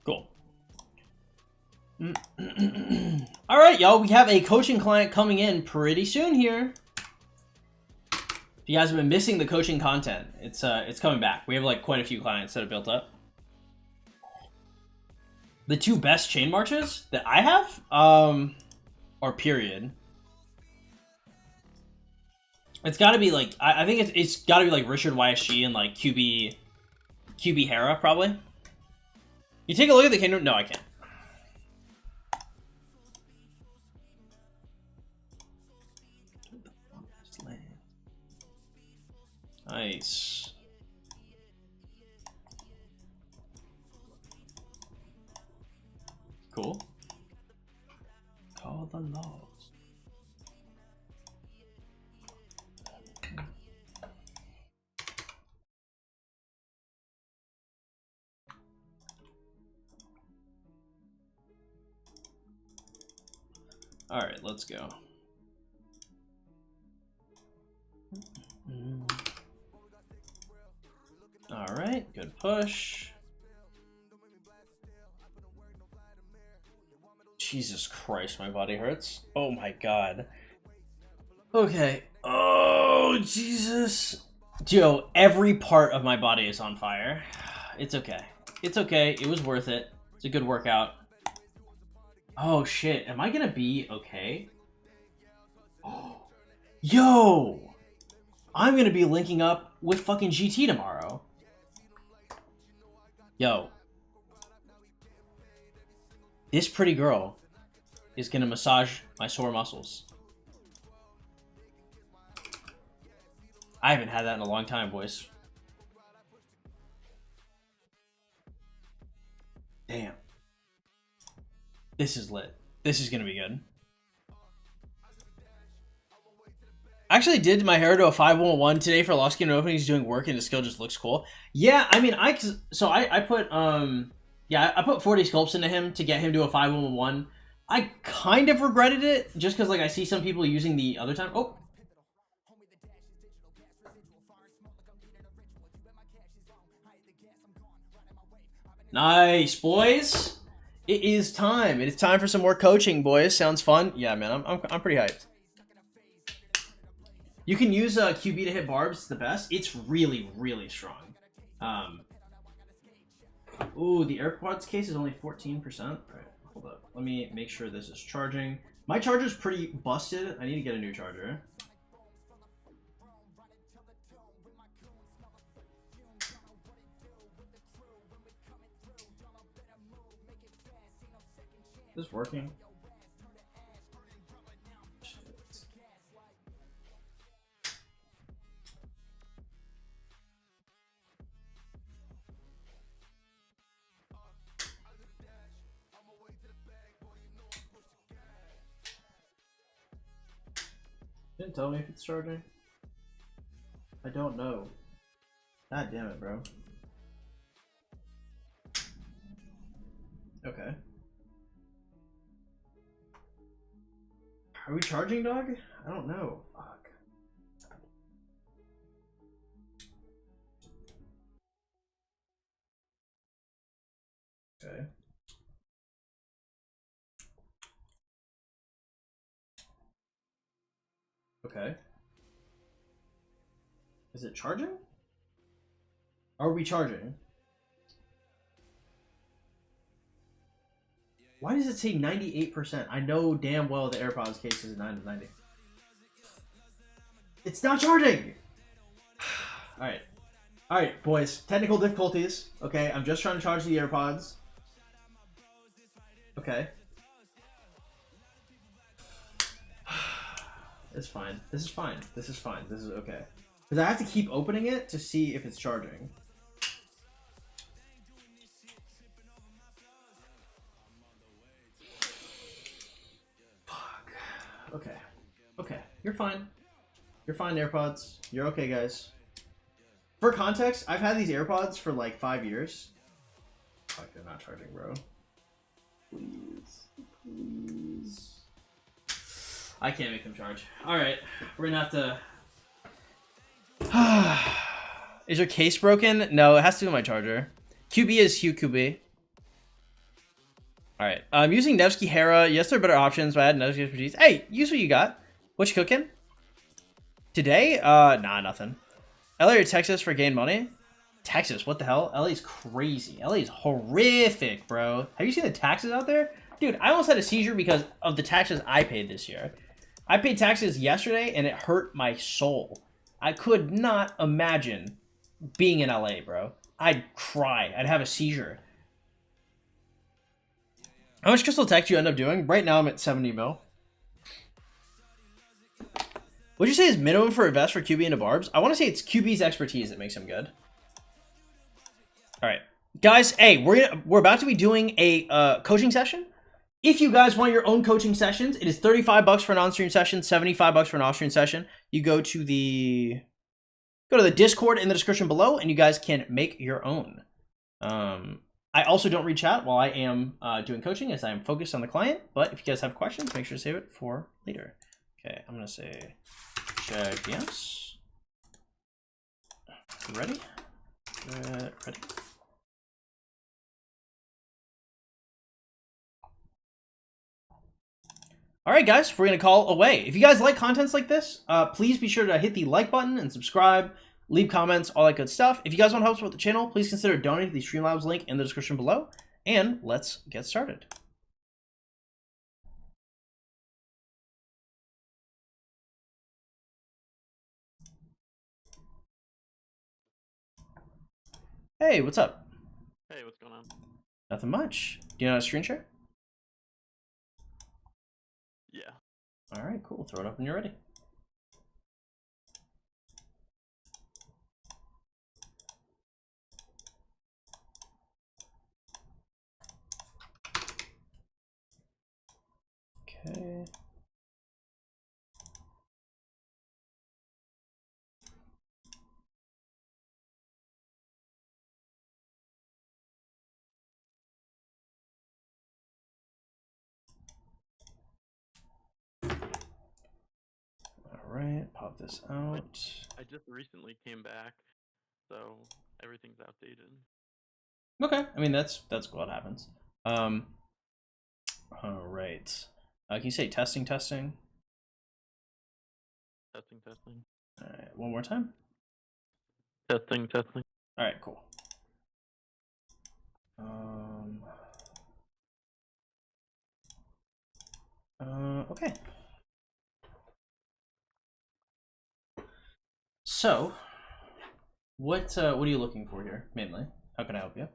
Cool. All right, y'all. We have a coaching client coming in pretty soon here. If you guys have been missing the coaching content, it's coming back. We have like quite a few clients that have built up. The two best chain marches that I have, or period. It's got to be like I think it's got to be like Richard YSG and like QB Hera probably. You take a look at the kingdom. No, I can't. Nice. Cool. Call the laws. All right, let's go. All right, good push. Jesus Christ, my body hurts. Oh my God. Okay. Oh, Jesus. Joe, every part of my body is on fire. It's okay. It's okay. It was worth it. It's a good workout. Oh shit, am I gonna be okay? Yo! I'm gonna be linking up with fucking GT tomorrow. Yo. This pretty girl is gonna massage my sore muscles. I haven't had that in a long time, boys. Damn. This is lit. This is gonna be good. I actually did my hair to a 511 today for Lost Game Opening. He's doing work and the skill just looks cool. Yeah, I mean, I put I put 40 sculpts into him to get him to a 511. I kind of regretted it just because like I see some people using the other time. Oh. Nice, boys. It is time. It is time for some more coaching, boys. Sounds fun. Yeah, man, I'm pretty hyped. You can use QB to hit barbs. It's the best. It's really, really strong. Ooh, the AirPods case is only 14%. All right, hold up. Let me make sure this is charging. My charger's pretty busted. I need to get a new charger. Is this working? Didn't tell me if it's charging. I don't know. God damn it, bro. Okay. Are we charging, dog? I don't know. Fuck. Okay. Okay. Is it charging? Are we charging? Why does it say 98%? I know damn well the AirPods case is 90. It's not charging! Alright. Alright, boys. Technical difficulties. Okay, I'm just trying to charge the AirPods. Okay. It's fine. This is fine. This is fine. This is okay. Because I have to keep opening it to see if it's charging. Fuck. Okay. Okay. You're fine. You're fine, AirPods. You're okay, guys. For context, I've had these AirPods for like 5 years. Fuck, they're not charging, bro. Please. Please. I can't make them charge. Alright. We're gonna have to... Is your case broken? No, it has to do with my charger. QB is Hugh QB. Alright. I'm using Nevsky Hera. Yes, there are better options, but I had Nevsky expertise. Hey, use what you got. What you cooking? Today? Nah, nothing. LA or Texas for gain money? Texas, what the hell? LA's crazy. LA's horrific, bro. Have you seen the taxes out there? Dude, I almost had a seizure because of the taxes I paid this year. I paid taxes yesterday and it hurt my soul. I could not imagine being in LA, bro. I'd cry. I'd have a seizure. How much crystal tech do you end up doing? Right now I'm at 70 mil. Would you say is minimum for a vest for QB into barbs? I want to say it's QB's expertise that makes him good. All right, guys. Hey, we're about to be doing a coaching session. If you guys want your own coaching sessions, it is $35 for an on-stream session, $75 for an off-stream session. You go to the Discord in the description below, and you guys can make your own. I also don't read chat while I am doing coaching, as I am focused on the client. But if you guys have questions, make sure to save it for later. Okay, I'm gonna say check yes. Ready? Ready. All right, guys, we're going to call away. If you guys like contents like this, please be sure to hit the like button and subscribe, leave comments, all that good stuff. If you guys want to help support the channel, please consider donating to the Streamlabs link in the description below. And let's get started. Hey, what's up? Hey, what's going on? Nothing much. Do you know how to screen share? Yeah. All right, cool. Throw it up when you're ready. Okay. All right, pop this out. I just recently came back, so everything's outdated. Okay, I mean that's what happens. All right. Can you say testing? Testing. All right, one more time. Testing. All right, cool. Okay. So, what are you looking for here, mainly? How can I help you?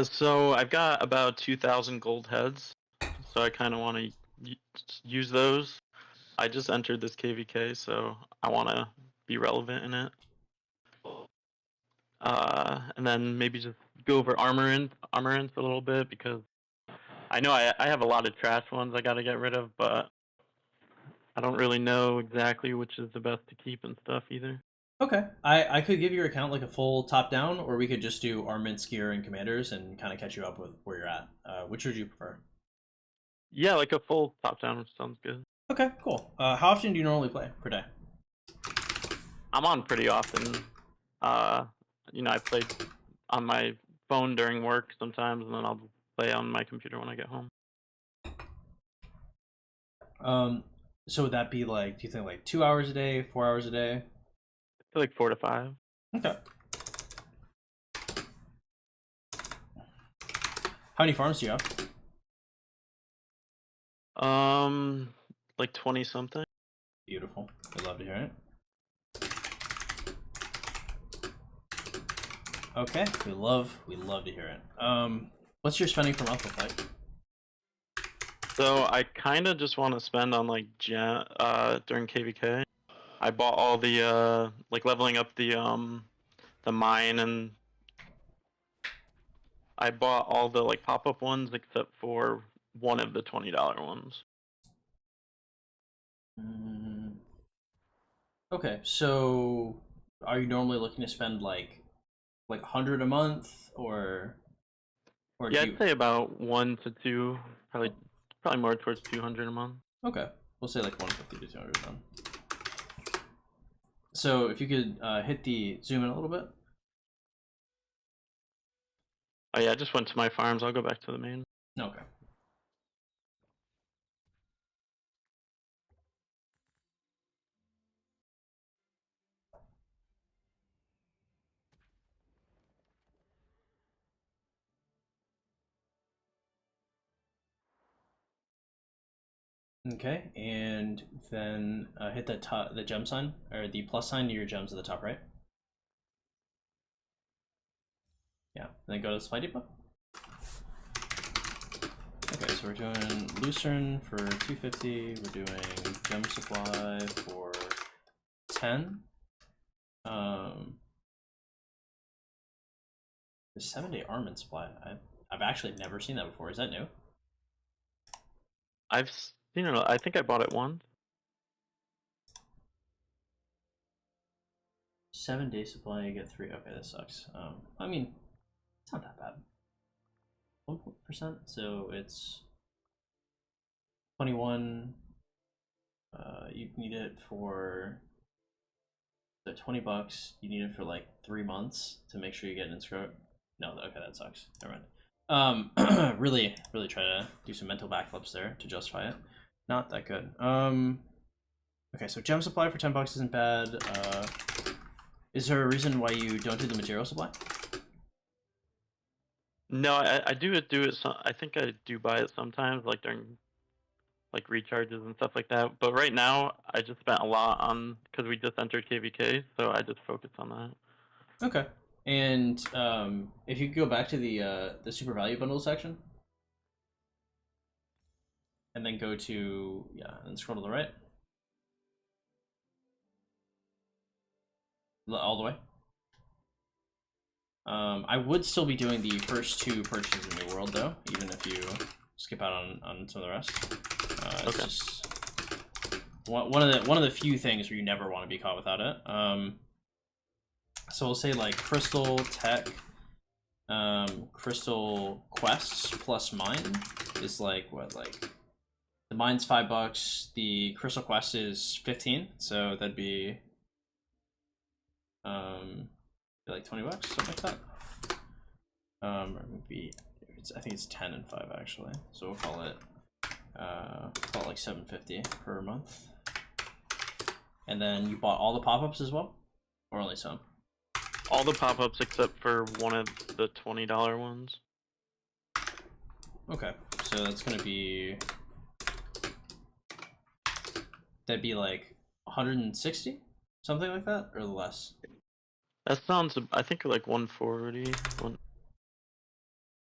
So I've got about 2,000 gold heads, so I kind of want to use those. I just entered this KVK, so I want to be relevant in it. And then maybe just go over armorants a little bit, because I know I have a lot of trash ones I got to get rid of, but I don't really know exactly which is the best to keep and stuff either. Okay, I could give your account like a full top down, or we could just do armaments, gear, and commanders and kind of catch you up with where you're at. Which would you prefer? Yeah, like a full top down sounds good. Okay, cool. How often do you normally play per day? I'm on pretty often. Uh, I play on my phone during work sometimes, and then I'll play on my computer when I get home. So would that be like, do you think like 2 hours a day, 4 hours a day? I feel like 4 to 5. Okay. How many farms do you have? Like 20 something. Beautiful. I'd love to hear it. Okay, we love to hear it. What's your spending per month look like? So I kind of just want to spend on like during KVK. I bought all the like leveling up the mine, and I bought all the like pop-up ones except for one of the $20 ones. Okay, so are you normally looking to spend like 100 a month, or Yeah, do you? I'd say about 1 to 2, probably more towards 200 a month. Okay, we'll say like 150 to 200 then. So if you could hit the zoom in a little bit. Oh yeah, I just went to my farms. I'll go back to the main. Okay. Okay, and then hit the gem sign, or the plus sign to your gems at the top right. Yeah, and then go to the supply depot. Okay, so we're doing Lucerne for 250. We're doing gem supply for 10. The 7-day armament supply. I've actually never seen that before. Is that new? I've seen it. I think I bought it once. 7-day supply, you get 3. Okay, that sucks. I mean, it's not that bad. 1%, so it's 21. You need it for the $20. You need it for like 3 months to make sure you get an inscript. No, okay, that sucks. Never mind. Really try to do some mental backflips there to justify it. Not that good. Okay, so gem supply for $10 isn't bad. Is there a reason why you don't do the material supply? No, I do it. I think I do buy it sometimes, like during like recharges and stuff like that. But right now, I just spent a lot on because we just entered KVK, so I just focused on that. Okay. And if you could go back to the super value bundle section, and then go to and scroll to the right, all the way. I would still be doing the first 2 purchases in New World though, even if you skip out on some of the rest. It's Okay. just one of the few things where you never want to be caught without it. So we'll say like Crystal Tech, Crystal Quests plus Mine is like what, like the Mine's $5, the Crystal Quest is 15, so that'd be like $20, something like that. Or maybe I think it's 10 and 5 actually. So we'll call it like $750 per month. And then you bought all the pop-ups as well, or only some? All the pop-ups except for one of the $20 ones. Okay, so that's gonna be, that'd be like 160, something like that, or less. That sounds, I think, like 140.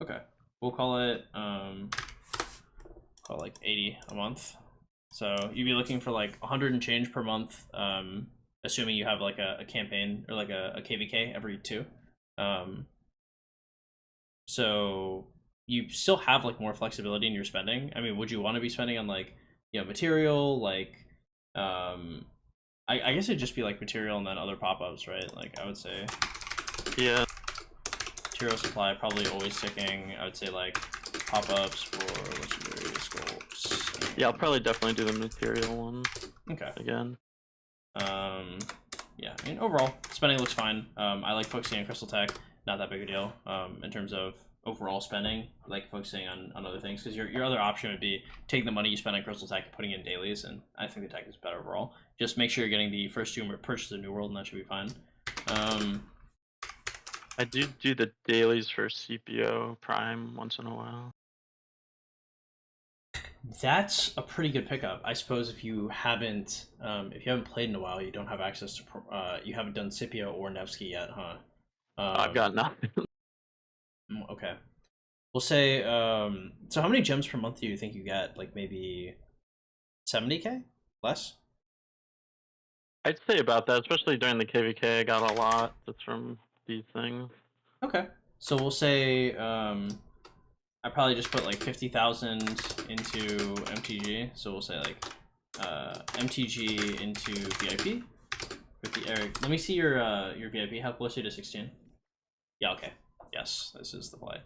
Okay, we'll call it like 80 a month. So you'd be looking for like 100 and change per month, assuming you have like a campaign or like a KVK every 2. So you still have like more flexibility in your spending. I mean, would you want to be spending on like material, like I I guess it'd just be like material and then other pop-ups, right? Like I would say Yeah. material supply probably always ticking. I would say like pop-ups for legendary sculpts. Yeah, I'll probably definitely do the material one. Okay. Again. Yeah, I mean overall spending looks fine. I like focusing on crystal tech, not that big a deal. In terms of overall spending, I like focusing on other things because your other option would be taking the money you spend on crystal tech and putting it in dailies, and I think the tech is better overall. Just make sure you're getting the first two purchase of New World, and that should be fine. I do the dailies for CPO Prime once in a while. That's a pretty good pickup, I suppose. If you haven't played in a while, you don't have access to you haven't done Scipio or Nevsky yet, huh? I've got nothing. Okay, we'll say. So how many gems per month do you think you get? Like maybe 70K less? I'd say about that, especially during the KVK. I got a lot just from these things. Okay, so we'll say I probably just put like 50,000 into MTG. So we'll say like MTG into VIP. Eric, let me see your VIP. How close are you to 16? Yeah, okay. Yes, this is the play.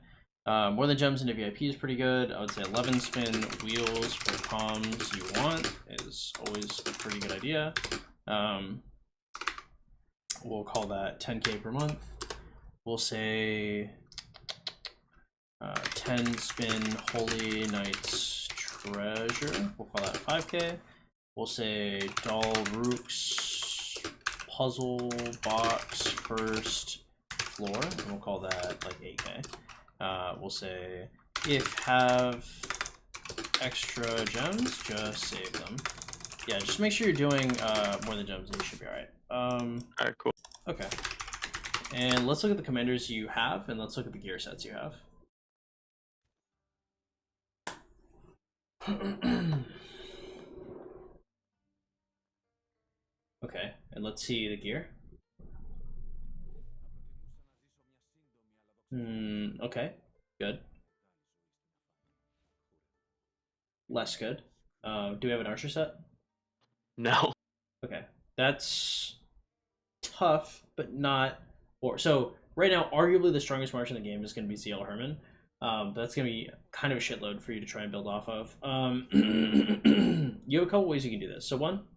More than gems into VIP is pretty good. I would say 11 spin wheels for comms you want is always a pretty good idea. We'll call that 10K per month. We'll say 10 spin Holy Knight's Treasure. We'll call that 5K. We'll say Doll Rook's Puzzle Box First Floor, and we'll call that like 8K. We'll say if have extra gems, just save them. Yeah, just make sure you're doing more than gems and you should be alright. Alright, cool. Okay. And let's look at the commanders you have, and let's look at the gear sets you have. Okay, and let's see the gear. Okay, good. Less good. Do we have an archer set? No. Okay, that's tough, but not. Or so right now, arguably the strongest march in the game is going to be ZL Herman. That's going to be kind of a shitload for you to try and build off of. You have a couple ways you can do this. So one,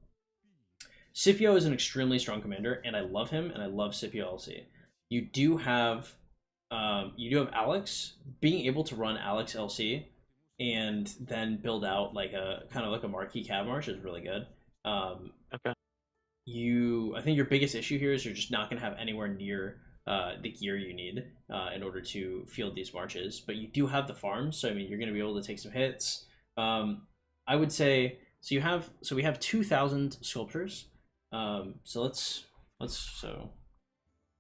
Scipio is an extremely strong commander, and I love him, and I love Scipio LC. You do have Alex. Being able to run Alex LC and then build out like a kind of like a marquee cav march is really good. Okay. I think your biggest issue here is you're just not going to have anywhere near the gear you need in order to field these marches, but you do have the farms, so I mean you're going to be able to take some hits. I would say so we have 2,000 sculptures. So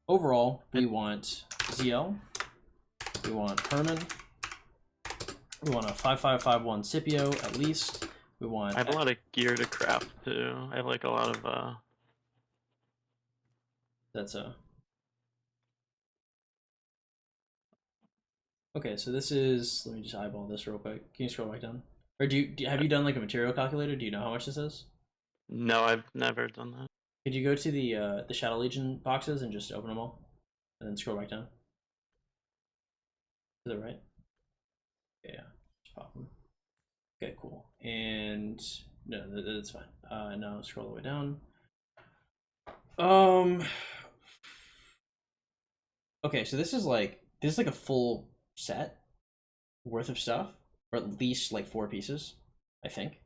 overall we want ZL, we want Herman, we want a 5551 Scipio at least. We want. I have a lot of gear to craft too. I have like a lot of Okay, so this is. Let me just eyeball this real quick. Can you scroll back down? Or have you done like a material calculator? Do you know how much this is? No, I've never done that. Could you go to the Shadow Legion boxes and just open them all, and then scroll back down? Is that right? Yeah, just pop them. Okay, cool. And no, that's fine. Now scroll all the way down. Okay, so this is like a full set worth of stuff, or at least like 4 pieces, I think.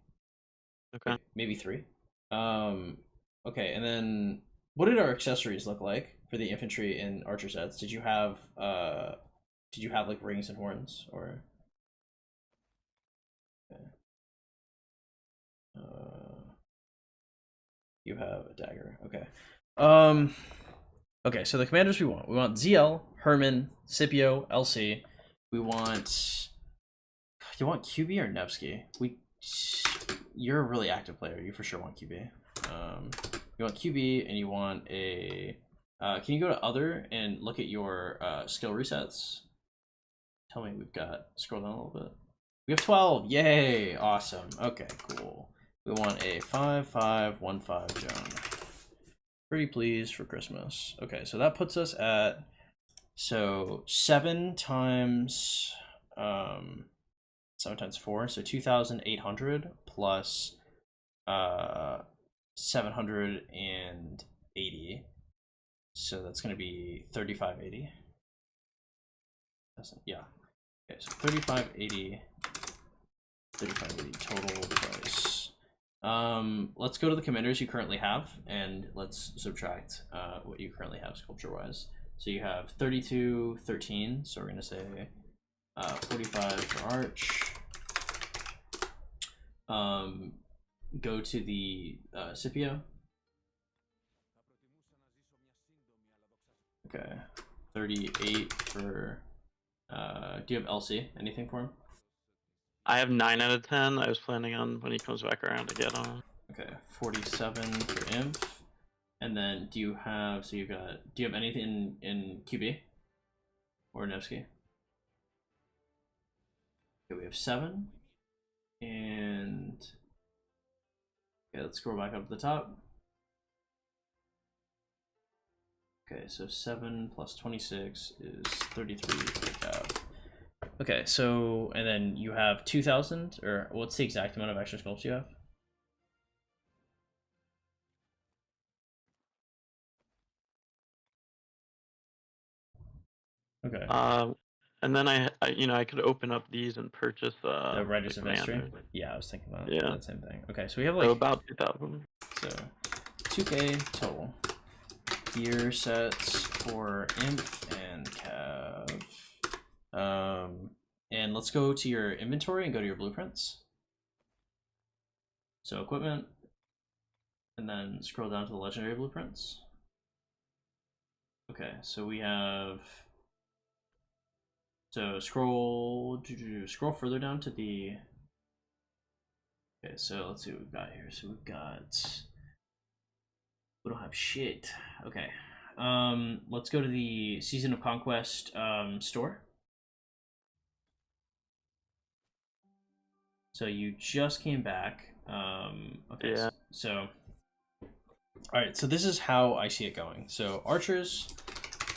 Okay. Maybe 3. Okay, and then what did our accessories look like for the infantry and archer sets? Did you have like rings and horns, or? Okay. You have a dagger. Okay. Okay, so the commanders we want ZL, Herman, Scipio, LC. You want QB or Nevsky? You're a really active player. You for sure want QB. You want QB and you want a. Can you go to other and look at your skill resets? Tell me we've got. Scroll down a little bit. We have 12. Yay! Awesome. Okay, cool. We want a 5515 Joan. Pretty please for Christmas. Okay, so that puts us at 7 times 7 times 4, so 2,800 plus 780. So that's going to be 3580. Yeah. Okay, so 3580 total price. Let's go to the commanders you currently have, and let's subtract what you currently have sculpture-wise. So you have 3213, so we're going to say 45 for Arch. Go to the Scipio. Okay, 38 for, do you have LC? Anything for him? I have 9 out of 10. I was planning on when he comes back around to get on. Okay, 47 for Imp. And then do you have, so you got, do you have anything in QB? Or Nevsky? Okay, we have 7. And, okay, let's scroll back up to the top. Okay, so 7 plus 26 is 33 for the cap. Okay, so, and then you have 2,000, or what's the exact amount of extra sculpts you have? Okay. And then I could open up these and purchase The Writers of History? Commander. Yeah, I was thinking about Yeah. that same thing. Okay, so we have like, So about 2,000. so 2K total. Gear sets for Imp and Cav. And let's go to your inventory and go to your blueprints. So equipment, and then scroll down to the legendary blueprints. Okay, so we have, so scroll further down to the, okay, so let's see what we've got here. So we've got, we don't have shit. Okay, let's go to the Season of Conquest store. So you just came back. Okay, Yeah. so all right, so this is how I see it going. So archers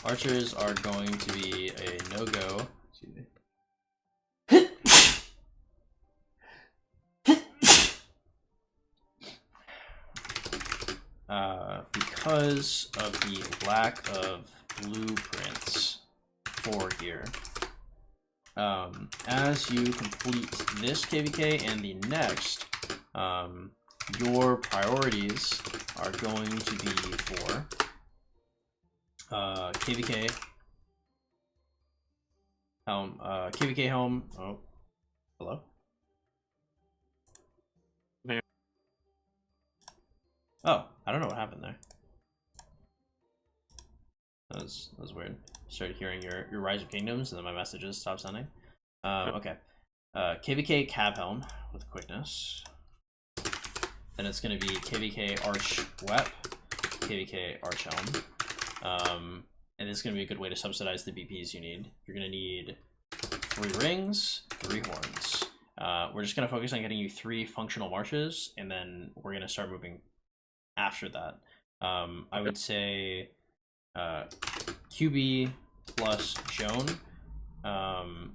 are going to be a no-go. Excuse me. Because of the lack of blueprints for gear. As you complete this KVK and the next, your priorities are going to be for KVK helm, KVK helm. Oh, hello. Yeah. Oh, I don't know what happened there. That was weird. Started hearing your Rise of Kingdoms, and then my messages stopped sounding. Okay. KVK Cab Helm with quickness. Then it's going to be KVK Arch Wep, KVK Arch Helm. And this is going to be a good way to subsidize the BPs you need. You're going to need 3 rings, 3 horns. We're just going to focus on getting you 3 functional marches, and then we're going to start moving after that. I would say QB plus Joan, and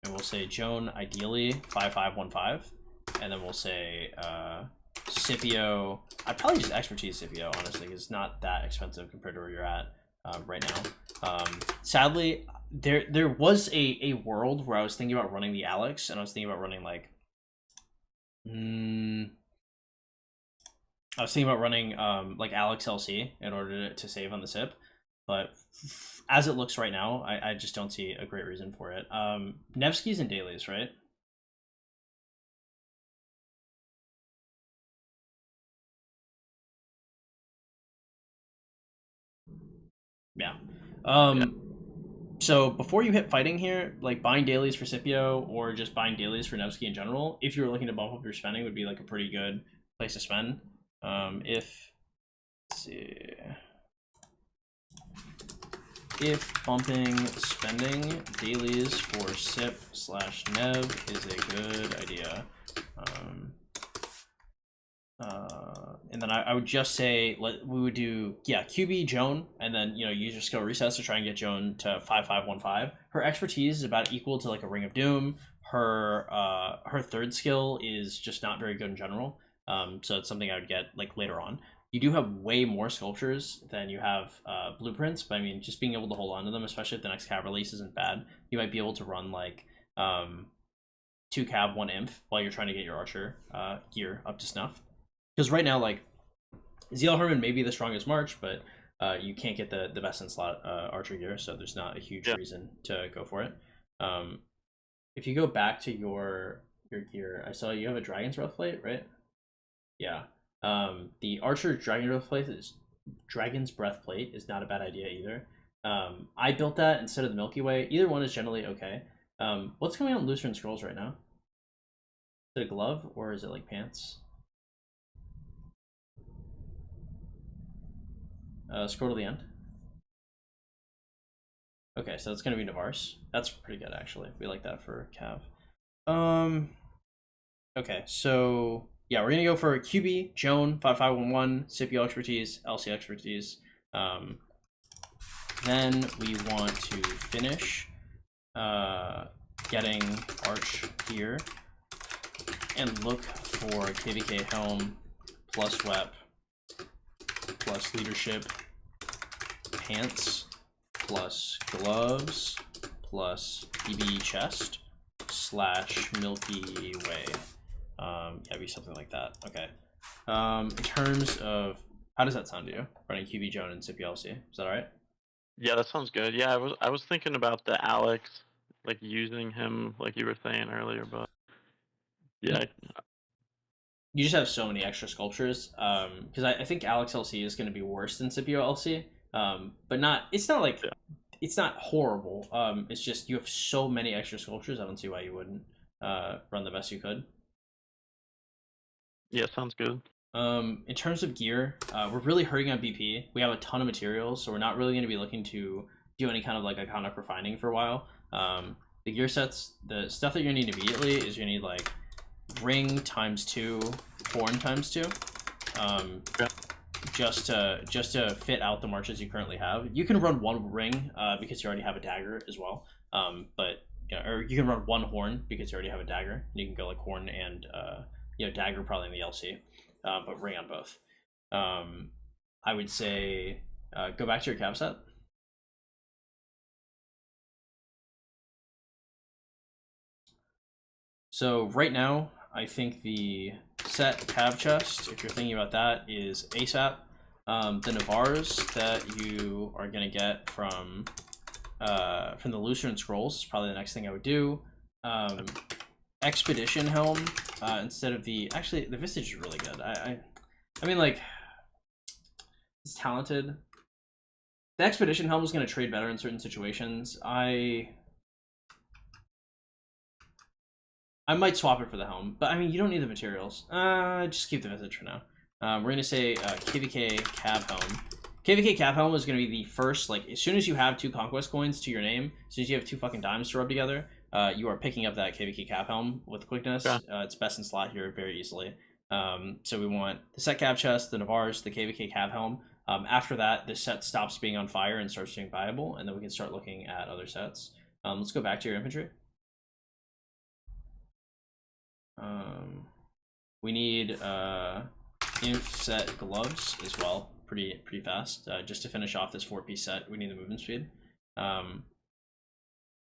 we'll say Joan ideally 5515, and then we'll say Scipio. I'd probably just expertise Scipio, honestly, because it's not that expensive compared to where you're at right now. Sadly, there was a world where I was thinking about running the Alex, and I was thinking about running like I was thinking about running like Alex LC in order to save on the SIP, but as it looks right now, I just don't see a great reason for it. Nevsky's and dailies, right? Yeah. So before you hit fighting here, like buying dailies for Scipio or just buying dailies for Nevsky in general, if you're looking to bump up your spending, would be like a pretty good place to spend. Let's see. If bumping spending dailies for SIP/Nev is a good idea. And then I would just say we would do QB Joan, and then use your skill resets to try and get Joan to 5-5-1-5. Her expertise is about equal to like a Ring of Doom. Her third skill is just not very good in general. So it's something I would get like later on. You do have way more sculptures than you have blueprints, but I mean, just being able to hold on to them, especially if the next cab release isn't bad, you might be able to run like 2 cab, 1 imp while you're trying to get your archer gear up to snuff. Because right now, like, ZL Herman may be the strongest March, but you can't get the best in slot archer gear, so there's not a huge reason to go for it. If you go back to your gear, I saw you have a Dragon's Breastplate, right? Yeah. The Archer Dragon's Breastplate is not a bad idea either. I built that instead of the Milky Way. Either one is generally okay. What's coming out in Lutheran Scrolls right now? Is it a glove or is it like pants? Scroll to the end. Okay, so that's gonna be Navarre. That's pretty good actually. We like that for Cav. Okay, so yeah, we're gonna go for QB, Joan, 5-5-1-1, Scipio expertise, LC expertise. Then we want to finish getting Arch here and look for KVK Helm plus Wep plus Leadership pants plus gloves plus EB chest / Milky Way. Yeah, be something like that. Okay. In terms of, how does that sound to you? Running QB Joan and Scipio LC. Is that alright? Yeah, that sounds good. Yeah, I was thinking about the Alex, like using him like you were saying earlier, but yeah. You just have so many extra sculptures. Because I think Alex LC is going to be worse than Scipio LC. But it's not like it's not horrible. It's just you have so many extra sculptures. I don't see why you wouldn't run the best you could. Yeah, sounds good. In terms of gear, we're really hurting on BP. We have a ton of materials, so we're not really going to be looking to do any kind of like iconic refining for a while. The gear sets, the stuff that you're gonna need immediately is you're gonna need like ring ×2, horn ×2. Just to fit out the marches you currently have. You can run 1 ring because you already have a dagger as well. But or you can run 1 horn because you already have a dagger. You can go like horn and dagger probably in the LC, but ring on both. I would say go back to your cab set. So right now, I think the set cab chest, if you're thinking about that, is ASAP. The Navarres that you are gonna get from the Lutheran Scrolls is probably the next thing I would do. Expedition Helm instead of the Visage is really good. I mean, like, it's talented. The Expedition Helm is gonna trade better in certain situations. I might swap it for the helm, but I mean, you don't need the materials. Just keep the Visage for now. We're gonna say KVK Cab Helm. KVK Cab Helm is gonna be the first, like, as soon as you have 2 Conquest coins to your name, as soon as you have 2 fucking dimes to rub together, you are picking up that KVK Cab Helm with quickness. Yeah. It's best in slot here very easily. So we want the set cab chest, the Navarres, the KVK Cab Helm. After that, this set stops being on fire and starts being viable, and then we can start looking at other sets. Let's go back to your infantry. We need inf set gloves as well, pretty fast. Just to finish off this 4-piece set, we need the movement speed.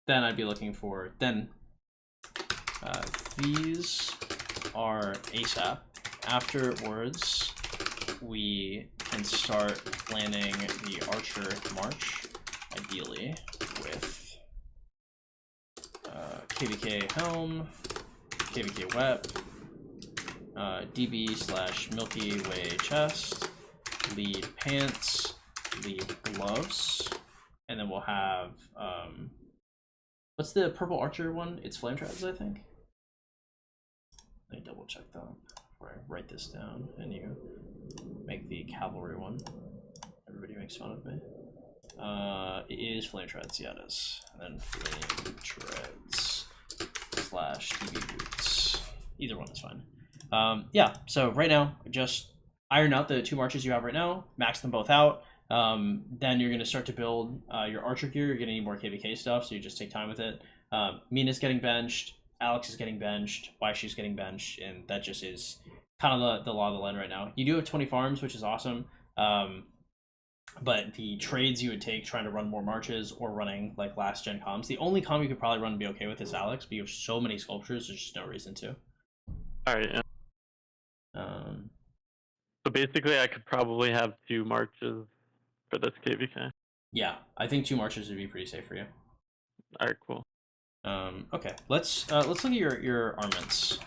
Then I'd be looking for these are ASAP. Afterwards, we can start planning the Archer March, ideally with KVK Helm, KVK Wep, DB / Milky Way chest, lead pants, lead gloves, and then we'll have what's the purple archer one? It's flame treads, I think. Let me double check that before I write this down and you make the cavalry one. Everybody makes fun of me. It is flame treads, yeah it is. And then flame treads / DB boots. Either one is fine. Yeah, so right now, just iron out the 2 marches you have right now, max them both out. Then you're going to start to build your archer gear. You're going to need more KVK stuff, so you just take time with it. Mina's getting benched, Alex is getting benched, Waishu's getting benched, and that just is kind of the law of the land right now. You do have 20 farms, which is awesome. But the trades you would take trying to run more marches or running like last gen comms, the only comm you could probably run and be okay with is Alex, but you have so many sculptures, there's just no reason to. Alright, yeah. So basically I could probably have 2 marches for this KVK. Yeah, I think 2 marches would be pretty safe for you. Alright, cool. Okay, let's look at your armaments.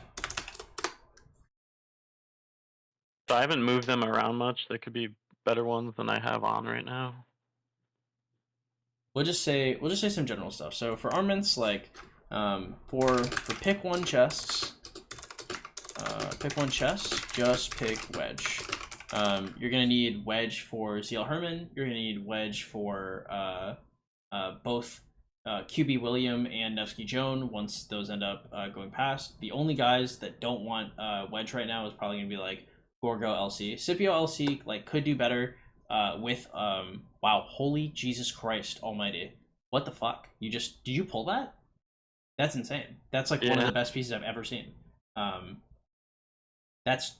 So I haven't moved them around much. There could be better ones than I have on right now. We'll just say some general stuff. So for armaments, like for pick one chests, just pick wedge. You're gonna need wedge for ZL Herman. You're gonna need wedge for both QB William and Nevsky Joan once those end up going past. The only guys that don't want wedge right now is probably gonna be like Gorgo LC. Scipio LC like could do better with wow, holy Jesus Christ almighty. What the fuck? Did you pull that? That's insane. That's like one of the best pieces I've ever seen. That's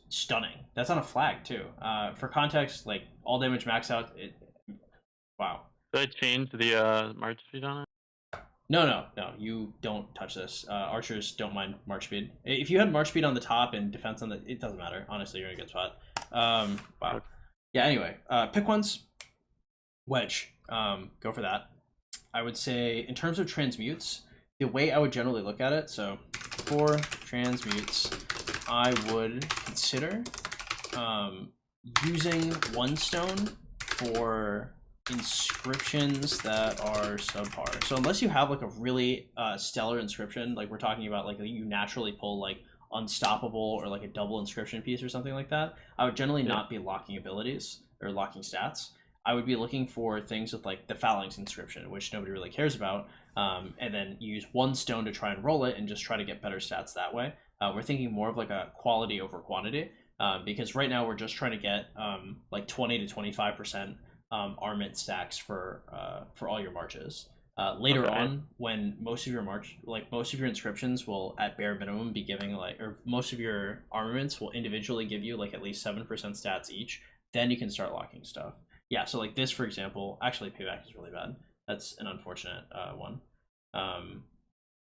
stunning. That's on a flag too. For context, like all damage max out. Wow. Did I change the march speed on it? No. You don't touch this. Archers don't mind march speed. If you had march speed on the top and defense on the, it doesn't matter. Honestly, you're in a good spot. Wow. Okay. Yeah. Anyway, pick ones. Wedge. Go for that. I would say in terms of transmutes, the way I would generally look at it. So for transmutes, I would consider using 1 stone for inscriptions that are subpar. So unless you have like a really stellar inscription, like we're talking about like you naturally pull like unstoppable or like a double inscription piece or something like that, I would generally not be locking abilities or locking stats. I would be looking for things with like the phalanx inscription, which nobody really cares about, and then use 1 stone to try and roll it and just try to get better stats that way. We're thinking more of like a quality over quantity, because right now we're just trying to get like 20 to 25% armament stacks for all your marches. Later on, when most of your inscriptions will at bare minimum be giving like, or most of your armaments will individually give you like at least 7% stats each, then you can start locking stuff. Yeah, so like this, for example, actually payback is really bad. That's an unfortunate one.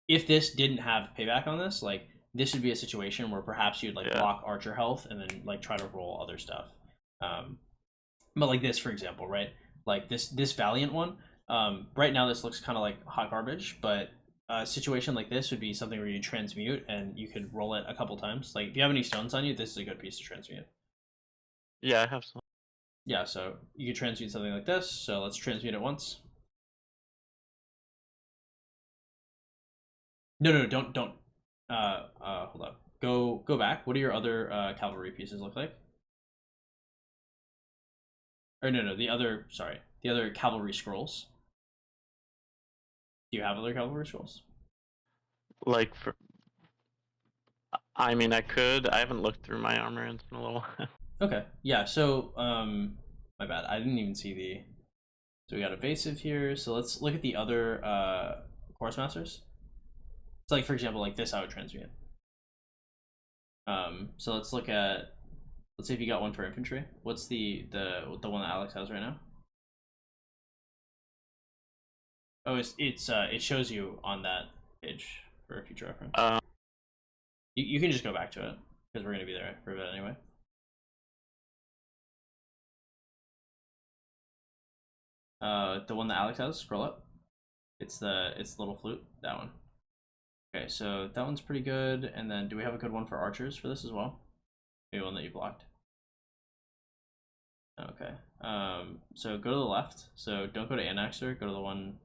If this didn't have payback on this, like this would be a situation where perhaps you'd like block archer health and then like try to roll other stuff. But like this, for example, right? Like this Valiant one, right now this looks kind of like hot garbage, but a situation like this would be something where you transmute and you could roll it a couple times. Like if you have any stones on you, this is a good piece to transmute. Yeah, I have some. Yeah, so you could transmute something like this. So let's transmute it once. No, don't. Hold up. Go back. What do your other cavalry pieces look like? Or no, the other. Sorry, the other cavalry scrolls. Do you have other cavalry scrolls? Like for. I mean, I could. I haven't looked through my armaments in a little while. Okay. Yeah. So my bad. I didn't even see the. So we got evasive here. So let's look at the other course masters. So like for example, like this, I would transmute. So let's look at. Let's see if you got one for infantry. What's the one that Alex has right now? Oh, it shows you on that page for future reference. You can just go back to it because we're gonna be there for a bit anyway. The one that Alex has, scroll up. It's the little flute, that one. Okay, so that one's pretty good. And then do we have a good one for archers for this as well? Maybe one that you blocked. Okay. So go to the left. So don't go to Annexer, go to the one.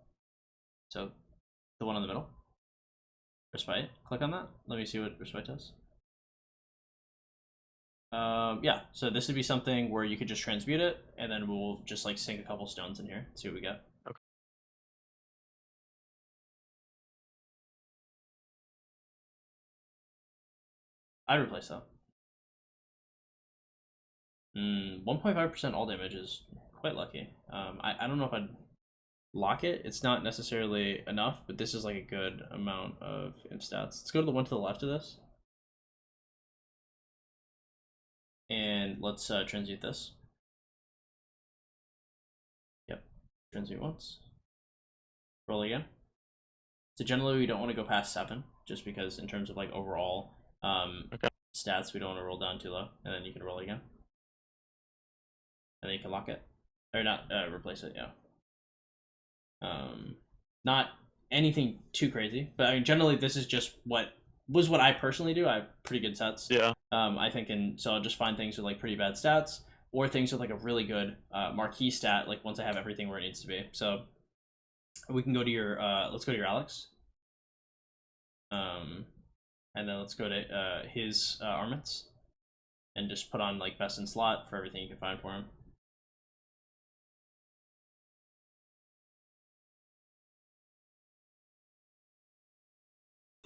So the one in the middle. Respite. Click on that. Let me see what Respite does. Yeah, so this would be something where you could just transmute it, and then we'll just like sink a couple stones in here, see what we get. Okay. I'd replace that. 1.5% all damage is quite lucky. I don't know if I'd lock it. It's not necessarily enough, but this is like a good amount of imp stats. Let's go to the one to the left of this. And let's transmute this. Yep, transmute once. Roll again. So generally we don't want to go past 7, just because in terms of like overall stats, we don't want to roll down too low. And then you can roll again. And then you can lock it. Or not, replace it, yeah. Not anything too crazy, but I mean generally this is just what I personally do. I have pretty good sets. Yeah. I think, and so I'll just find things with like pretty bad stats, or things with like a really good marquee stat, like once I have everything where it needs to be. So we can go to your let's go to your Alex. And then let's go to his armaments and just put on like best in slot for everything you can find for him.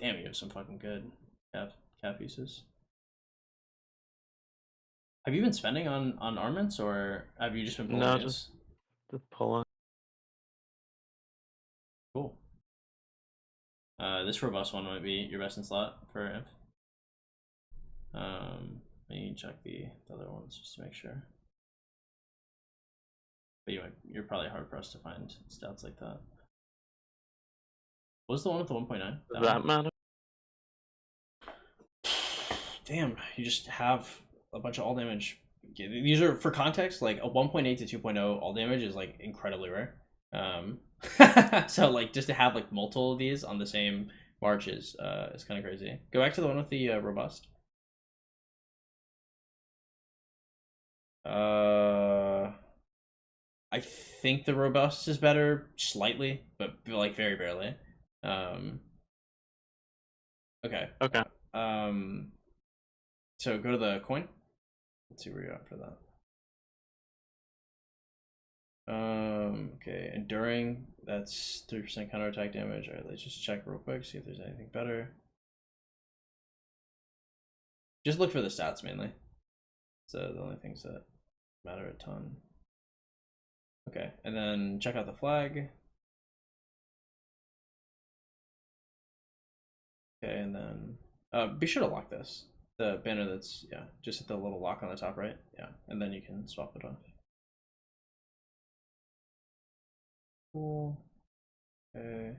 Damn, you have some fucking good cap pieces. Have you been spending on armaments, or have you just been pulling? No, just pulling. Cool. This robust one might be your best in slot for imp. Let me check the other ones just to make sure. But you're probably hard pressed to find stats like that. What was the one with the 1.9? Does that matter? Damn, you just have a bunch of all damage. These are, for context, like a 1.8 to 2.0 all damage is like incredibly rare. So like just to have like multiple of these on the same march is kind of crazy. Go back to the one with the robust. I think the robust is better slightly, but like very barely. Okay. Okay. So go to the coin. Let's see where you're at for that. Okay, enduring, that's 3% counterattack damage. Alright, let's just check real quick, see if there's anything better. Just look for the stats mainly. So the only things that matter a ton. Okay, and then check out the flag. Okay, and then be sure to lock this. The banner that's, yeah, just hit the little lock on the top right. Yeah, and then you can swap it off. Cool. Okay.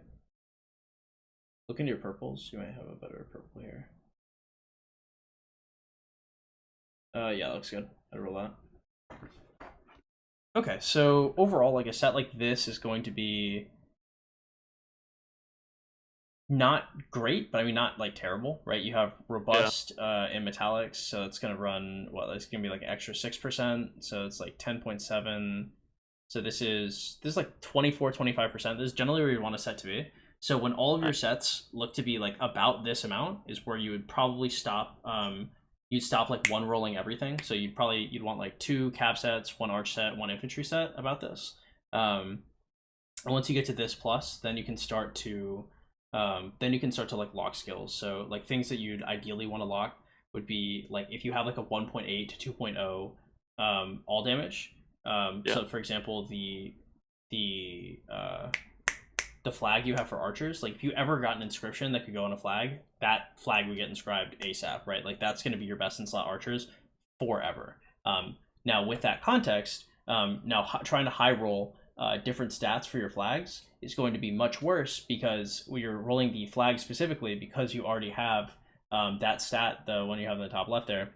Look into your purples. You might have a better purple here. Yeah, looks good. I'd roll that. Okay, so overall, like a set like this is going to be not great, but I mean not like terrible, right? You have robust and metallics, so it's gonna run what? It's gonna be like extra 6%, so it's like 10.7. So this is like 24-25%. This is generally where you want a set to be. So when all of your sets look to be like about this amount is where you would probably stop. You'd stop like one rolling everything. So you'd want like 2 cap sets, 1 arch set, 1 infantry set about this. And once you get to this plus, then you can start to like lock skills. So like things that you'd ideally want to lock would be like if you have like a 1.8 to 2.0 all damage. So for example, the flag you have for archers, like if you ever got an inscription that could go on a flag, that flag would get inscribed ASAP, right? Like that's going to be your best in slot archers forever. Now with that context, trying to high roll different stats for your flags is going to be much worse because when you're rolling the flag specifically, because you already have that stat, the one you have in the top left there.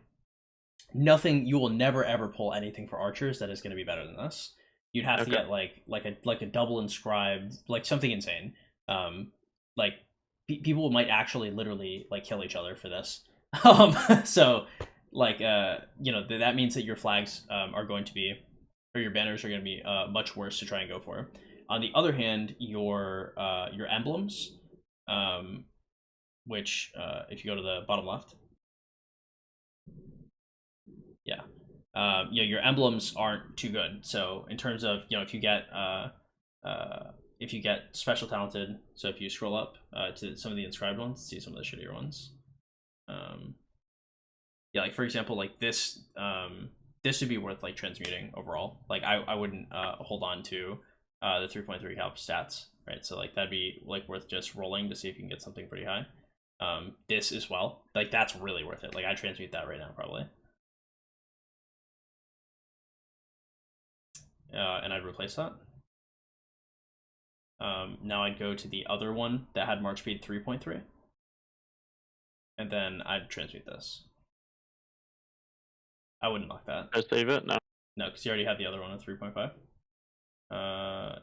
You will never ever pull anything for archers that is going to be better than this. You'd have to get like a double inscribed, like something insane. Like people might actually literally like kill each other for this. So like that means that your flags are going to be, or your banners are going to be much worse to try and go for. On the other hand, your emblems, which if you go to the bottom left. Yeah, your emblems aren't too good. So in terms of if you get special talented, so if you scroll up to some of the inscribed ones, see some of the shittier ones. Yeah, like for example, like this this would be worth like transmuting overall. Like I wouldn't hold on to the 3.3 health stats, right? So like that'd be like worth just rolling to see if you can get something pretty high. This as well, like that's really worth it. Like I transmute that right now probably. And I'd replace that. Now I'd go to the other one that had March speed 3.3. And then I'd transmute this. I wouldn't lock that. I save it? No. No, because you already had the other one at 3.5.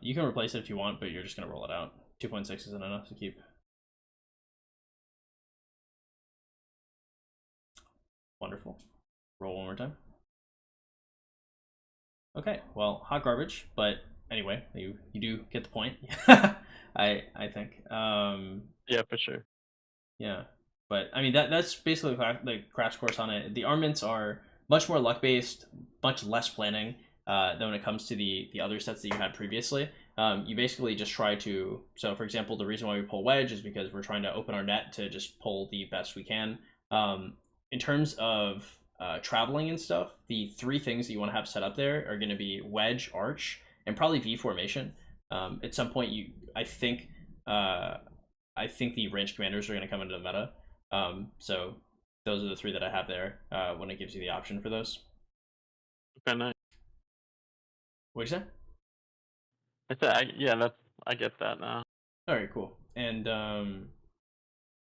You can replace it if you want, but you're just going to roll it out. 2.6 isn't enough to keep. Wonderful. Roll one more time. Okay, well, hot garbage, but anyway, you do get the point. I think. Yeah, for sure. Yeah, but I mean that's basically the crash course on it. The armaments are much more luck based, much less planning than when it comes to the other sets that you had previously. You basically just try to. So, for example, the reason why we pull wedge is because we're trying to open our net to just pull the best we can. In terms of traveling and stuff, the three things that you want to have set up there are going to be wedge, arch, and probably V formation. At some point, I think the ranged commanders are going to come into the meta. So those are the three that I have there when it gives you the option for those. Okay, nice. What'd you say? I said, I get that now. All right, cool. And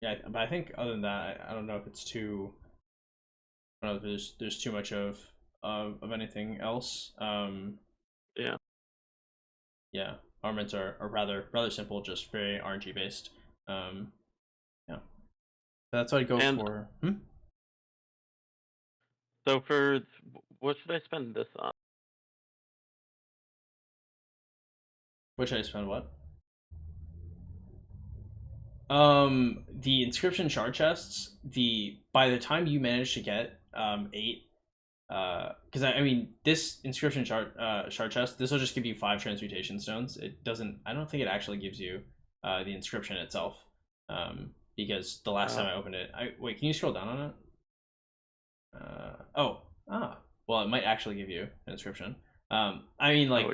yeah, but I think other than that, I don't know if it's too. I don't know if there's too much of anything else. Yeah. Yeah, armaments are rather simple, just very RNG based. Yeah, that's what I'd go for. So for what should I spend this on? What should I spend? What? The inscription shard chests. By the time you manage to get 8, because I mean this inscription shard chest, this will just give you 5 transmutation stones. It doesn't. I don't think it actually gives you the inscription itself. Because the last time I opened it, wait. Can you scroll down on it? Well, it might actually give you an inscription. I mean, like,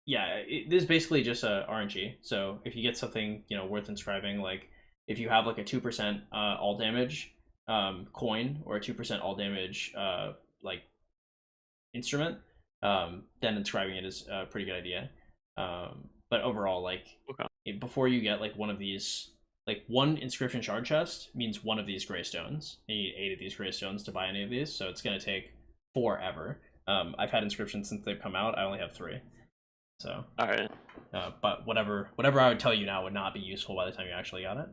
yeah, this is basically just a RNG. So if you get something, worth inscribing, like if you have like a 2% all damage coin or a 2% all damage like instrument, then inscribing it is a pretty good idea. But overall, like, before you get like one of these, like one inscription shard chest means one of these gray stones. You need 8 of these gray stones to buy any of these, so it's gonna take forever. I've had inscriptions since they've come out. I only have 3. So, all right. But whatever I would tell you now would not be useful by the time you actually got it.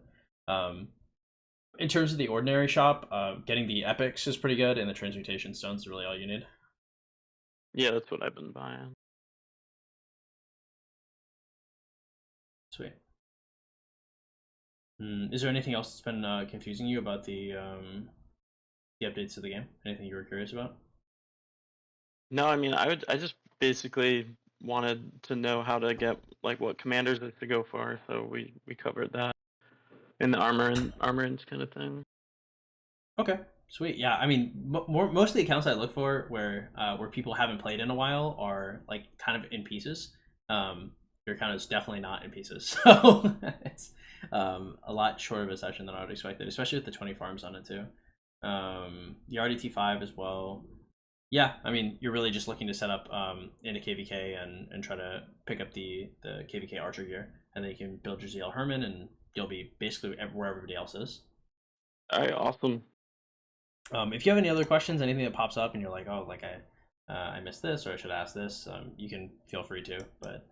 In terms of the ordinary shop, getting the epics is pretty good, and the transmutation stones is really all you need. Yeah, that's what I've been buying. Sweet. Is there anything else that's been confusing you about the updates to the game? Anything you were curious about? No, I mean, I just basically wanted to know how to get like what commanders to go for, so we covered that in the armorants kind of thing. Okay, sweet. Yeah, I mean, most of the accounts I look for where people haven't played in a while are like kind of in pieces. Your account is definitely not in pieces, so it's a lot shorter of a session than I would expect, especially with the 20 farms on it too. The RDT5 as well. Yeah, I mean, you're really just looking to set up into KVK and try to pick up the KVK archer gear, and then you can build your ZL Herman, and you'll be basically where everybody else is. All right, awesome. If you have any other questions, anything that pops up, and you're like, oh, like I missed this, or I should ask this, you can feel free to. But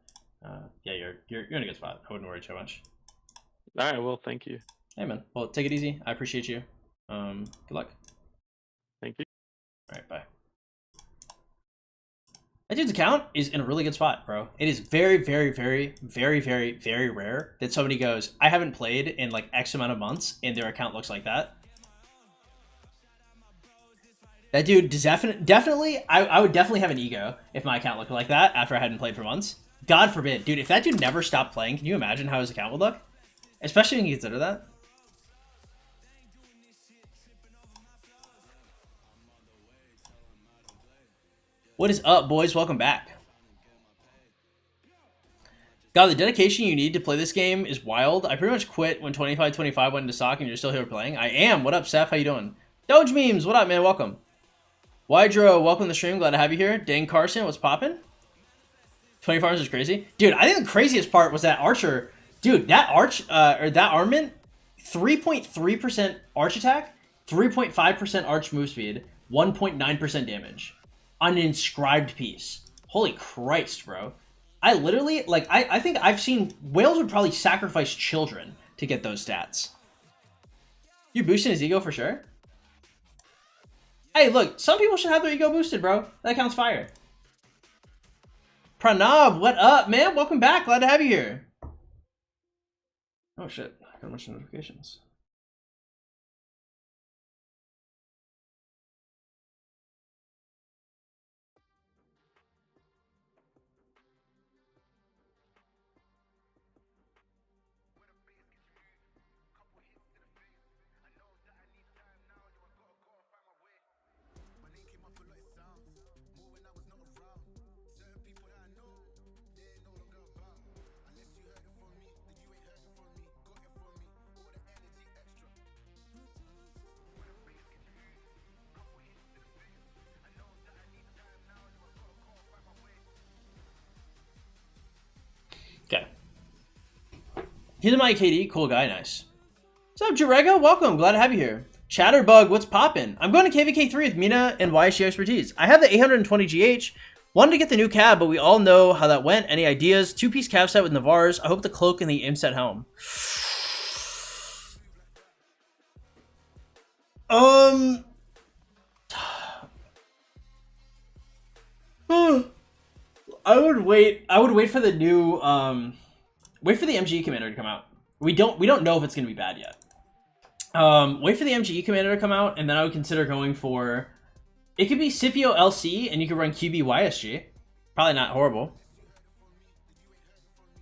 yeah, you're in a good spot. I wouldn't worry too much. All right, well, thank you. Hey, man. Well, take it easy. I appreciate you. Good luck. Thank you. All right, bye. That dude's account is in a really good spot, bro. It is very, very, very, very, very, very rare that somebody goes, I haven't played in like X amount of months, and their account looks like that. That dude definitely, I would definitely have an ego if my account looked like that after I hadn't played for months. God forbid. Dude, if that dude never stopped playing, can you imagine how his account would look? Especially when you consider that. What is up, boys? Welcome back. God, the dedication you need to play this game is wild. I pretty much quit when 25-25 went into stock and you're still here playing. I am. What up, Seth? How you doing? Doge Memes, what up, man? Welcome. Wydro, welcome to the stream. Glad to have you here. Dane Carson, what's poppin'? 20 farms is crazy. Dude, I think the craziest part was that Archer. Dude, that that armament, 3.3% arch attack, 3.5% arch move speed, 1.9% damage on an inscribed piece. Holy Christ, bro. I literally, like, I think I've seen, whales would probably sacrifice children to get those stats. You're boosting his ego for sure? Hey, look, some people should have their ego boosted, bro. That counts fire. Pranab, what up, man? Welcome back. Glad to have you here. Oh, shit. I got a bunch of notifications. Okay. He's a my KD. Cool guy. Nice. What's up, Jarego? Welcome. Glad to have you here. Chatterbug, what's poppin'? I'm going to KVK3 with Mina and YSG Expertise. I have the 820 GH. Wanted to get the new cab, but we all know how that went. Any ideas? 2-piece cab set with Navars. I hope the cloak and the Imset helm. I would wait for the new wait for the MGE commander to come out. We don't know if it's gonna be bad yet. Wait for the MGE commander to come out, and then I would consider going for, it could be Scipio LC and you could run QB YSG. Probably not horrible.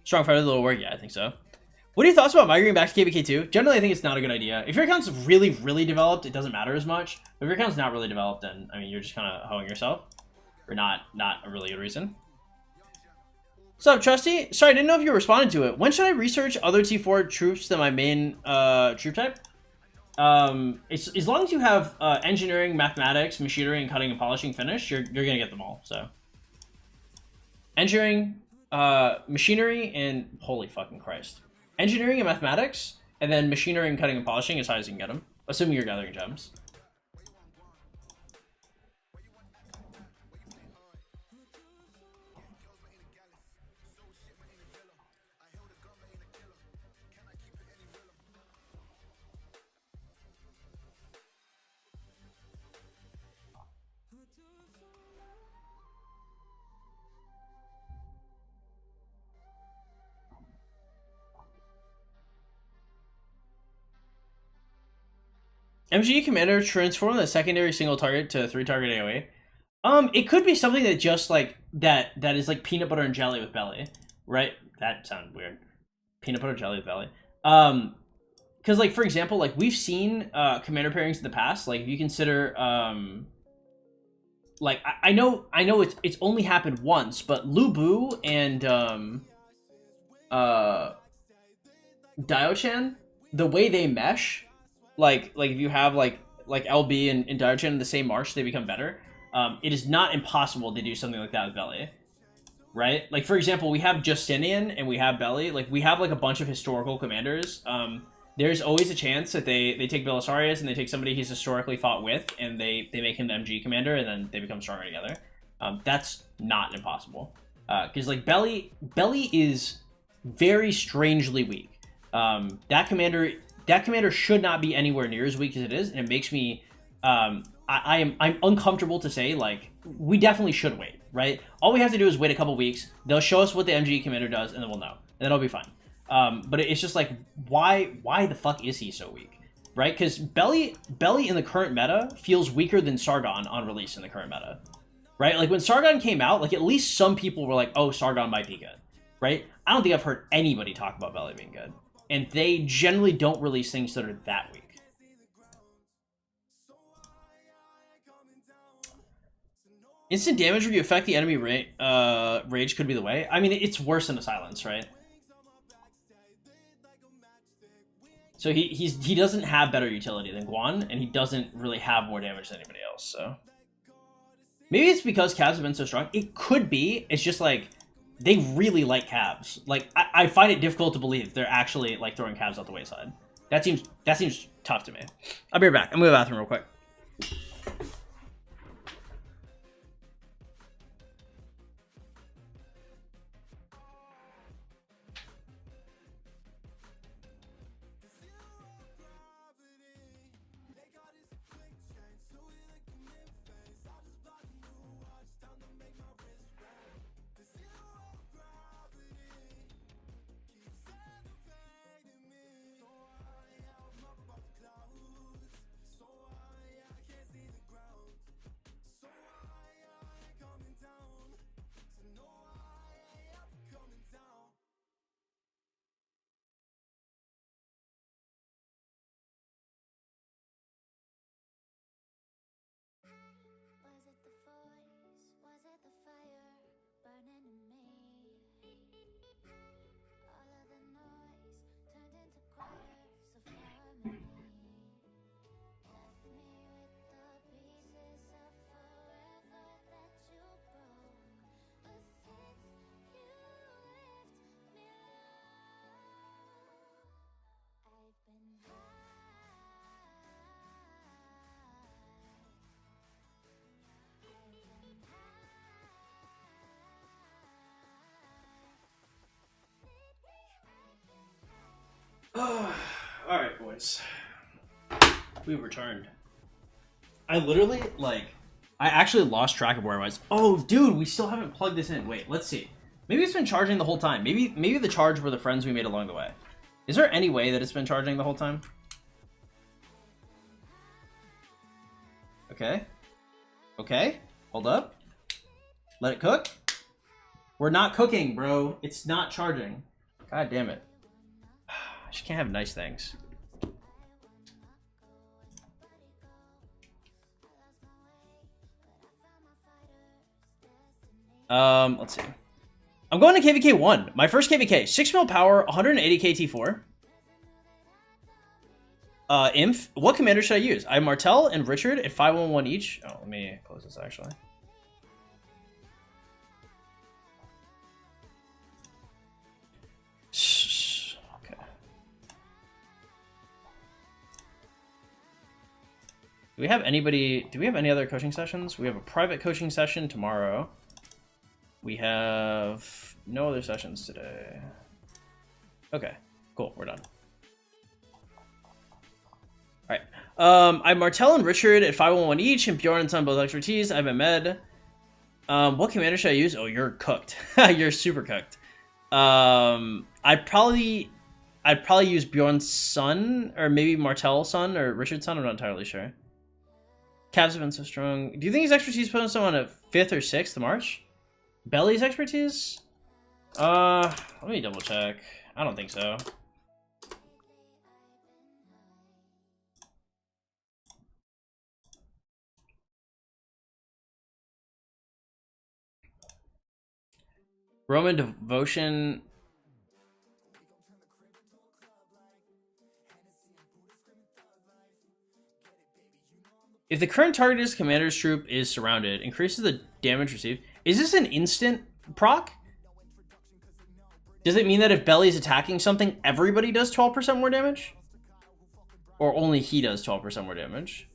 Strong fighter, a little work, yeah, I think so. What are your thoughts about migrating back to KBK2? Generally, I think it's not a good idea. If your account's really, really developed, it doesn't matter as much. But if your account's not really developed, then I mean you're just kinda hoeing yourself. Or not a really good reason. What's up, Trusty? Sorry, I didn't know if you responded to it. When should I research other T4 troops than my main troop type? As long as you have engineering, mathematics, machinery, and cutting and polishing finished, you're gonna get them all. So engineering, machinery, and holy fucking Christ, engineering and mathematics, and then machinery and cutting and polishing as high as you can get them, assuming you're gathering gems. MGE Commander transform the secondary single target to 3-target AoE. It could be something that just like that is like peanut butter and jelly with belly, right? That sounded weird. Peanut butter jelly with belly. Because like for example, like we've seen commander pairings in the past. Like if you consider like I know it's only happened once, but Lu Bu and Dio-Chan, the way they mesh. Like if you have like LB and Dio-Chan in the same march, they become better. It is not impossible to do something like that with Belly, right? Like for example, we have Justinian and we have Belly. Like we have like a bunch of historical commanders. There's always a chance that they take Belisarius and they take somebody he's historically fought with and they make him the MG commander and then they become stronger together. That's not impossible. Because like Belly is very strangely weak. That commander should not be anywhere near as weak as it is, and it makes me I'm uncomfortable to say, like, we definitely should wait, right? All we have to do is wait a couple weeks. They'll show us what the MGE commander does, and then we'll know. And then it'll be fine. But it's just like, why the fuck is he so weak? Right? Because Belly in the current meta feels weaker than Sargon on release in the current meta. Right? Like when Sargon came out, like at least some people were like, oh, Sargon might be good. Right? I don't think I've heard anybody talk about Belly being good. And they generally don't release things that are that weak. Instant damage where you affect the enemy rage could be the way. I mean, it's worse than a silence, right? So he doesn't have better utility than Guan, and he doesn't really have more damage than anybody else, so... Maybe it's because Cavs have been so strong. It could be. It's just, like, they really like Cavs. Like, I find it difficult to believe they're actually, like, throwing Cavs out the wayside. That seems tough to me. I'll be right back. I'm going to the bathroom real quick. Alright, boys. We returned. I literally, like... I actually lost track of where I was. Oh, dude, we still haven't plugged this in. Wait, let's see. Maybe it's been charging the whole time. Maybe the charge were the friends we made along the way. Is there any way that it's been charging the whole time? Okay. Okay. Hold up. Let it cook. We're not cooking, bro. It's not charging. God damn it. I just can't have nice things. Let's see. I'm going to KVK 1. My first KVK. 6 mil power, 180k T4. Inf. What commander should I use? I have Martel and Richard at 511 each. Oh, let me close this actually. Okay. Do we have anybody? Do we have any other coaching sessions? We have a private coaching session tomorrow. We have no other sessions today. Okay, cool. We're done. All right. I have Martel and Richard at 511 each, and Bjorn and Sun both expertise. I have Ahmed. What commander should I use? Oh, you're cooked. You're super cooked. I'd probably use Bjorn's son, or maybe Martel's son, or Richard's son. I'm not entirely sure. Cavs have been so strong. Do you think his expertise put him on a 5th or 6th March? Belly's expertise? Let me double check. I don't think so. Roman devotion. If the current target's commander's troop is surrounded, increases the damage received. Is this an instant proc? Does it mean that if Belly is attacking something, everybody does 12% more damage? Or only he does 12% more damage?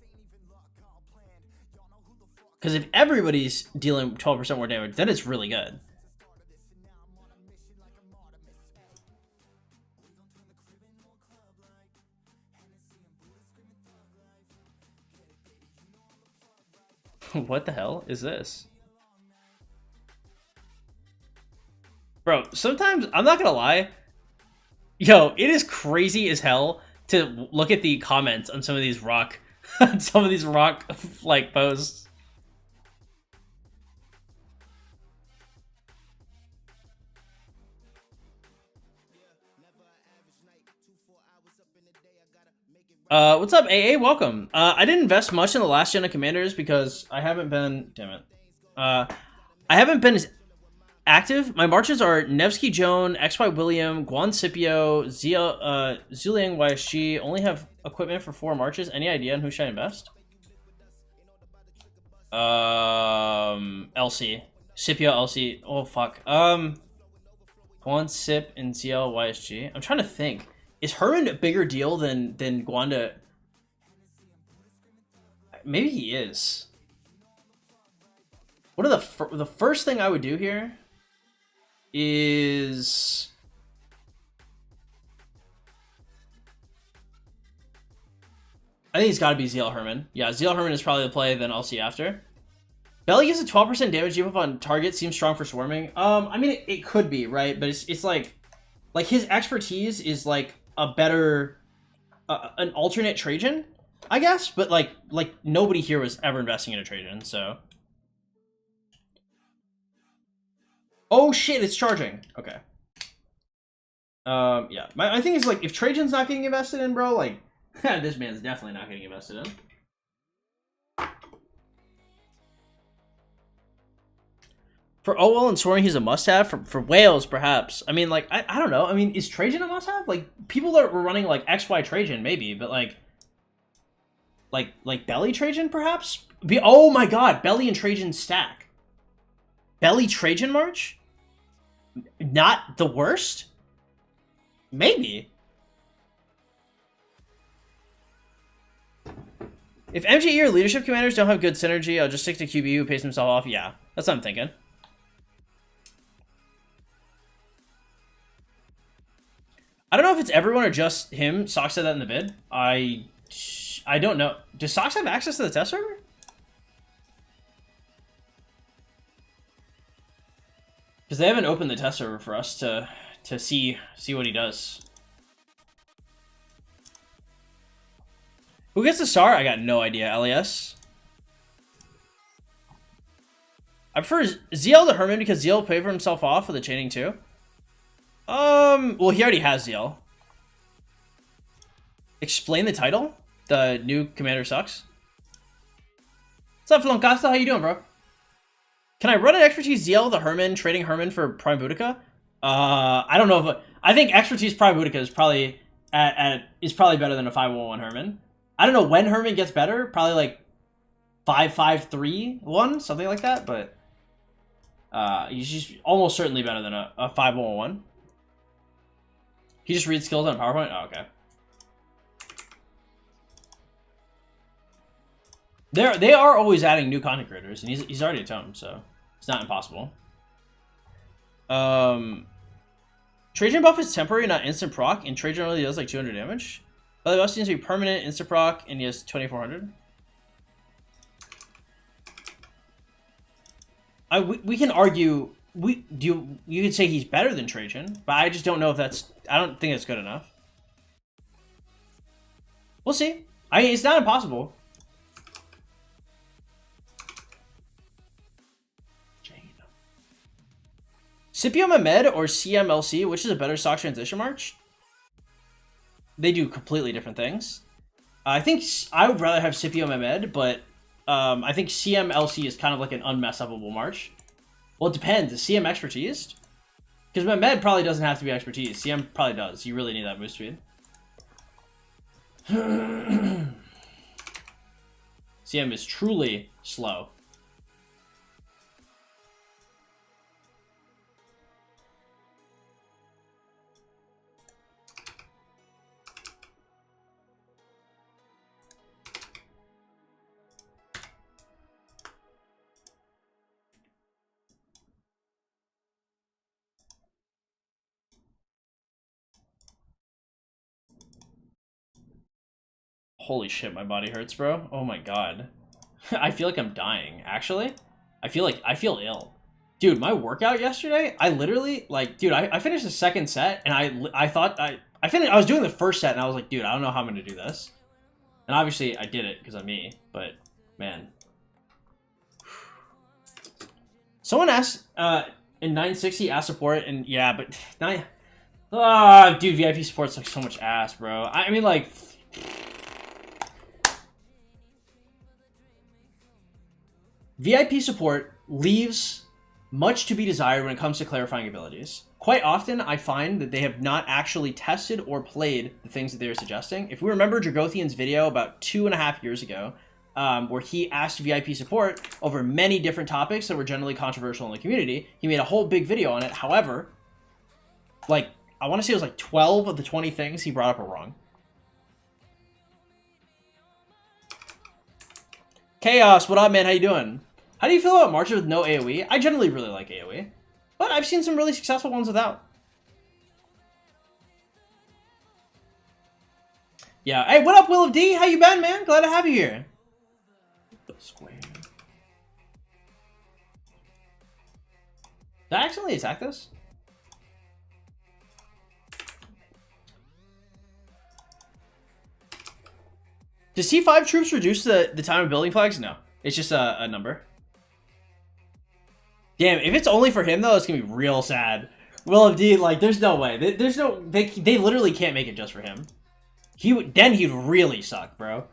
Because if everybody's dealing 12% more damage, then it's really good. What the hell is this? Bro, sometimes, I'm not gonna lie, yo, it is crazy as hell to look at the comments on some of these rock, like, posts. What's up, AA? Welcome. I didn't invest much in the last gen of commanders because I haven't been, damn it. I haven't been as active. My marches are Nevsky Joan, XY William, Guan Scipio, Zuliang YSG. Only have equipment for 4 marches. Any idea on who should I invest? LC. Scipio, LC. Oh, fuck. Guan Sip and ZL YSG. I'm trying to think. Is Herman a bigger deal than Guanda? Maybe he is. What are the first thing I would do here is I think it's got to be ZL Herman. Yeah, ZL Herman is probably the play, then I'll see after. Belly gives a 12% damage debuff on target. Seems strong for swarming. I mean, it could be, right? But it's like his expertise is like a better, an alternate Trajan, I guess. But like nobody here was ever investing in a Trajan, so. Oh shit, it's charging. Okay. Yeah. My thing is like, if Trajan's not getting invested in, bro, like, this man's definitely not getting invested in. For OL and Soaring, he's a must-have. For Whales, perhaps. I mean, like, I don't know. I mean, is Trajan a must-have? Like, people that were running, like, XY Trajan, maybe. But, like Belly Trajan, perhaps? Oh, my God. Belly and Trajan stack. Belly Trajan March? Not the worst? Maybe. If MGE or leadership commanders don't have good synergy, I'll just stick to QB who pays himself off. Yeah, that's what I'm thinking. I don't know if it's everyone or just him. Sox said that in the vid. I don't know. Does Sox have access to the test server? Because they haven't opened the test server for us to see what he does. Who gets the star? I got no idea. LES. I prefer ZL to Herman because ZL paid for himself off with the chaining too. Well, he already has ZL. Explain the title. The new commander sucks. What's up, Floncasta? How you doing, bro? Can I run an expertise ZL the Herman, trading Herman for Prime Boudica? I don't know if I think expertise Prime Boudica is probably better than a 511 Herman. I don't know when Herman gets better. Probably like 5-5-3-1, something like that. But he's just almost certainly better than a 511. He just reads skills on PowerPoint. Oh, okay. They are always adding new content creators, and he's already a tome, so it's not impossible. Trajan buff is temporary, not instant proc, and Trajan only does like 200 damage. But the buff seems to be permanent, instant proc, and he has 2400. We can argue. You could say he's better than Trajan, but I just don't know if that's. I don't think it's good enough. We'll see. It's not impossible. Scipio Mehmed or CMLC, which is a better stock transition march? They do completely different things. I think I would rather have Scipio Mehmed, but I think CMLC is kind of like an unmess-upable march. Well, it depends. Is CM expertise? Because Mehmed probably doesn't have to be expertise. CM probably does. You really need that move speed. CM is truly slow. Holy shit, my body hurts, bro. Oh my god. I feel like I'm dying, actually. I feel ill. Dude, my workout yesterday, I literally, like, dude, I finished the second set, and I thought, I was doing the first set, and I was like, dude, I don't know how I'm gonna do this. And obviously, I did it, because I'm me, but, man. Someone asked, in 960, asked support, and yeah, but, dude, VIP support's like so much ass, bro. I mean, like... VIP support leaves much to be desired when it comes to clarifying abilities. Quite often, I find that they have not actually tested or played the things that they are suggesting. If we remember Dragothian's video about 2.5 years ago, where he asked VIP support over many different topics that were generally controversial in the community, he made a whole big video on it. However, like, I want to say it was like 12 of the 20 things he brought up are wrong. Chaos, what up, man? How you doing? How do you feel about Marches with no AoE? I generally really like AoE, but I've seen some really successful ones without. Yeah, hey, what up, Will of D? How you been, man? Glad to have you here. Square. Did I accidentally attack this? Does T5 troops reduce the time of building flags? No. It's just a number. Damn, if it's only for him, though, it's going to be real sad. Will of D, like, there's no way. There's no... They literally can't make it just for him. Then he'd really suck, bro.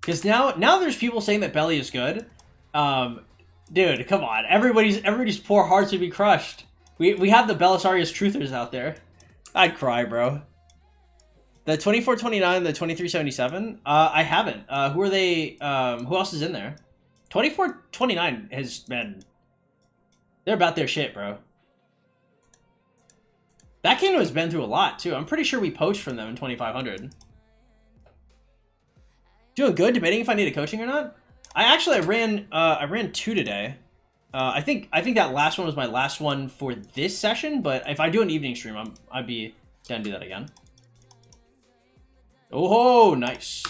Because now there's people saying that Belly is good. Dude, come on. Everybody's poor hearts would be crushed. We have the Belisarius truthers out there. I'd cry, bro. The 2429, the 2377, I haven't. Who are they? Who else is in there? 2429 has been... They're about their shit, bro. That kingdom has been through a lot, too. I'm pretty sure we poached from them in 2500. Doing good, debating if I need a coaching or not. I ran 2 today. I think that last one was my last one for this session, but if I do an evening stream, I'd be down to do that again. Oh, nice.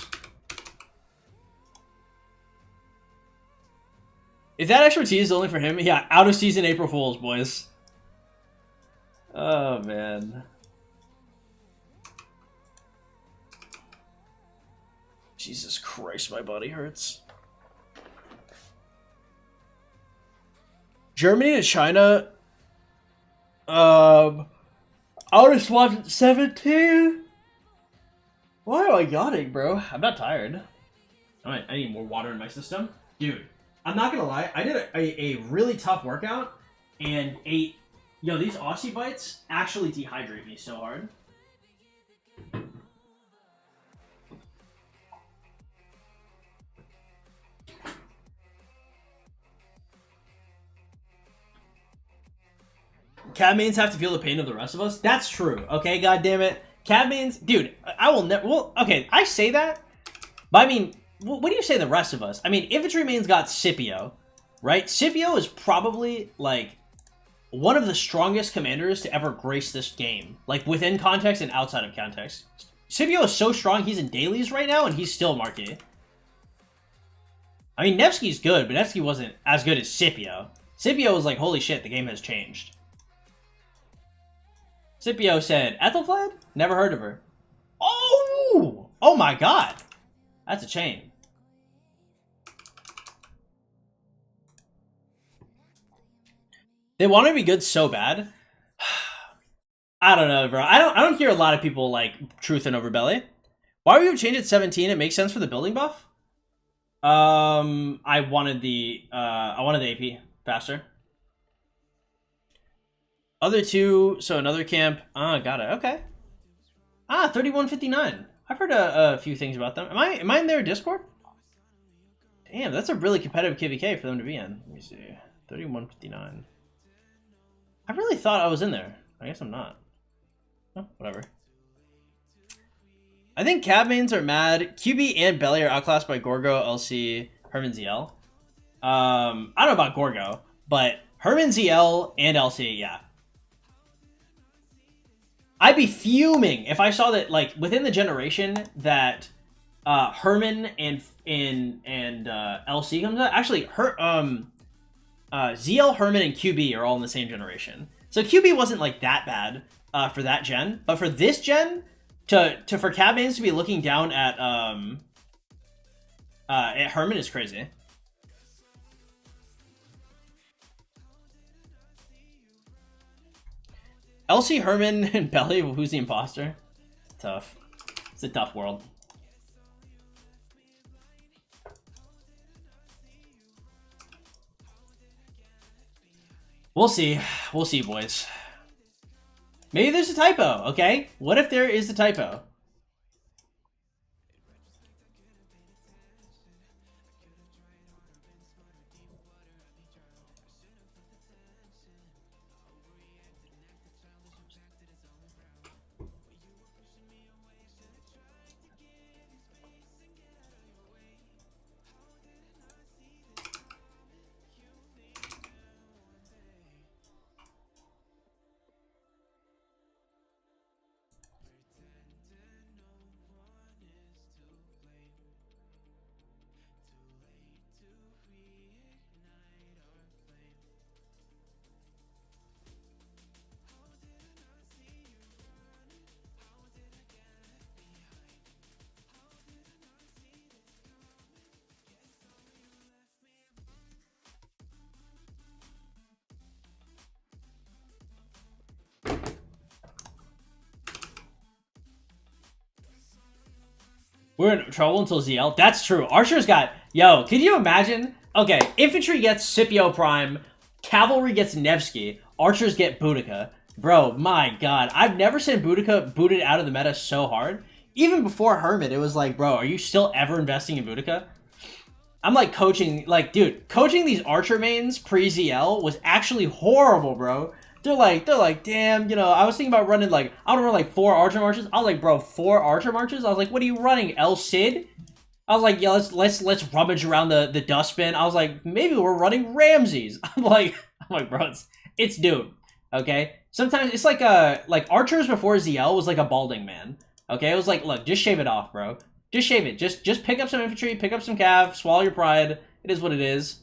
If that expertise is only for him, yeah, out of season April Fools, boys. Oh, man. Jesus Christ, my body hurts. Germany to China. Out of SWAT 17. Why am I yawning, bro? I'm not tired. I need more water in my system. Dude, I'm not gonna lie. I did a really tough workout and ate... Yo, these Aussie bites actually dehydrate me so hard. Cab mains have to feel the pain of the rest of us. That's true. Okay, goddammit. Cab mains, dude, I will never... Well, okay, I say that, but I mean, what do you say the rest of us? I mean, infantry mains got Scipio, right? Scipio is probably, like, one of the strongest commanders to ever grace this game. Like, within context and outside of context. Scipio is so strong, he's in dailies right now, and he's still marquee. I mean, Nevsky's good, but Nevsky wasn't as good as Scipio. Scipio was like, holy shit, the game has changed. Scipio said, Ethelfled? Never heard of her. Oh! Oh my god! That's a chain. They want to be good so bad. I don't know, bro. I don't hear a lot of people like truthing over Belly. Why would you change it 17? It makes sense for the building buff. I wanted the AP faster. Other two, so another camp. Ah, got it. Okay. Ah, 3159. I've heard a few things about them. Am I in their Discord? Damn, that's a really competitive KVK for them to be in. Let me see. 3159. I really thought I was in there. I guess I'm not. Oh, whatever. I think cab mains are mad. QB and Belly are outclassed by Gorgo, LC, Herman ZL. I don't know about Gorgo, but Herman ZL and LC, yeah. I'd be fuming if I saw that, like, within the generation that Herman and LC comes out. Actually, ZL, Herman, and QB are all in the same generation. So QB wasn't like that bad for that gen, but for this gen, for cab mains to be looking down at Herman is crazy. LC, Herman, and Belly, who's the imposter? Tough. It's a tough world. We'll see. We'll see, boys. Maybe there's a typo, okay? What if there is a typo? We're in trouble until ZL. That's true. Archer's got... Yo, can you imagine? Okay, infantry gets Scipio Prime. Cavalry gets Nevsky. Archers get Boudica. Bro, my god. I've never seen Boudica booted out of the meta so hard. Even before Hermit, it was like, bro, are you still ever investing in Boudica? I'm like coaching... Like, dude, coaching these Archer mains pre-ZL was actually horrible, bro. They're like, damn, you know, I was thinking about running, like, I want to run, like, 4 Archer Marches. I was like, bro, 4 Archer Marches? I was like, what are you running, El Cid? I was like, yeah, let's rummage around the dustbin. I was like, maybe we're running Ramses. I'm like, bro, it's doomed, okay? Sometimes it's like Archers before ZL was like a balding man, okay? It was like, look, just shave it off, bro. Just shave it. Just pick up some infantry, pick up some cav, swallow your pride. It is what it is.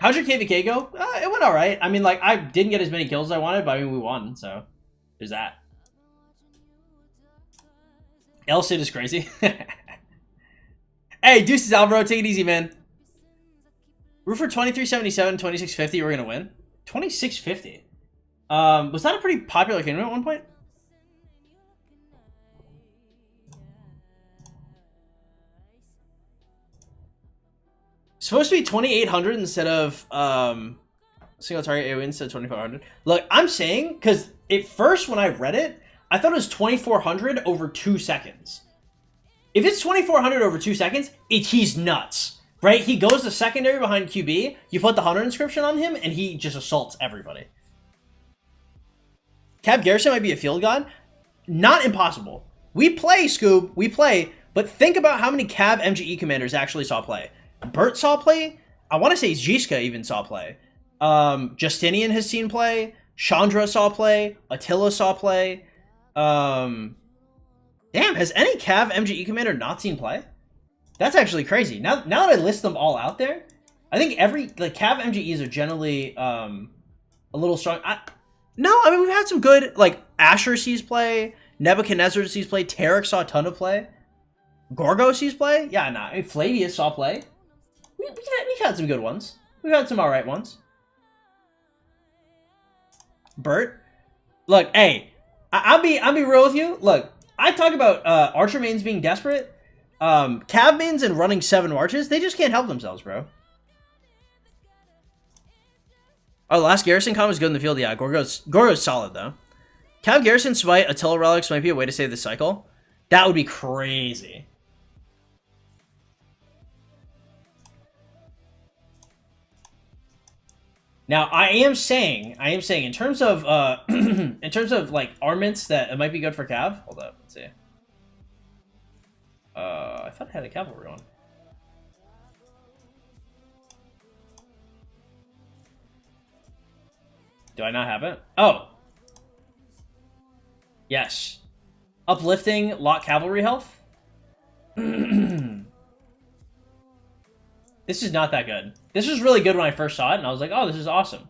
How'd your KVK go? It went alright. I mean, like, I didn't get as many kills as I wanted, but I mean, we won, so there's that. El Cid is crazy. Hey, Deuces Alvaro, take it easy, man. Roofer 2377, 2650, we're gonna win. 2650. Was that a pretty popular kingdom at one point? Supposed to be 2800 instead of single target AoE instead of 2400. Look, I'm saying, because at first when I read it, I thought it was 2400 over 2 seconds. If it's 2400 over 2 seconds, he's nuts, right? He goes to secondary behind QB, you put the Hunter inscription on him, and he just assaults everybody. Cav Garrison might be a field god. Not impossible. We play, Scoob, we play, but think about how many Cav MGE commanders actually saw play. Bert saw play. I want to say Zizka even saw play. Justinian has seen play. Chandra saw play. Attila saw play. Damn, has any Cav MGE commander not seen play? That's actually crazy. Now that I list them all out there, I think Cav MGEs are generally a little strong. No, I mean, we've had some good, like, Asher sees play. Nebuchadnezzar sees play. Tarek saw a ton of play. Gorgo sees play. Yeah, nah. I mean, Flavius saw play. We've had some good ones. We've had some alright ones. Bert, look, hey, I'll be real with you. Look, I talk about Archer mains being desperate. Cav mains and running 7 marches, they just can't help themselves, bro. Oh, last Garrison comm is good in the field. Yeah, Gorgo's solid though. Cav Garrison Smite Attila relics might be a way to save this cycle. That would be crazy. Now, I am saying, in terms of, like, armaments that it might be good for Cav. Hold up, let's see. I thought I had a cavalry one. Do I not have it? Oh. Yes. Uplifting, lock cavalry health. This is not that good. This was really good when I first saw it, and I was like, oh, this is awesome.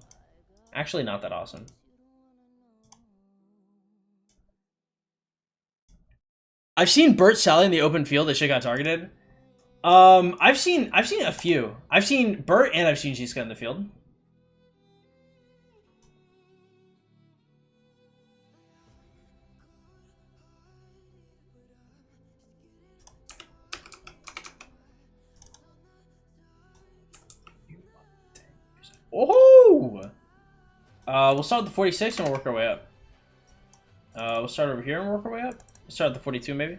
Actually, not that awesome. I've seen Bert Sally in the open field that shit got targeted. I've seen a few. I've seen Bert and I've seen Jiska in the field. We'll start with the 46 and we'll work our way up. We'll start over here and work our way up. We'll start at the 42 maybe.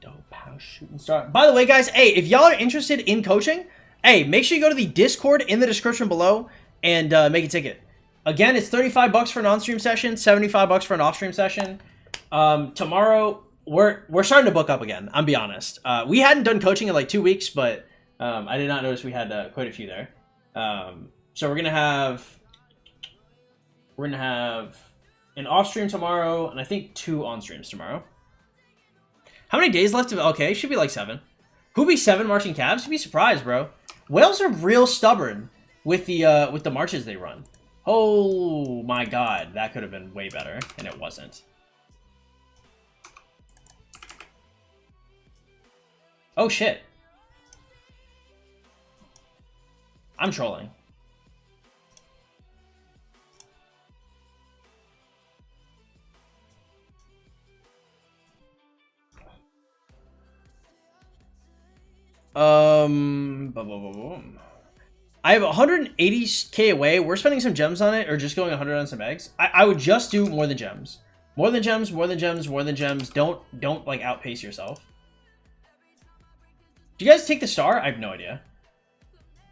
Dope house shooting star. By the way, guys, hey, if y'all are interested in coaching, hey, make sure you go to the Discord in the description below and make a ticket. Again, it's 35 bucks for an on-stream session, 75 bucks for an off-stream session. Tomorrow, we're starting to book up again. I'm be honest. We hadn't done coaching in like 2 weeks, but I did not notice we had quite a few there. So we're gonna have an off-stream tomorrow, and I think 2 on-streams tomorrow. How many days left? Okay, should be like 7. Who'll be 7 marching calves? You'd be surprised, bro. Whales are real stubborn with the marches they run. Oh my god, that could have been way better, and it wasn't. Oh shit. I'm trolling. I have 180k away. We're spending some gems on it, or just going 100 on some eggs. I would just do more than gems. More than gems, more than gems, more than gems. Don't like outpace yourself. Do you guys take the star? I have no idea.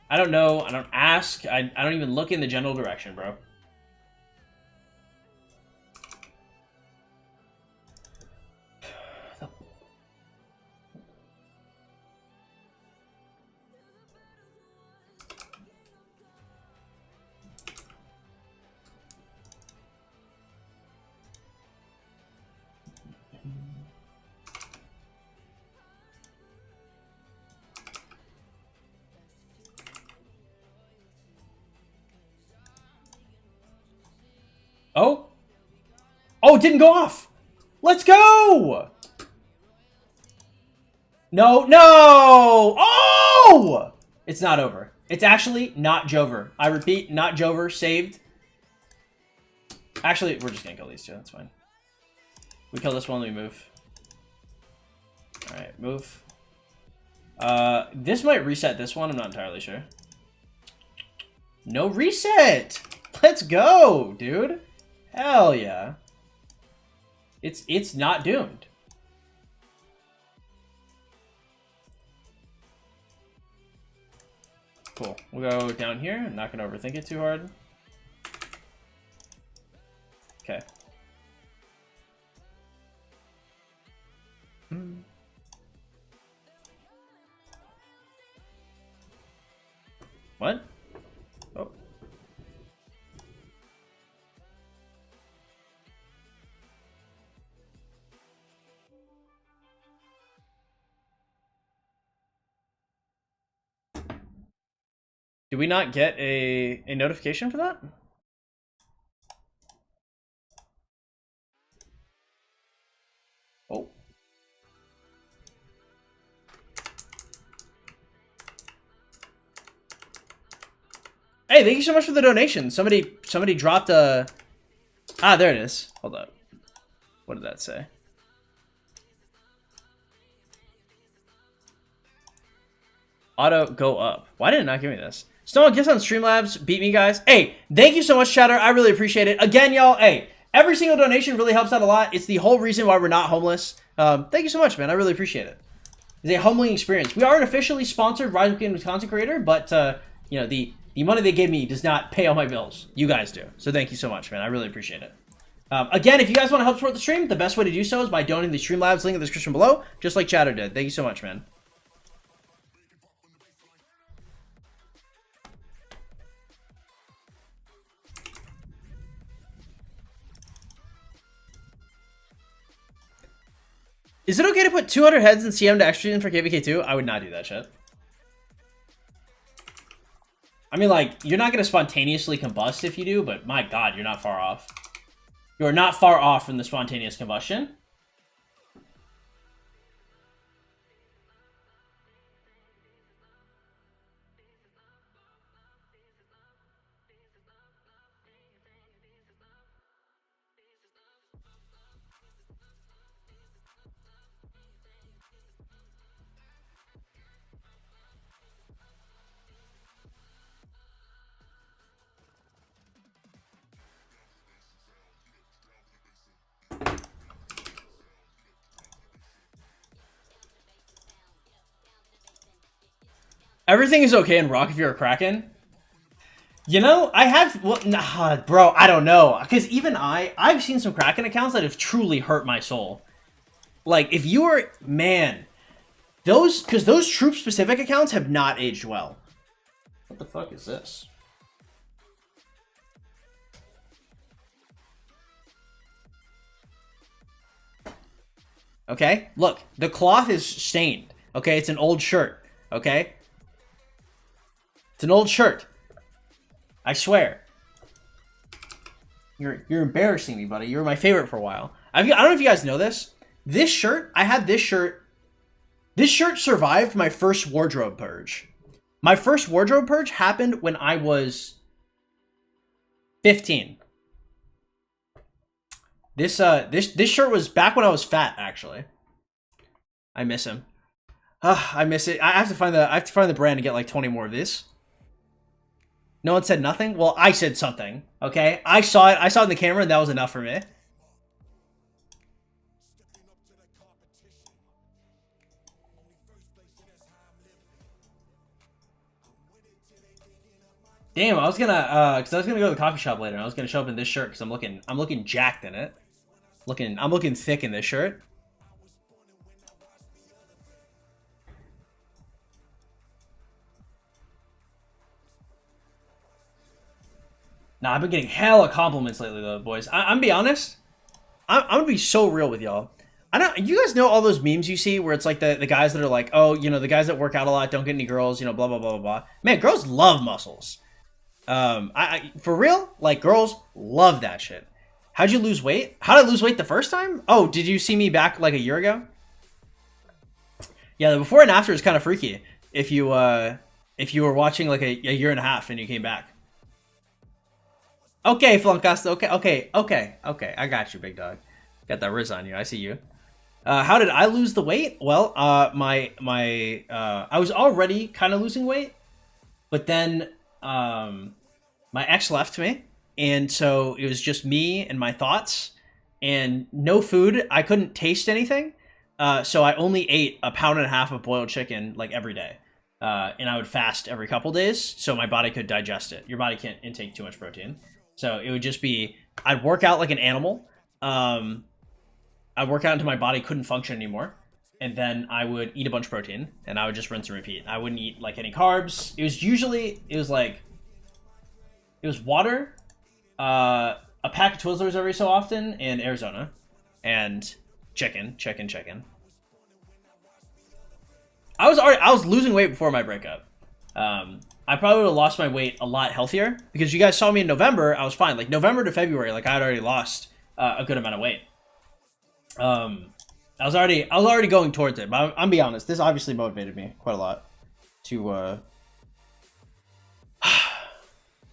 I don't know. I don't ask. I don't even look in the general direction, bro. Oh. Oh, it didn't go off. Let's go. No, no. Oh! It's not over. It's actually not Jover. I repeat, not Jover. Saved. Actually, we're just going to kill these two. That's fine. We kill this one, we move. Alright, move. This might reset this one. I'm not entirely sure. No reset. Let's go, dude. Hell yeah. It's not doomed. Cool. We'll go down here. I'm not going to overthink it too hard. Okay. What? Oh. Did we not get a notification for that? Oh. Hey, thank you so much for the donation. Somebody dropped a... Ah, there it is. Hold up. What did that say? Auto go up. Why did it not give me this? Snow gifts on Streamlabs. Beat me, guys. Hey, thank you so much, chatter. I really appreciate it. Again, y'all, hey, every single donation really helps out a lot. It's the whole reason why we're not homeless. Thank you so much, man. I really appreciate it. It's a humbling experience. We aren't officially sponsored Rise of Kingdoms content creator, but, you know, the money they give me does not pay all my bills. You guys do. So thank you so much, man. I really appreciate it. Again, if you guys want to help support the stream, the best way to do so is by donating the Streamlabs link in the description below, just like chatter did. Thank you so much, man. Is it okay to put 200 heads in CM to extra in for KVK2? I would not do that shit. I mean, like, you're not going to spontaneously combust if you do, but my god, you're not far off. You are not far off from the spontaneous combustion. Everything is okay in Rock if you're a Kraken. You know, I have... Well, nah, bro, I don't know. Because even I've seen some Kraken accounts that have truly hurt my soul. Like, if you were... Man. Because those troop-specific accounts have not aged well. What the fuck is this? Okay, look. The cloth is stained. Okay, it's an old shirt. Okay? It's an old shirt. I swear. You're embarrassing me, buddy. You were my favorite for a while. I don't know if you guys know this. This shirt, I had this shirt. This shirt survived my first wardrobe purge. My first wardrobe purge happened when I was 15. This shirt was back when I was fat, actually. I miss him. I miss it. I have to find the brand and get like 20 more of this. No one said nothing? Well, I said something. Okay? I saw it in the camera and that was enough for me. Damn, I was gonna cause I was gonna go to the coffee shop later and I was gonna show up in this shirt because I'm looking jacked in it. I'm looking thick in this shirt. Nah, I've been getting hella compliments lately though, boys. I'm gonna be honest. I'm gonna be so real with y'all. You guys know all those memes you see where it's like the guys that are like, oh, you know, the guys that work out a lot don't get any girls, you know, blah blah blah blah blah. Man, girls love muscles. For real, like girls love that shit. How'd you lose weight? How did I lose weight the first time? Oh, did you see me back like a year ago? Yeah, the before and after is kind of freaky. If you were watching like a year and a half and you came back. Okay, Flunkast. Okay. I got you, big dog. Got that Riz on you. I see you. How did I lose the weight? Well, I was already kind of losing weight, but then my ex left me, and so it was just me and my thoughts, and no food. I couldn't taste anything, so I only ate a pound and a half of boiled chicken like every day, and I would fast every couple days so my body could digest it. Your body can't intake too much protein, so it would just be I'd work out like an animal. I'd work out until my body couldn't function anymore, and then I would eat a bunch of protein, and I would just rinse and repeat. I wouldn't eat like any carbs. It was water, a pack of Twizzlers every so often, and Arizona, and chicken. I was losing weight before my breakup. I probably would have lost my weight a lot healthier because you guys saw me in November. I was fine. Like November to February, like I had already lost a good amount of weight. I was already going towards it, but I'm be honest. This obviously motivated me quite a lot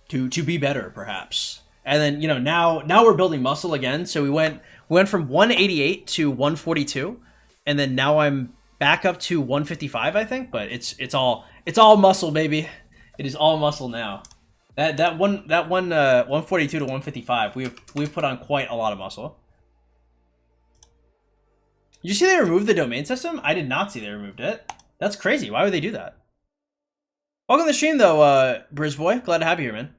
to be better, perhaps. And then you know now we're building muscle again. So we went from 188 to 142, and then now I'm back up to 155, I think. But it's all muscle, baby. It is all muscle now. That 142 to 155, we've put on quite a lot of muscle. Did you see they removed the domain system? I did not see they removed it. That's crazy. Why would they do that? Welcome to the stream, though, Brizboy. Glad to have you here, man.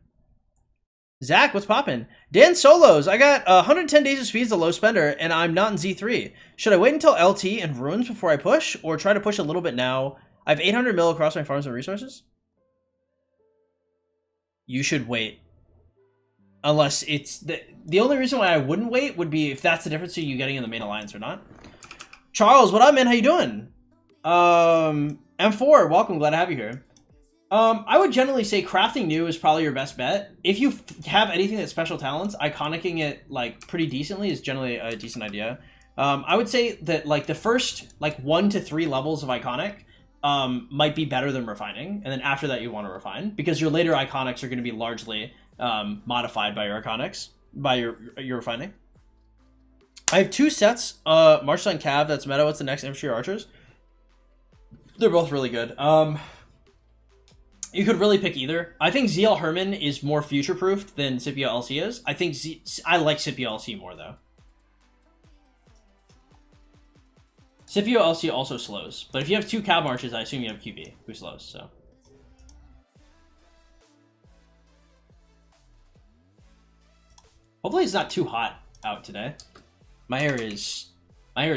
Zach, what's poppin'? Dan Solos, I got 110 days of speed as a low spender, and I'm not in Z3. Should I wait until LT and runes before I push, or try to push a little bit now? I have 800 mil across my farms and resources. You should wait. Unless it's... The only reason why I wouldn't wait would be if that's the difference between you getting in the main alliance or not. Charles, what up, man? How you doing? M4, welcome. Glad to have you here. I would generally say crafting new is probably your best bet. If you have anything that's special talents, iconicking it like pretty decently is generally a decent idea. I would say that like the first like 1 to 3 levels of iconic might be better than refining, and then after that you want to refine because your later iconics are going to be largely modified by your iconics by your refining. I have 2 sets, Marshal and Cav, that's meta. What's the next? Infantry Archers? They're both really good. You could really pick either. I think ZL Herman is more future-proofed than Scipio LC is. I like Scipio LC more, though. Scipio LC also slows, but if you have 2 Cav Marches, I assume you have QB, who slows, so. Hopefully it's not too hot out today. My hair is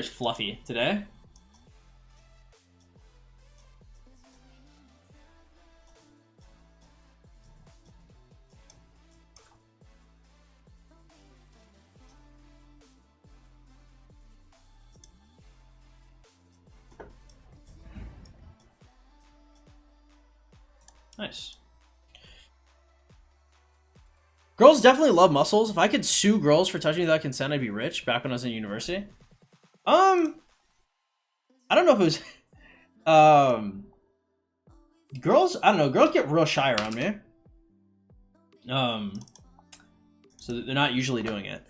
fluffy today. Nice. Girls definitely love muscles. If I could sue girls for touching me without consent, I'd be rich. Back when I was in university. I don't know if it was. Girls. I don't know. Girls get real shy around me. So they're not usually doing it.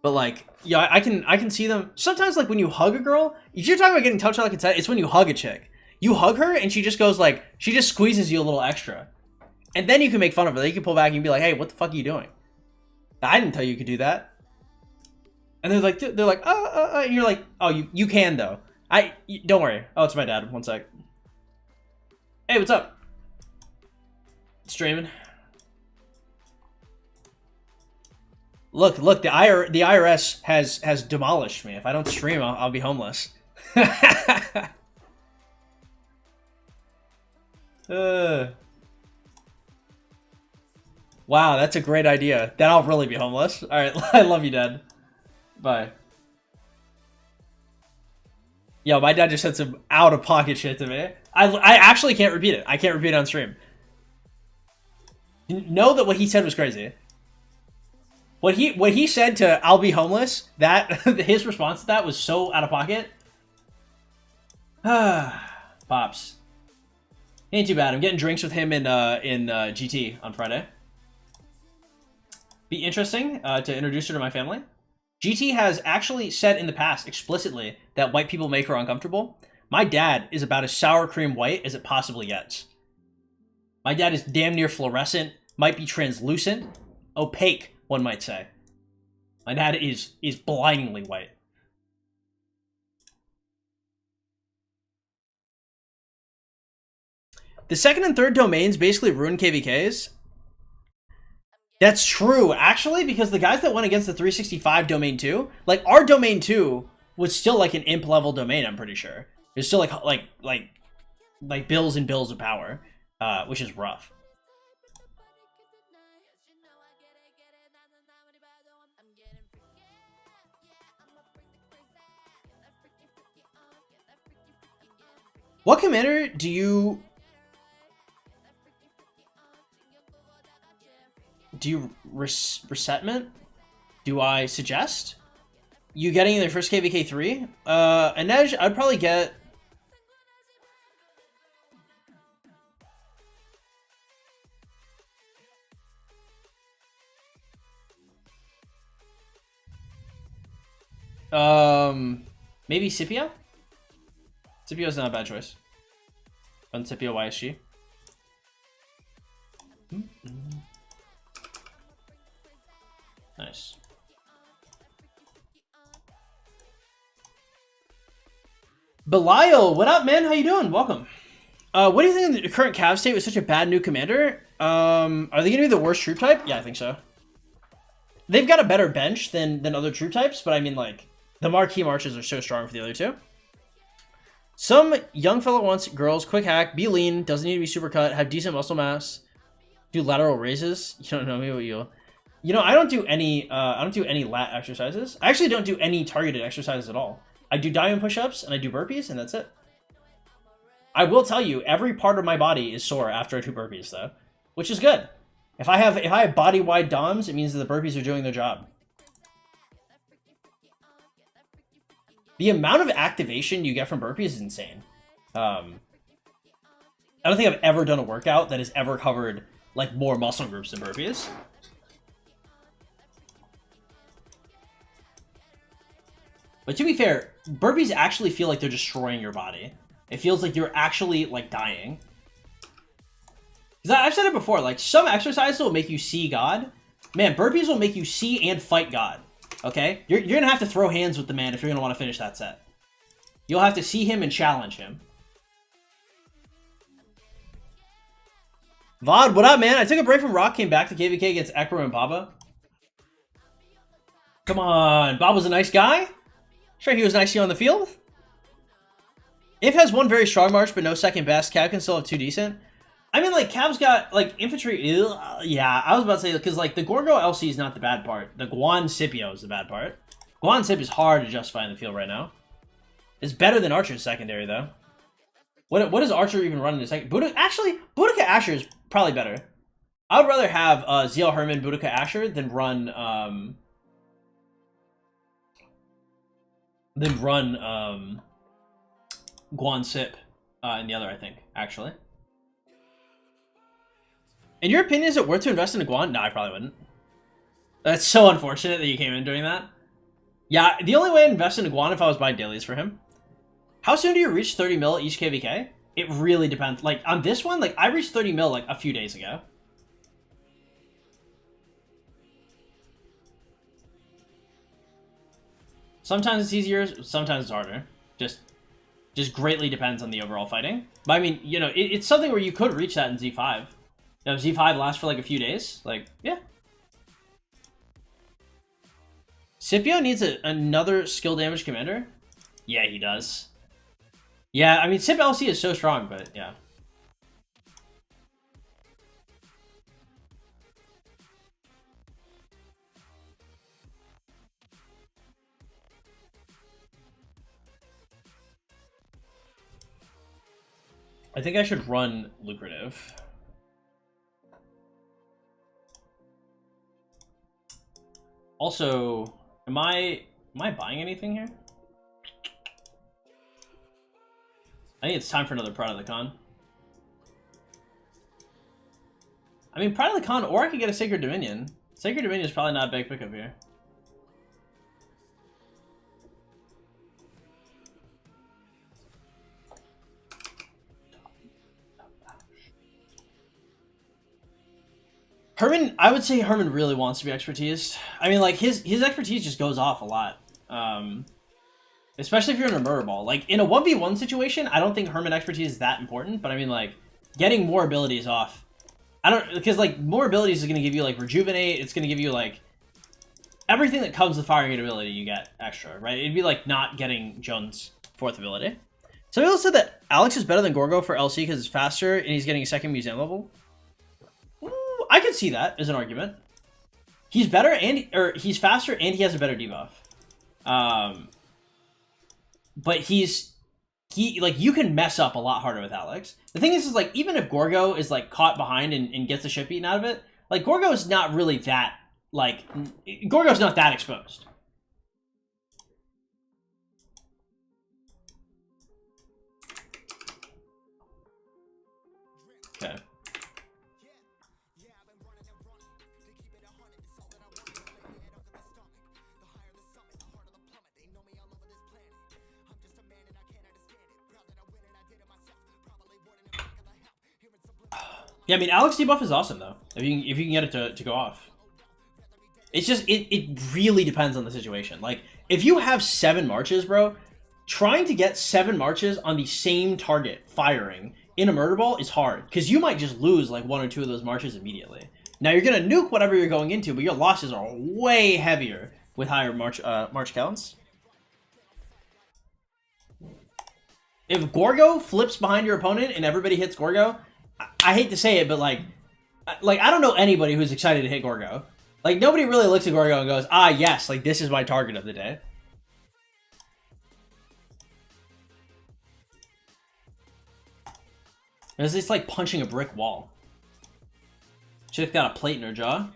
But like, yeah, I can see them sometimes. Like when you hug a girl, if you're talking about getting touched without consent, it's when you hug a chick. You hug her and she just goes like, she just squeezes you a little extra, and then you can make fun of her. Then you can pull back and be like, hey, what the fuck are you doing? I didn't tell you could do that. And they're like, and you're like, oh, you can though. Don't worry. Oh, it's my dad. One sec. Hey, what's up? Streaming. Look, the IRS has demolished me. If I don't stream, I'll be homeless. Wow, that's a great idea. Then I'll really be homeless. All right, I love you, Dad. Bye. Yo, my dad just said some out-of-pocket shit to me. I actually can't repeat it. I can't repeat it on stream. Know that what he said was crazy. What he said to "I'll be homeless," that his response to that was so out of pocket. Pops. Ain't too bad. I'm getting drinks with him in GT on Friday. Be interesting to introduce her to my family. GT has actually said in the past explicitly that white people make her uncomfortable. My dad is about as sour cream white as it possibly gets. My dad is damn near fluorescent, might be translucent, opaque, one might say. My dad is blindingly white. The second and third domains basically ruin KVKs. That's true, actually, because the guys that went against the 365 domain 2, like our domain 2 was still like an imp level domain, I'm pretty sure. It's still like bills and bills of power, which is rough. What commander do you resettlement? Do I suggest you getting their first KVK 3? Inej, I'd probably get. Maybe Scipio? Scipio's not a bad choice. On Scipio YSG. Nice. Belial, what up, man? How you doing? Welcome. What do you think of the current Cav state with such a bad new commander? Are they gonna be the worst troop type? Yeah, I think so. They've got a better bench than other troop types, but I mean, like, the marquee marches are so strong for the other two. Some young fella wants girls, quick hack, be lean, doesn't need to be super cut, have decent muscle mass, do lateral raises. You don't know me, what you? You know, I don't do any lat exercises. I actually don't do any targeted exercises at all. I do diamond push-ups and I do burpees, and that's it. I will tell you, every part of my body is sore after I do burpees, though, which is good. If I have body-wide DOMs, it means that the burpees are doing their job. The amount of activation you get from burpees is insane. I don't think I've ever done a workout that has ever covered like more muscle groups than burpees. But to be fair, burpees actually feel like they're destroying your body. It feels like you're actually like dying. Because I've said it before, like some exercises will make you see God. Man, burpees will make you see and fight God. Okay? You're going to have to throw hands with the man if you're going to want to finish that set. You'll have to see him and challenge him. Vod, what up, man? I took a break from Rock, came back to KVK against Ekro and Baba. Come on. Bob was a nice guy. Sure, he was nice to you on the field. If has one very strong march, but no second best. Cav can still have two decent. I mean, like, Cav's got, like, infantry. Yeah, I was about to say, because, like, the Gorgo LC is not the bad part. The Guan Scipio is the bad part. Guan Scip is hard to justify in the field right now. It's better than Archer's secondary, though. What does Archer even run in the second? Actually, Boudica Asher is probably better. I would rather have ZL Herman Boudica Asher than run Guan Sip in the other, I think, actually. In your opinion, is it worth to invest in a Guan? No, I probably wouldn't. That's so unfortunate that you came in doing that. Yeah, the only way I'd invest in a Guan if I was buying dailies for him. How soon do you reach 30 mil each KVK? It really depends. Like, on this one, like, I reached 30 mil, like, a few days ago. Sometimes it's easier, sometimes it's harder. Just greatly depends on the overall fighting. But, I mean, you know, it's something where you could reach that in Z5. You know, if Z5 lasts for, like, a few days, like, yeah. Scipio needs another skill damage commander? Yeah, he does. Yeah, I mean, Sip LC is so strong, but yeah. I think I should run lucrative. Also, am I buying anything here? I think it's time for another Pride of the Con. I mean, Pride of the Con, or I could get a Sacred Dominion. Sacred Dominion is probably not a big pickup here. Herman, I would say Herman really wants to be expertised. I mean, like, his expertise just goes off a lot. Especially if you're in a murder ball. Like, in a 1v1 situation, I don't think Herman expertise is that important, but I mean, like, getting more abilities off. Because, like, more abilities is going to give you, like, rejuvenate, it's going to give you, like, everything that comes with firing an ability you get extra, right? It'd be like not getting Jones' fourth ability. Some people said that Alex is better than Gorgo for LC because it's faster and he's getting a second museum level. Ooh, I could see that as an argument. He's better he's faster and he has a better debuff. But like, you can mess up a lot harder with Alex. The thing is like, even if Gorgo is like caught behind and gets the shit beaten out of it, like, Gorgo is not really that, like, Gorgo's not that exposed. Okay. Yeah, I mean, Alex debuff is awesome though. If you can get it to go off. It's just it really depends on the situation. Like, if you have 7 marches, bro, trying to get 7 marches on the same target firing in a murder ball is hard because you might just lose like 1 or 2 of those marches immediately. Now you're gonna nuke whatever you're going into, but your losses are way heavier with higher march counts. If Gorgo flips behind your opponent and everybody hits Gorgo, I hate to say it, but like I don't know anybody who's excited to hit Gorgo. Like, nobody really looks at Gorgo and goes, ah, yes, like, this is my target of the day. It's like punching a brick wall. She's got a plate in her jaw.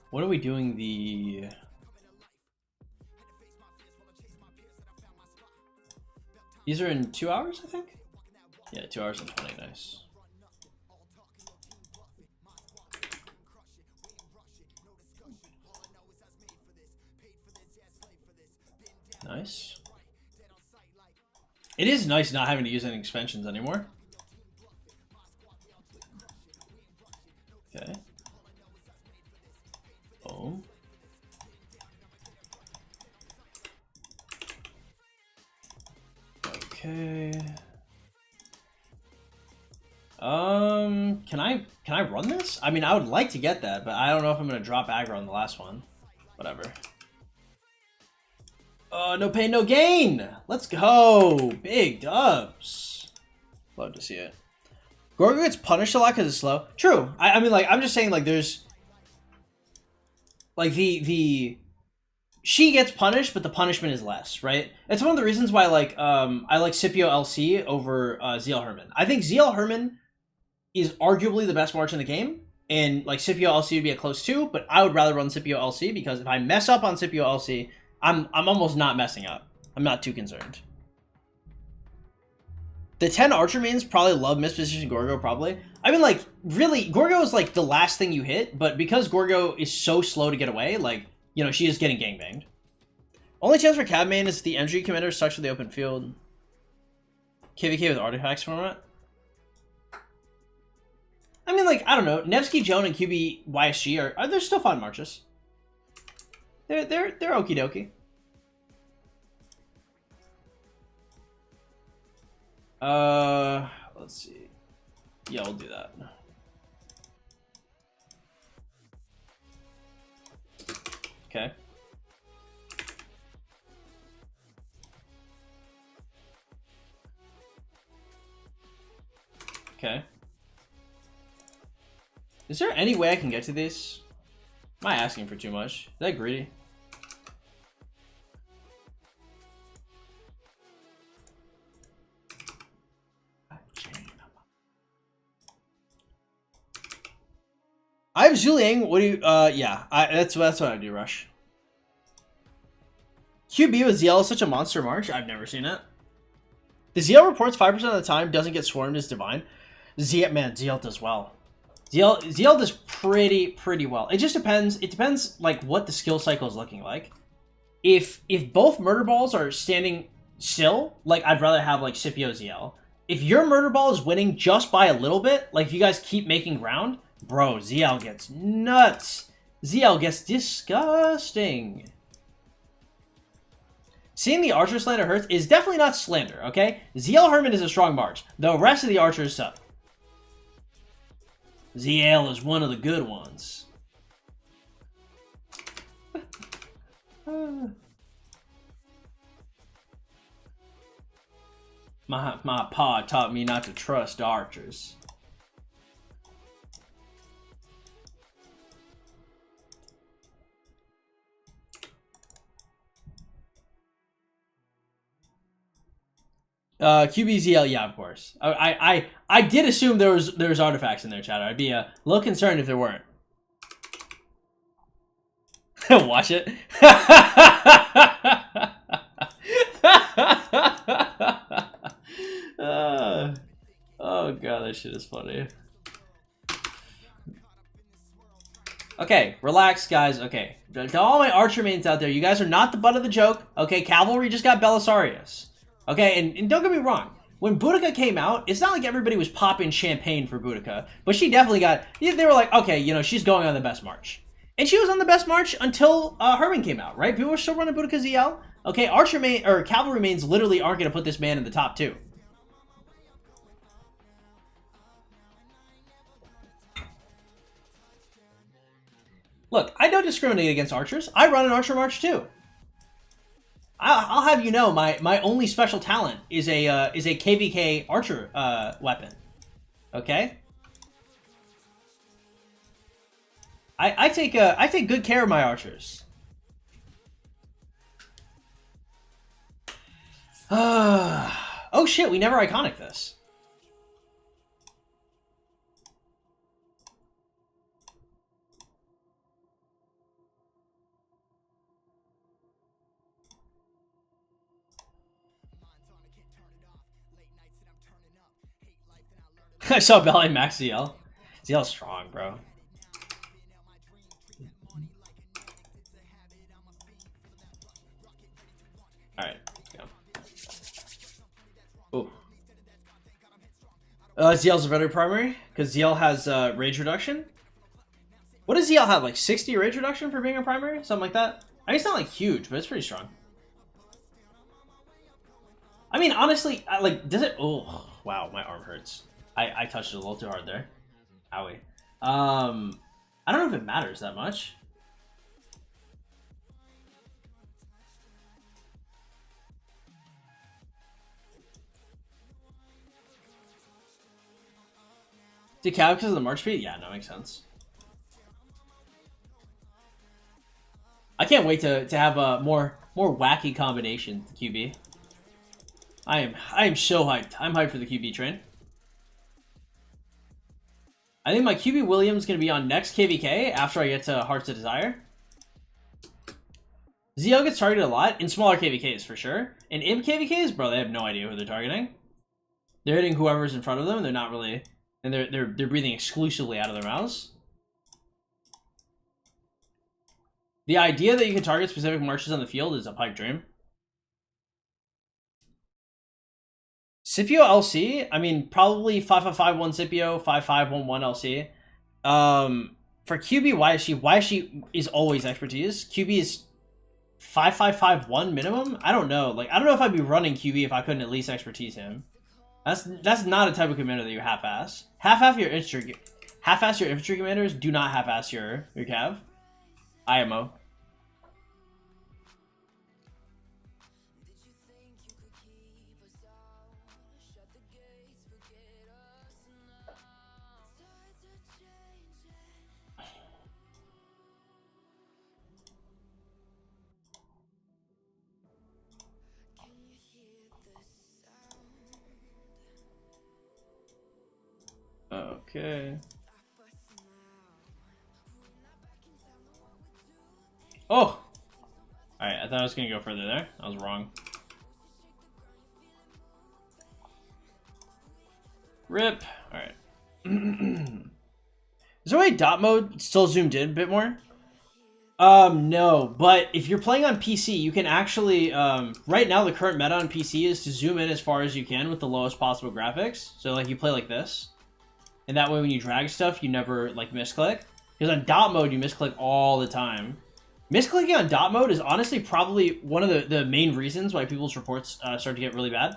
What are we doing the... These are in 2 hours, I think? Yeah, 2 hours and 20, nice. Nice. It is nice not having to use any expansions anymore. Okay. Boom. Okay. Can I run this? I mean, I would like to get that, but I don't know if I'm gonna drop aggro on the last one. Whatever. No pain, no gain. Let's go. Big dubs. Love to see it. Gorgo gets punished a lot because it's slow. True. I mean, like, I'm just saying, like, there's like she gets punished, but the punishment is less, right? It's one of the reasons why, like, I like Scipio LC over ZL Herman. I think ZL Herman is arguably the best march in the game, and like Scipio LC would be a close 2, but I would rather run Scipio LC because if I mess up on Scipio LC, I'm almost not messing up. I'm not too concerned. The 10 Archer mains probably love misposition Gorgo, probably. I mean, like, really, Gorgo is like the last thing you hit, but because Gorgo is so slow to get away, like, you know, she is getting gangbanged. Only chance for Cab main is the entry commander sucks for the open field. KVK with artifacts format. I mean, like, I don't know. Nevsky, Joan, and QB YSG are they're still fun marches. They're okie dokie. Let's see. Yeah, we'll do that. Okay. Okay. Is there any way I can get to these? Am I asking for too much? Is that greedy? I have Zuliang. What do you? Yeah, that's what I do. Rush. QB with ZL is such a monster march. I've never seen it. The ZL reports 5% of the time doesn't get swarmed as divine. ZL does well. ZL does pretty well. It just depends. It depends like what the skill cycle is looking like. If both murder balls are standing still, like I'd rather have like Scipio ZL. If your murder ball is winning just by a little bit, like if you guys keep making ground, bro, ZL gets nuts. ZL gets disgusting. Seeing the Archer slander hurts is definitely not slander, okay? ZL Herman is a strong march. The rest of the Archers suck. ZL is one of the good ones. My pa taught me not to trust archers. QBZL, yeah, of course. I did assume there was artifacts in there, Chatter. I'd be a little concerned if there weren't. Watch it. Oh god, that shit is funny. Okay, relax, guys. Okay, to all my Archer mains out there, you guys are not the butt of the joke. Okay, Cavalry just got Belisarius. Okay, and don't get me wrong. When Boudica came out, it's not like everybody was popping champagne for Boudica, but she definitely got. They were like, okay, you know, she's going on the best march, and she was on the best march until Herman came out, right? People were still running Boudica ZL. Okay, Archer main or Cavalry mains literally aren't going to put this man in the top 2. Look, I don't discriminate against archers. I run an Archer march too. I'll have you know, my only special talent is a KVK Archer weapon. Okay. I take good care of my archers. Oh shit, we never iconic this. I saw Belly Max ZL. ZL's strong, bro. Alright. ZL's a better primary because ZL has rage reduction. What does ZL have? Like 60 rage reduction for being a primary? Something like that? I mean, it's not like huge, but it's pretty strong. I mean, honestly, like, does it? Oh, wow, my arm hurts. I touched it a little too hard there. Owie. I don't know if it matters that much. Decal because of the march speed? Yeah, no, makes sense. I can't wait to have a more wacky combination to QB. I am so hyped. I'm hyped for the QB train. I think my QB Williams is going to be on next KVK after I get to Hearts of Desire. ZL gets targeted a lot in smaller KVKs for sure. In imp KVKs, bro, they have no idea who they're targeting. They're hitting whoever's in front of them, and they're not really, and they're breathing exclusively out of their mouths. The idea that you can target specific marches on the field is a pipe dream. Scipio LC, I mean, probably 5551 Scipio, 5511 LC. For QB, YSG is always expertise. QB is 5551 minimum. I don't know. Like, I don't know if I'd be running QB if I couldn't at least expertise him. That's not a type of commander that you half-ass. Half-ass your infantry commanders. Do not half-ass your cav. IMO. Okay. Oh! Alright, I thought I was going to go further there. I was wrong. Rip. Alright. Is there a way dot mode still zoomed in a bit more? No, but if you're playing on PC, you can actually, right now the current meta on PC is to zoom in as far as you can with the lowest possible graphics. So like you play like this. And that way when you drag stuff, you never like misclick. Because on dot mode, you misclick all the time. Misclicking on dot mode is honestly probably one of the main reasons why people's reports start to get really bad.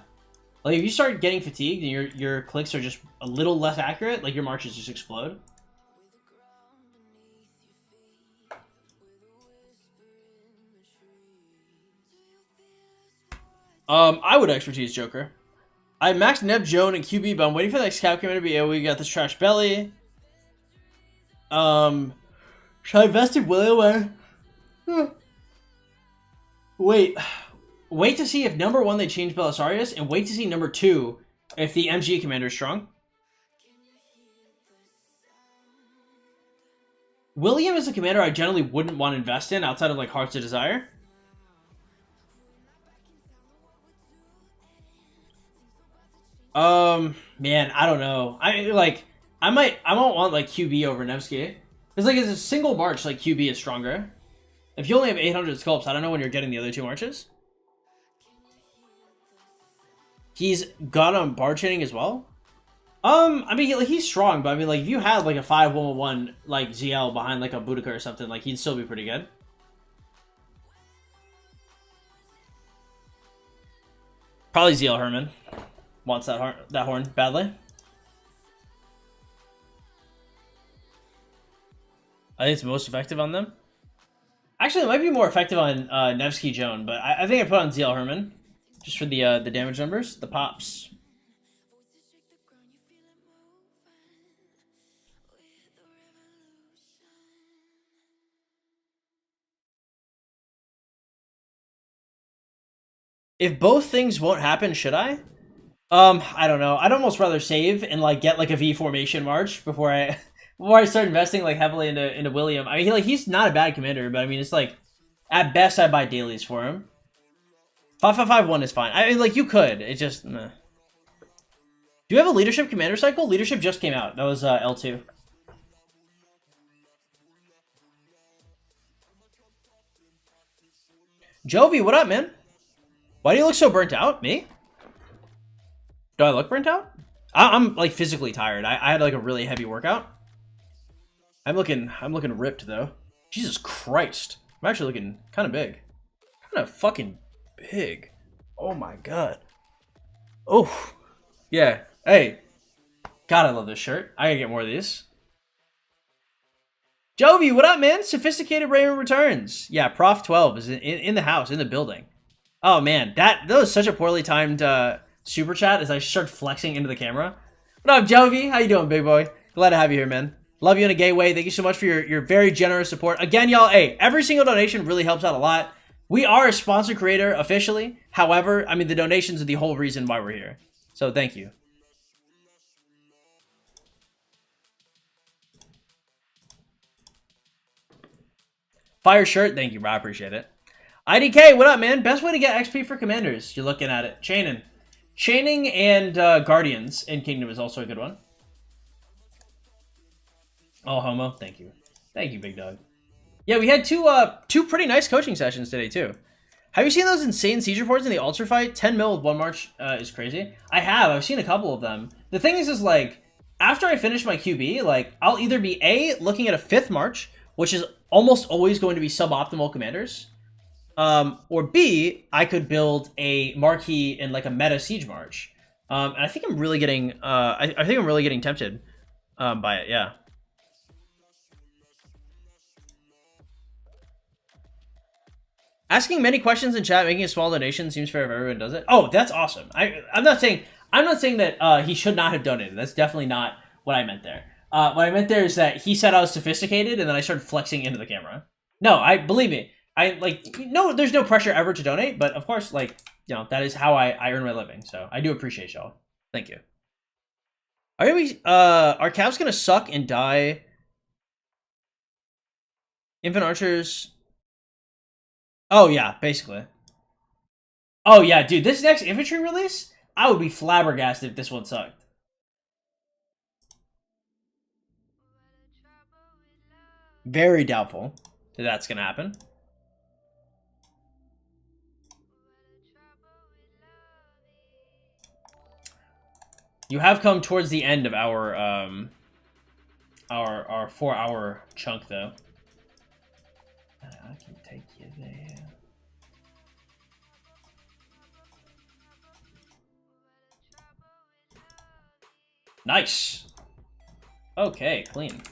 Like if you start getting fatigued and your clicks are just a little less accurate, like your marches just explode. I would expertise Joker. I maxed Neb Joan and QB, but I'm waiting for the next scout commander to be able. We got this trash belly. Should I invest in William? Wait to see if number 1 they change Belisarius, and wait to see number 2 if the MG commander is strong. William is a commander I generally wouldn't want to invest in outside of like Hearts of Desire. Man, I don't know. I won't want like QB over Nevsky. Because like it's a single march, like QB is stronger. If you only have 800 sculpts, I don't know when you're getting the other 2 marches. He's got bar chaining as well. I mean, like he's strong, but I mean, like if you had like a 5111 like ZL behind like a Boudica or something, like he'd still be pretty good. Probably ZL Herman wants that horn badly. I think it's most effective on them. Actually, it might be more effective on Nevsky Joan, but I think I put on ZL Herman just for the damage numbers, the pops. If both things won't happen, should I? I don't know. I'd almost rather save and like get like a V formation march before I start investing like heavily into William. I mean, he's not a bad commander, but I mean, it's like at best I buy dailies for him. 5551 is fine. I mean, like you could. It just. Meh. Do you have a leadership commander cycle? Leadership just came out. That was L2. Jovi, what up, man? Why do you look so burnt out? Me? Do I look burnt out? I'm like physically tired. I had like a really heavy workout. I'm looking ripped though. Jesus Christ. I'm actually looking kind of big. Kind of fucking big. Oh my god. Oh. Yeah. Hey. God, I love this shirt. I gotta get more of these. Jovi, what up, man? Sophisticated Raymond returns. Yeah, Prof 12 is in the house, in the building. Oh man, that was such a poorly timed super chat as I start flexing into the camera. What up, Jovi? How you doing, big boy? Glad to have you here, man. Love you in a gay way. Thank you so much for your very generous support. Again, y'all, hey, every single donation really helps out a lot. We are a sponsor creator officially. However, I mean, the donations are the whole reason why we're here. So thank you. Fire shirt. Thank you, bro. I appreciate it. IDK, what up, man? Best way to get XP for commanders. You're looking at it. Chaining and Guardians in Kingdom is also a good one. Oh, homo. Thank you. Thank you, big dog. Yeah, we had two pretty nice coaching sessions today, too. Have you seen those insane siege reports in the Ultra fight? 10 mil with 1 March is crazy. I have. I've seen a couple of them. The thing is like, after I finish my QB, like, I'll either be A, looking at a 5th March, which is almost always going to be suboptimal commanders, or B, I could build a marquee in like a meta siege march. And I think I'm really getting, I think I'm really getting tempted by it. Yeah. Asking many questions in chat, making a small donation seems fair if everyone does it. Oh, that's awesome. I'm not saying that he should not have donated. That's definitely not what I meant there. What I meant there is that he said I was sophisticated, and then I started flexing into the camera. No, believe me. No, there's no pressure ever to donate, but of course, like, you know, that is how I earn my living. So I do appreciate y'all. Thank you. Are Cavs gonna suck and die? Infant archers. Oh yeah, basically. Oh yeah, dude, this next infantry release, I would be flabbergasted if this one sucked. Very doubtful that that's gonna happen. You have come towards the end of our 4-hour chunk, though. I can take you there. Nice. Okay, clean.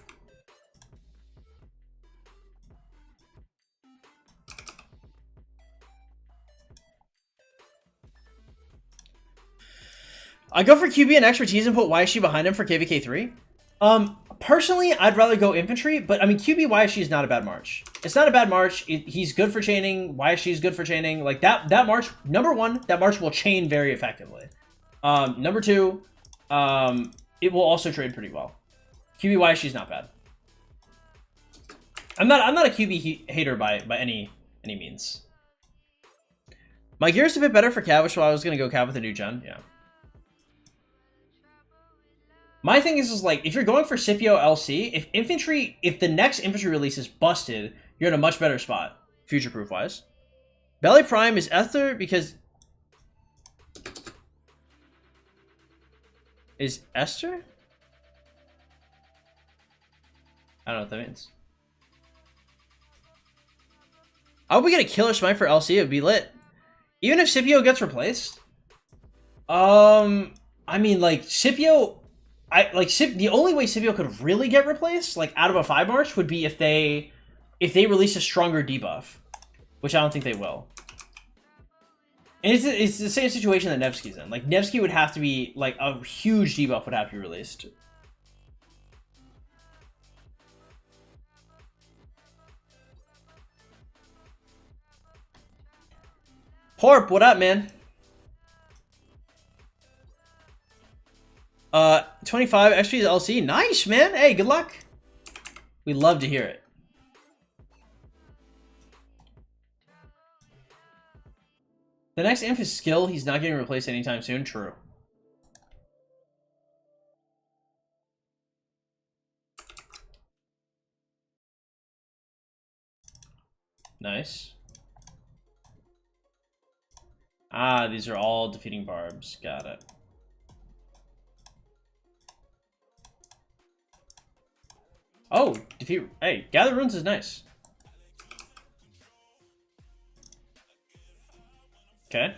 I go for QB and expertise and put YSG behind him for KVK3. Personally, I'd rather go infantry, but I mean, QB YSG is not a bad march. It's not a bad march. He's good for chaining. YSG is good for chaining. Like that march, number one, that march will chain very effectively. Number two, it will also trade pretty well. QB YSG is not bad. I'm not a QB hater by any means. My gear is a bit better for Cav, which I was gonna go Cav with a new gen. Yeah. My thing is like, if you're going for Scipio LC, if the next infantry release is busted, you're in a much better spot, future-proof wise. Belly Prime is Ether because... Is Esther? I don't know what that means. I hope we get a killer smite for LC, it would be lit. Even if Scipio gets replaced? I mean, like, Scipio... the only way Scipio could really get replaced, like, out of a 5 march, would be if they release a stronger debuff, which I don't think they will. And it's the same situation that Nevsky's in. Like, Nevsky would have to be, like, a huge debuff would have to be released. Horp, what up, man? 25 XP is LC. Nice, man. Hey, good luck. We love to hear it. The next inf is skill. He's not getting replaced anytime soon. True. Nice. Ah, these are all defeating barbs. Got it. Oh, defeat. Hey, gather runes is nice. Okay.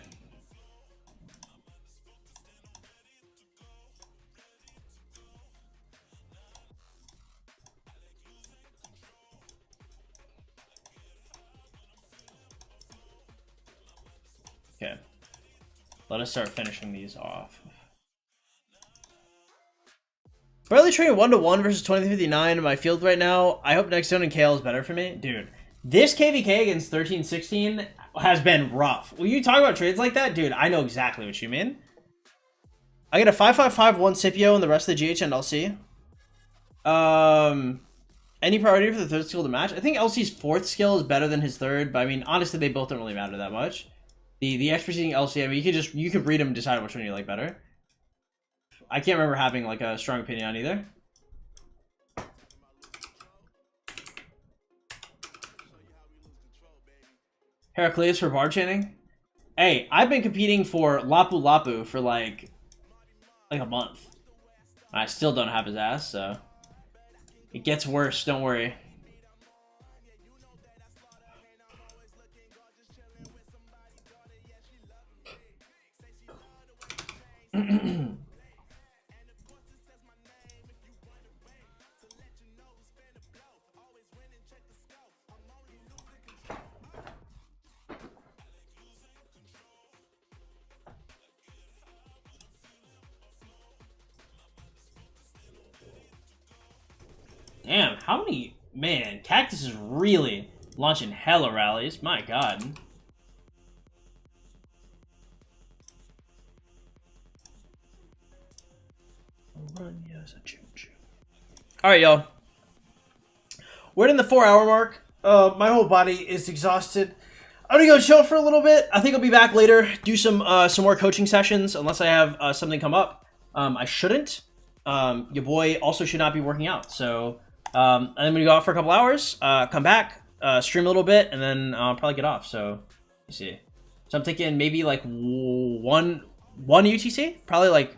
Okay. Let us start finishing these off. Barely trading 1-1 versus 2059 in my field right now. I hope next zone and KL is better for me. Dude, this KVK against 1316 has been rough. When you talk about trades like that, dude, I know exactly what you mean. I get a 5-5-5-1 Scipio and the rest of the GH and LC. Any priority for the third skill to match? I think LC's fourth skill is better than his third, but I mean, honestly, they both don't really matter that much. The X preceding LC, I mean, you could read them and decide which one you like better. I can't remember having like a strong opinion on either. Heracleus for bar chaining. Hey, I've been competing for Lapu Lapu for like a month. I still don't have his ass, so it gets worse, don't worry. Damn, how many... Man, Cactus is really launching hella rallies. My god. Alright, y'all. We're in the 4-hour mark. My whole body is exhausted. I'm gonna go chill for a little bit. I think I'll be back later, do some more coaching sessions, unless I have something come up. I shouldn't. Your boy also should not be working out, so... I'm gonna go out for a couple hours, come back, stream a little bit, and then I'll probably get off. So, you see. So I'm thinking maybe like one UTC, probably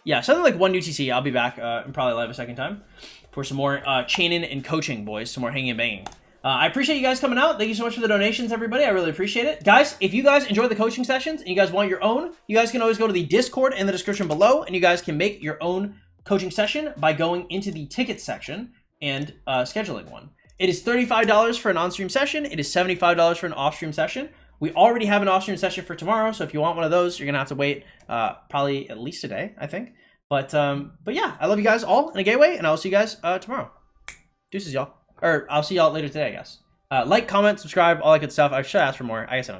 yeah, something like 1 UTC. I'll be back and probably live a second time for some more chaining and coaching, boys. Some more hanging and banging. I appreciate you guys coming out. Thank you so much for the donations, everybody. I really appreciate it. Guys, if you guys enjoy the coaching sessions and you guys want your own, you guys can always go to the Discord in the description below, and you guys can make your own coaching session by going into the tickets section and scheduling one. It is $35 for an on-stream session. It is $75 for an off-stream session. We already have an off-stream session for tomorrow, so if you want one of those, you're gonna have to wait probably at least a day, I think. But yeah, I love you guys all in a gay way, and I'll see you guys tomorrow. Deuces, y'all. Or I'll see y'all later today, I guess. Like, comment, subscribe, all that good stuff. I should ask for more. I guess I don't care.